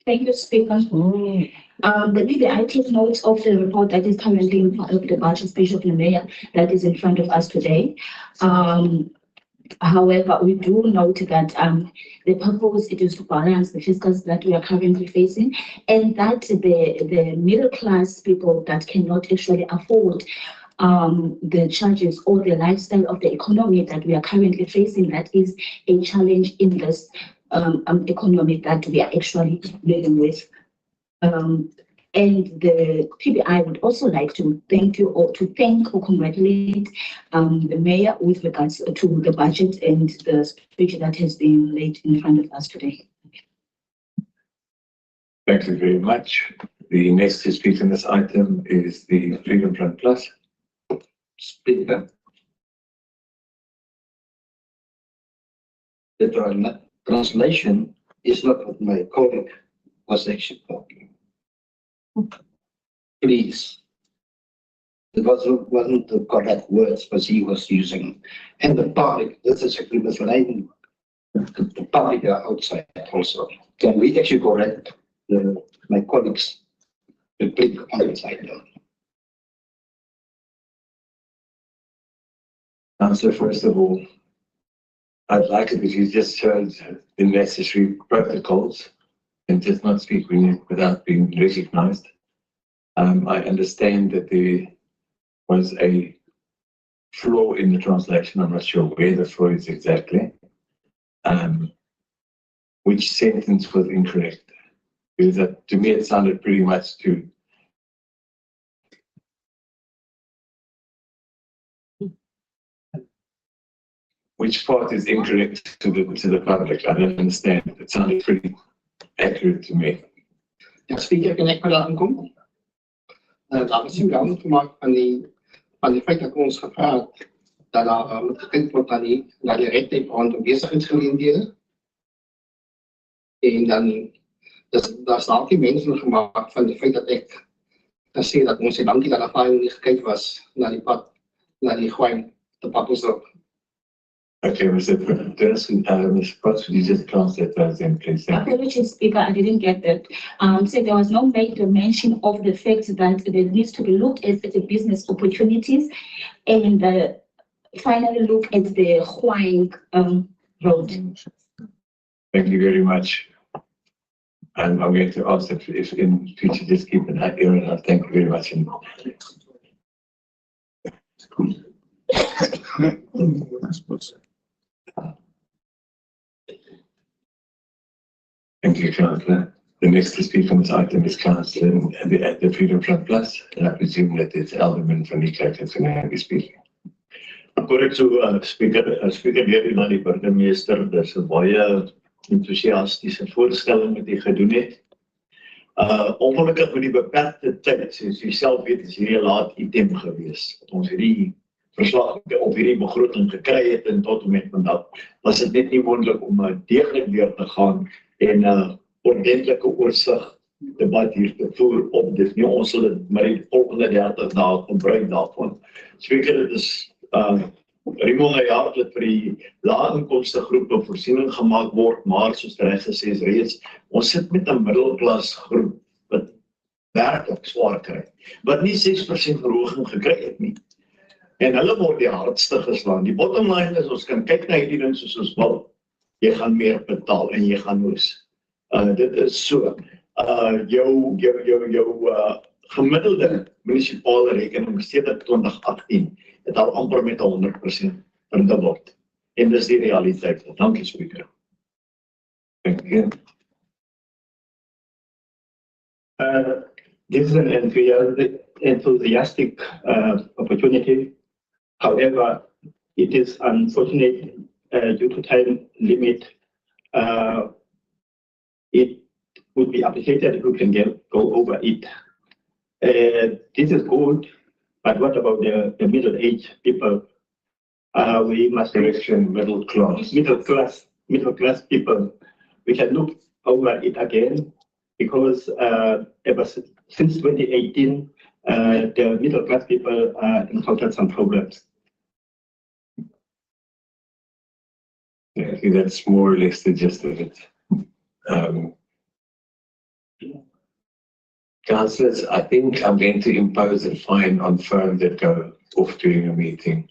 Thank you, Speaker. The PBI take notes of the report that is currently in front of the budget special of the mayor that is in front of us today. However, we do note that the purpose it is to balance the fiscals that we are currently facing, and that the middle class people that cannot actually afford the charges or the lifestyle of the economy that we are currently facing, that is a challenge in this economy that we are actually living with. And the PBI would also like to thank you or to thank or congratulate the mayor with regards to the budget and the speech that has been laid in front of us today. Thank you very much. The next to speak on this item is the Freedom Front Plus. Speaker. The translation is not what my colleague was actually talking. Please. It wasn't the correct words but he was using. And the public, this is actually misleading. The public are outside also. Can we actually correct my colleagues to click on the side? Councillor, first of all, I'd like it if you just showed the necessary protocols and just not speak without being recognized. I understand that there was a flaw in the translation. I'm not sure where the flaw is exactly. Which sentence was incorrect? Because to me it sounded pretty much to which part is incorrect to the public? I don't understand. It sounded pretty accurate to me. Ja, Speaker, kan ek maar daar aankom? Daar is melding gemaakt van die feit dat ons gevra het dat daar moet gekyk word na die redtyd rondom besigheidsgeleenthede. En dan daar is daar ook die mense gemaak van die feit dat ek kan sê dat ons dankie dat daar nie gekyk was na die pad, na die gwyn te Pappelsdorp. Okay, Mr. Potts, would you just class that as in, please? Thank you. Apologies, Speaker, I didn't get that. So there was no major mention of the fact that there needs to be looked at the business opportunities and finally look at the Huang road. Thank you very much. And I'm going to ask that if in future just keep an eye on it. Thank you very much. Thank you, Councillor. The next to speak on this item is Councillor at the Freedom Front Plus, and I presume that it's Alderman van die Kerk that's going to be speaking. Correct, so speaker hier na die burgemeester, dis 'n baie entoesiastiese voorstelling wat hy gedoen het. Ongelukkig met die beperkte tyd, soos jy self weet, is hierdie 'n laat item gewees. Ons het die verslag op hierdie begroting gekry het en tot en met vandag was dit net nie moontlik om deeglik deur te gaan en ordentlike oorsig debat hier te voer op dit nie. Ons sal dit maar die volgende 30 dae gebruik daarvan. Speaker, dit is Raymond jaarlik vir die lae inkomste groepe voorsiening gemaak word, maar soos reg gesê is reeds, ons sit met 'n middelklas groep wat werklik swaar kry, wat nie 6% verhoging gekry het nie. En hulle word die hardste geslaan. Die bottom line is, ons kan kyk na hierdie ding soos ons wil. Jy gaan meer betaal en jy gaan hoes. Dit is so. Jou gemiddelde munisipale rekening sedert 2018 het al amper met 100% verdubbel. En dis die realiteit. Dankie, Speaker. Thank you. This is an enthusiastic opportunity. However, it is unfortunate due to time limit. It would be appreciated if we can go over it. This is good, but what about the middle-aged people? We must mention middle class people. We can look over it again because ever since 2018, the middle class people encountered some problems. Yeah, I think that's more or less the gist of it. Councillors, I think I'm going to impose a fine on firms that go off during a meeting.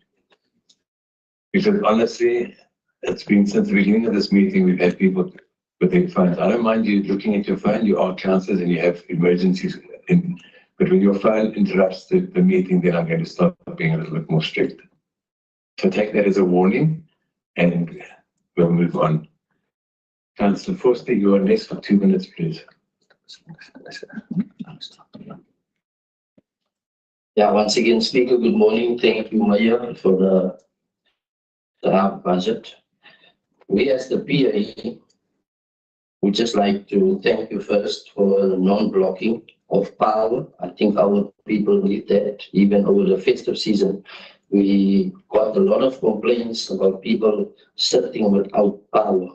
Because honestly, it's been since the beginning of this meeting, we've had people with their phones. I don't mind you looking at your phone, you are councillors and you have emergencies, but when your phone interrupts the meeting, then I'm going to start being a little bit more strict. So take that as a warning and we'll move on. Councillor Forster, you are next for 2 minutes, please. Yeah, once again, Speaker, good morning. Thank you, Mayor, for the draft budget. We as the PA would just like to thank you first for the non-blocking of power. I think our people need that. Even over the festive season, we got a lot of complaints about people sitting without power.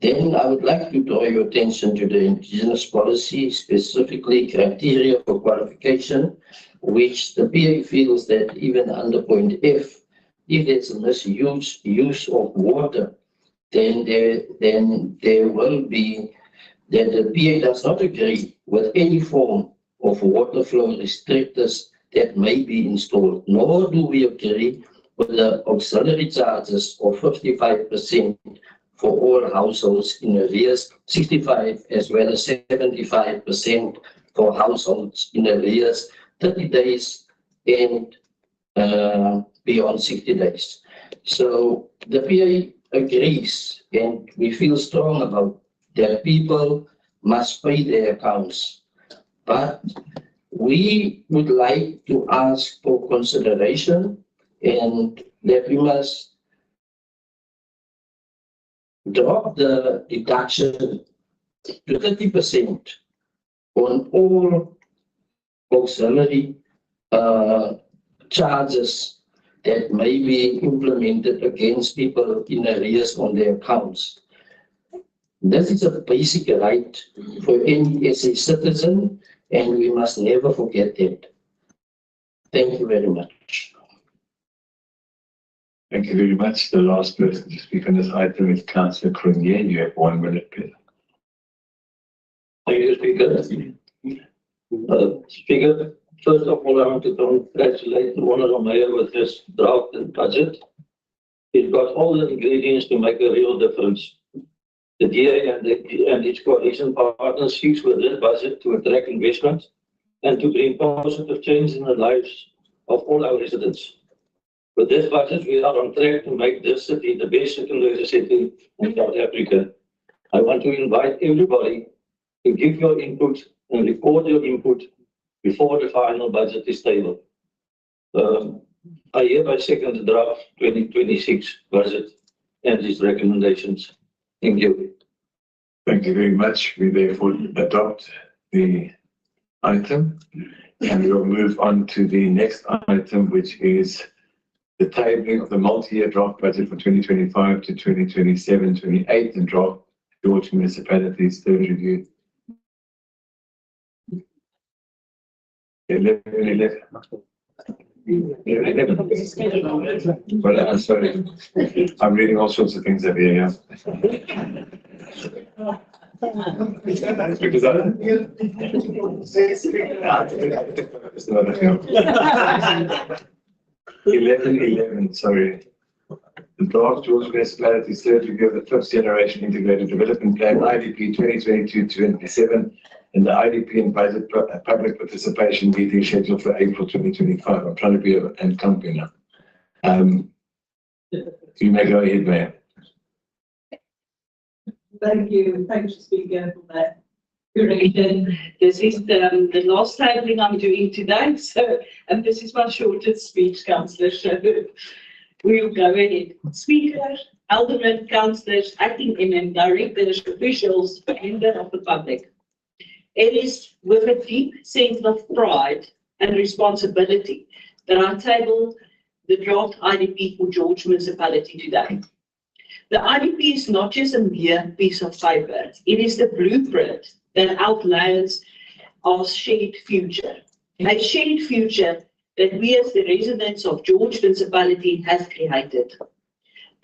Then I would like to draw your attention to the indigenous policy, specifically criteria for qualification, which the PA feels that even under point F, if there's a misuse of water, then there will be that the PA does not agree with any form of water flow restrictors that may be installed, nor do we agree with the auxiliary charges of 55% for all households in arrears, 65 as well as 75% for households in arrears, 30 days and beyond 60 days. So the PA agrees and we feel strong about that people must pay their accounts. But we would like to ask for consideration and that we must drop the deduction to 30% on all auxiliary charges that may be implemented against people in arrears on their accounts. This is a basic right for any SA citizen, and we must never forget that. Thank you very much. Thank you very much. The last person to speak on this item is Councillor Cronje. You have 1 minute, please. Thank you, Speaker. Speaker, first of all, I want to congratulate the Honourable Mayor with this draft and budget. It got all the ingredients to make a real difference. The DA and its coalition partners fix with this budget to attract investment and to bring positive change in the lives of all our residents. With this budget, we are on track to make this city the best secondary city in South Africa. I want to invite everybody to give your input and record your input before the final budget is tabled. I hereby second the draft 2026 budget and its recommendations. Thank you. Thank you very much. We therefore adopt the item and we'll move on to the next item, which is the tabling of the multi-year draft budget for 2025 to 2027-28 and draft George municipalities third review. 11. Well, I'm sorry. I'm reading all sorts of things over here. Because 11, sorry. The draft George municipalities third review of the 5th generation integrated development plan IDP 2022-27 and the IDP and budget public participation meeting scheduled for April 2025. I'm trying to be an company now. You may go ahead, Mayor. Thank you, Speaker, for that correction. This is the last tabling I'm doing today, and this is my shortest speech, Councillor. So we'll go ahead. Speaker, Aldermen, Councillors, Acting MM, Directors, officials, member of the public. It is with a deep sense of pride and responsibility that I table the draft IDP for George Municipality today. The IDP is not just a mere piece of paper. It is the blueprint that outlines our shared future. A shared future that we as the residents of George Municipality have created.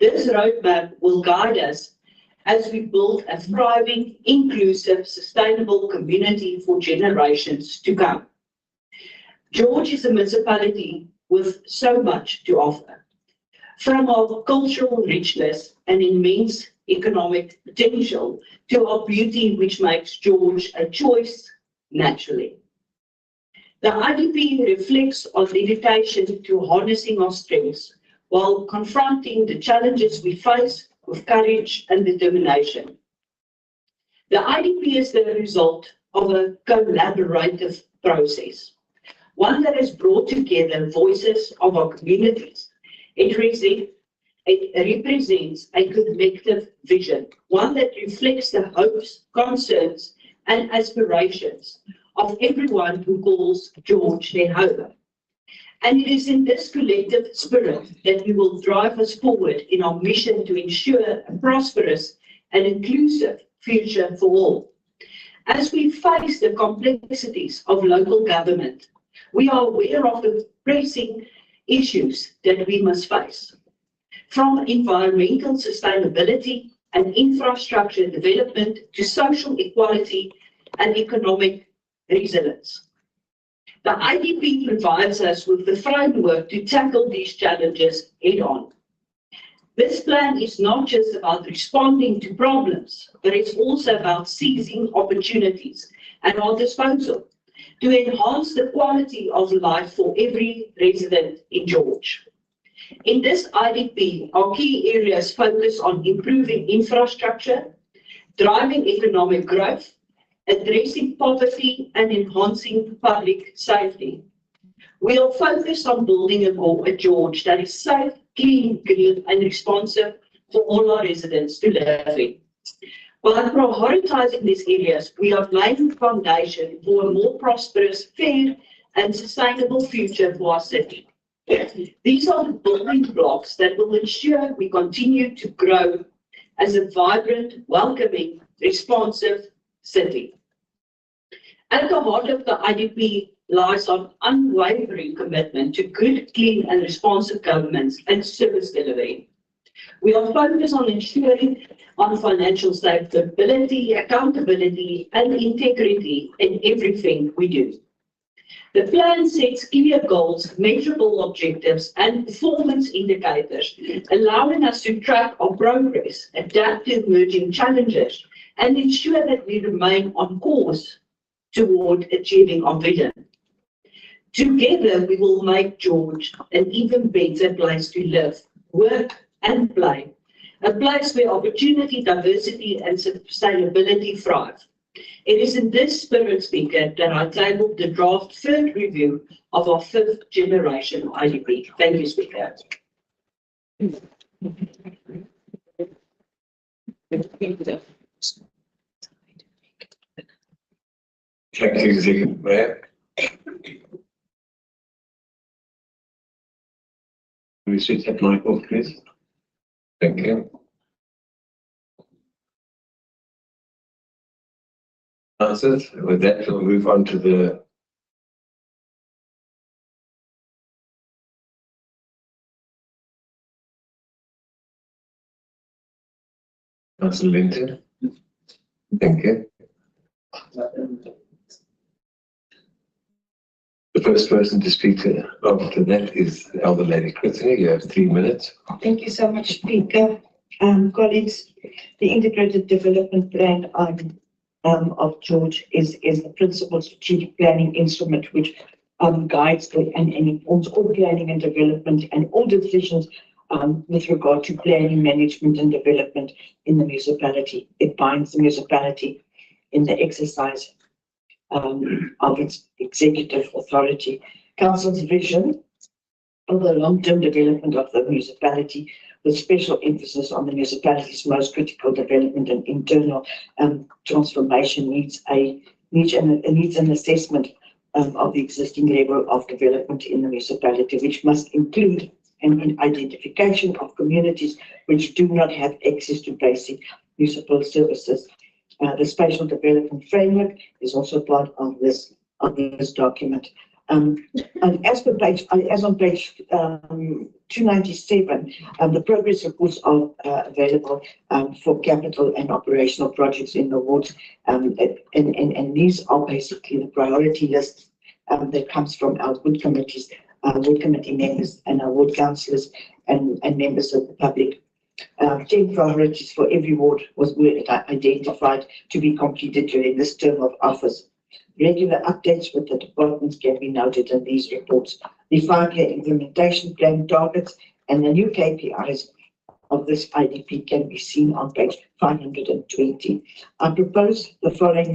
This roadmap will guide us as we build a thriving, inclusive, sustainable community for generations to come. George is a municipality with so much to offer. From our cultural richness and immense economic potential to our beauty, which makes George a choice naturally. The IDP reflects our dedication to harnessing our strengths while confronting the challenges we face with courage and determination. The IDP is the result of a collaborative process, one that has brought together voices of our communities. It represents a collective vision, one that reflects the hopes, concerns, and aspirations of everyone who calls George their home. And it is in this collective spirit that we will drive us forward in our mission to ensure a prosperous and inclusive future for all. As we face the complexities of local government, we are aware of the pressing issues that we must face, from environmental sustainability and infrastructure development to social equality and economic resilience. The IDP provides us with the framework to tackle these challenges head-on. This plan is not just about responding to problems, but it's also about seizing opportunities at our disposal to enhance the quality of life for every resident in George. In this IDP, our key areas focus on improving infrastructure, driving economic growth, addressing poverty, and enhancing public safety. We'll focus on building a George that is safe, clean, green, and responsive for all our residents to live in. By prioritizing these areas, we are laying the foundation for a more prosperous, fair, and sustainable future for our city. These are the building blocks that will ensure we continue to grow as a vibrant, welcoming, responsive city. At the heart of the IDP lies on unwavering commitment to good, clean and responsive governance and service delivery. We are focused on ensuring on financial stability, accountability and integrity in everything we do. The plan sets clear goals, measurable objectives and performance indicators, allowing us to track our progress, adapt to emerging challenges and ensure that we remain on course toward achieving our vision. Together, we will make George an even better place to live, work and play, a place where opportunity, diversity and sustainability thrive. It is in this spirit, Speaker, that I tabled the draft third review of our 5th generation IDP. Thank you, Speaker. Thank you, Executive Mayor. Can we switch that mic off, please? Thank you. Answers. With that, we'll move on to the Councillor Linton. Thank you. The first person to speak after that is the Elder Lady Christina. You have 3 minutes. Thank you so much, Speaker. Colleagues, the Integrated Development Plan of George is the principal strategic planning instrument which guides and informs all planning and development and all decisions with regard to planning, management and development in the municipality. It binds the municipality in the exercise of its executive authority. Council's vision of the long-term development of the municipality with special emphasis on the municipality's most critical development and internal transformation needs an assessment of the existing level of development in the municipality, which must include an identification of communities which do not have access to basic municipal services. The spatial development framework is also part of this document. And as on page 297, the progress reports are available for capital and operational projects in the wards, and these are basically the priority list that comes from our ward committees, ward committee members, and our ward councillors and members of the public. 10 priorities for every ward were identified to be completed during this term of office. Regular updates with the departments can be noted in these reports. The 5-year implementation plan targets and the new KPIs of this IDP can be seen on page 520. I propose the following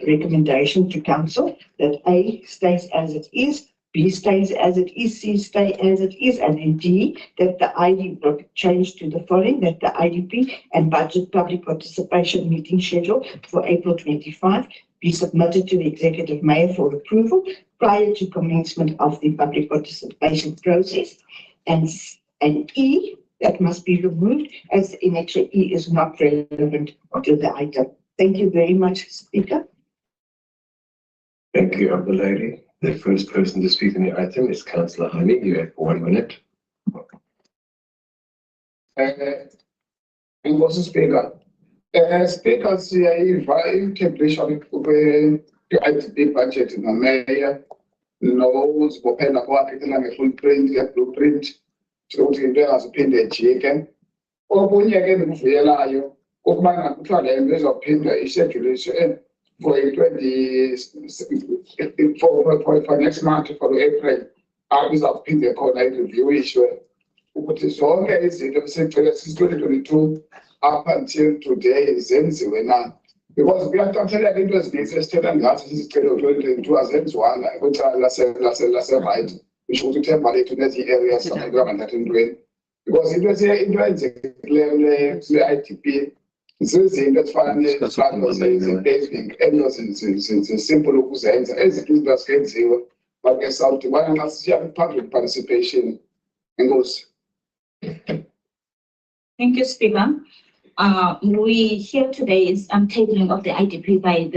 recommendation to Council: that A stays as it is, B stays as it is, C stay as it is, and then D, that the IDP change to the following: that the IDP and budget public participation meeting schedule for April 25 be submitted to the Executive Mayor for approval prior to commencement of the public participation process, and E, that must be removed as in actually E is not relevant to the item. Thank you very much, Speaker. Thank you, Elder Lady. The first person to speak on the item is Councillor Honey. You have 1 minute. Inkosi Speaker. Speaker, siyayiva i-tabulation kwe-IDP budget nomeya nokuzibophela kwaphela nge-full-print nge-blueprint sokuthi into engaziphinde ijike. Okunye ke endikuvuyelayo ukubana kuthiwa le nto izawuphinda ishedyuliswe for for next month, for April, izawuphinde khona ireview ukuthi zonke izinto esicela since 2022 up until today zenziwe na, because kuyaqapheleka into ezininzi esithetha ngazo sizicelo 2022 azenziwanga kwicala lase-right, which ukuthi ithemba lethu nezi areas samayibanga ndathi ntweni, because into eyenzekileyo le-IDP zizinto ezifana ne-paving enyo simple ukuzenza, ezinto izinto azikenziwe but ke sawudibana xa sisiya kwi-public participation. Enkosi. Thank you, Speaker. We hear today is tabling of the IDP by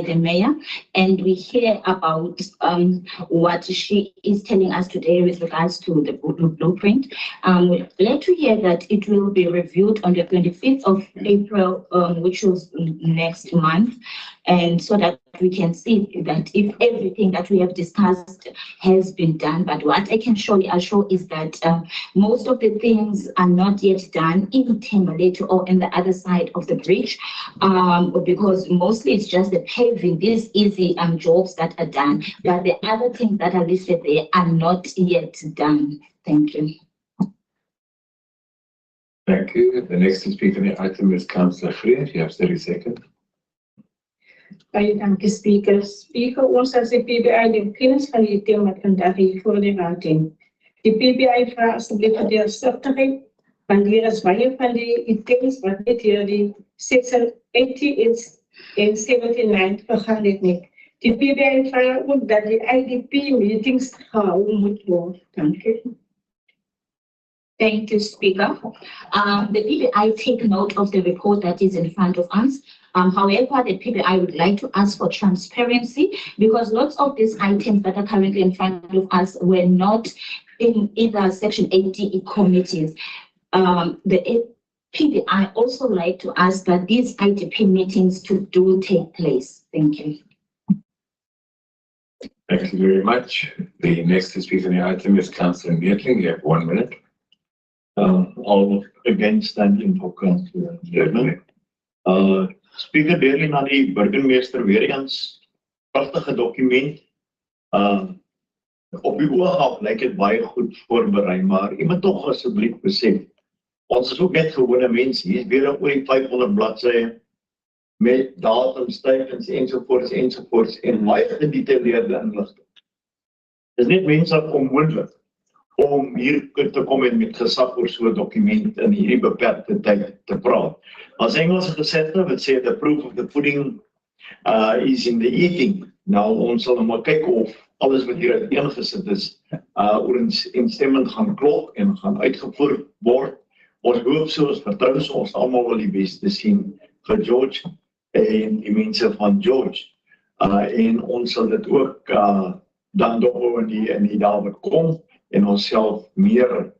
the mayor, and we hear about what she is telling us today with regards to the blueprint. We're glad to hear that it will be reviewed on the 25th of April, which was next month, and so that we can see that if everything that we have discussed has been done. But what I can surely assure is that most of the things are not yet done in Tembaletu or in the other side of the bridge, because mostly it's just the paving, these easy jobs that are done, but the other things that are listed there are not yet done. Thank you. Thank you. The next to speak on the item is Councillor Greer. You have 30 seconds. Baie dankie speaker. Speaker, ons as die PBI neem kennis van die tema wat vandag hier voor die raad dien. Die PBI vra asseblief vir deursigtigheid, want hier is baie van die items wat net hier die section 80 en 79 gegaan het nie. Die PBI vra ook dat die IDP meetings gehou moet word. Dankie. Thank you, Speaker. The PBI take note of the report that is in front of us. However, the PBI would like to ask for transparency because lots of these items that are currently in front of us were not in either Section 80 committees. The PBI also like to ask that these IDP meetings do take place. Thank you. Thank you very much. The next to speak on the item is Councillor Meertling. You have 1 minute. I'll again stand in for Councillor Meertling. Speaker deurling aan die burgemeester weer eens pragtige dokument. Op die oog af lyk dit baie goed voorberei, maar jy moet tog asseblief besef, ons is ook net gewone mense. Hier is weer oor die 500 bladsye met datums, tekens ensovoorts en baie gedetailleerde inligting. Dis net mense onmoontlik om hier te kom en met gesag oor so 'n dokument in hierdie beperkte tyd te praat. As Engelse gesegde wat sê the proof of the pudding is in the eating. Nou ons sal maar kyk of alles wat hier uiteengesit is ooreenstemmend gaan klop en gaan uitgevoer word. Ons hoop so, ons vertrou so, ons almal wil die beste sien vir George en die mense van George. En ons sal dit ook dan dophou in die dae wat kom en onsself meer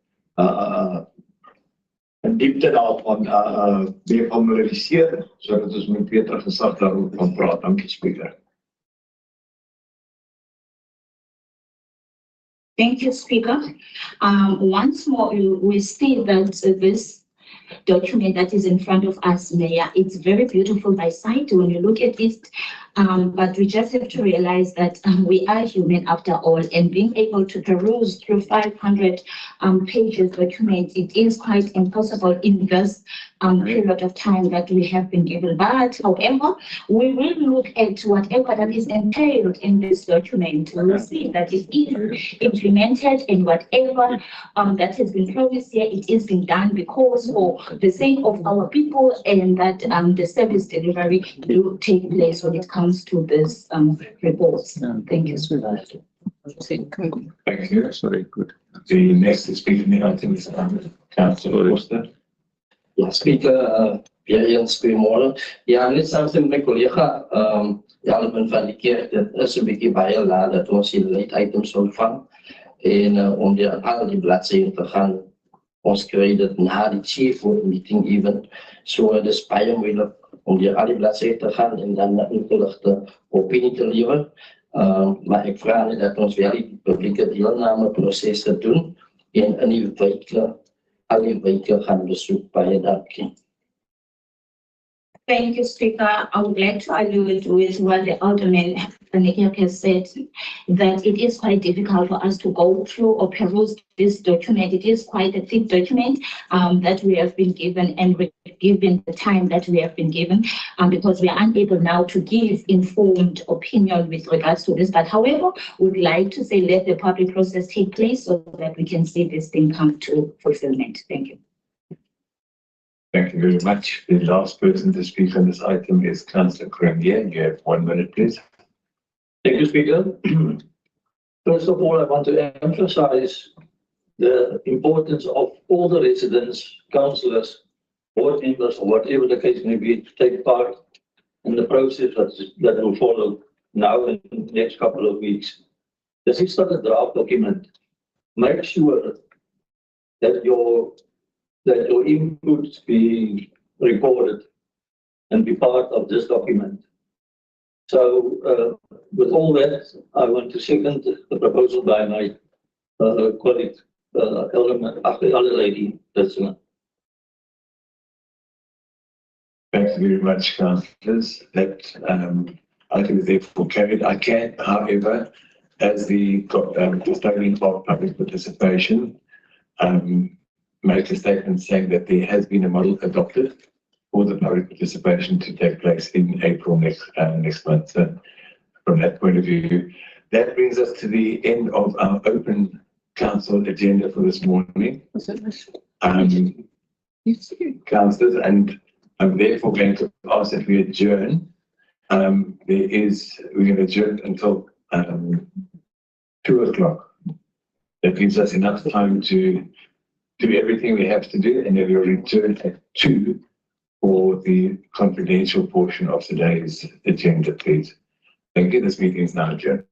in diepte daarvan familiariseer, sodat ons met beter gesag daaroor kan praat. Dankie, Speaker. Thank you, Speaker. Once more, we see that this document that is in front of us, Mayor, it's very beautiful by sight when you look at it, but we just have to realize that we are human after all, and being able to peruse through 500 pages document, it is quite impossible in this period of time that we have been given. But however, we will look at whatever that is entailed in this document. We will see that it is implemented, and whatever that has been promised here, it is being done because for the sake of our people, and that the service delivery will take place when it comes to this report. Thank you. Thank you. Sorry, good. The next speaker in the item is Councillor Foster. Ja, Speaker, weer eens goeiemorgen. Ja, net samen met mijn collega, Jan van die Kerk, het is een beetje baie laat dat ons die late items ontvang. En om die al die bladzijden te gaan, ons krijgt het na die chief meeting even. So dis baie moeilijk om die al die bladzijden te gaan en dan een ingelichte opinie te leveren. Maar ik vraag niet dat ons wel die publieke deelnameproces te doen en in die wijken, al die wijken gaan bezoek baie dankie. Thank you, Speaker. I would like to allude with what the Alderman has said, that it is quite difficult for us to go through or peruse this document. It is quite a thick document that we have been given, and given the time that we have been given, because we are unable now to give informed opinion with regards to this. But however, we would like to say let the public process take place so that we can see this thing come to fulfillment. Thank you. Thank you very much. The last person to speak on this item is Councillor Cronje. You have 1 minute, please. Thank you, Speaker. First of all, I want to emphasize the importance of all the residents, councillors, board members or whatever the case may be to take part in the process that will follow now in the next couple of weeks. This is not a draft document. Make sure that your inputs be recorded and be part of this document. So with all that, I want to second the proposal by my colleague, Elder Lady Listener. Thank you very much, councillors. That item is therefore carried. I can, however, as the custodian of public participation, make a statement saying that there has been a model adopted for the public participation to take place in April next month. So from that point of view, that brings us to the end of our open council agenda for this morning. Councillors, and I'm therefore going to ask that we adjourn. We're going to adjourn until 2 o'clock. That gives us enough time to do everything we have to do, and then we'll return at 2 for the confidential portion of today's agenda, please. Thank you. This meeting is now adjourned.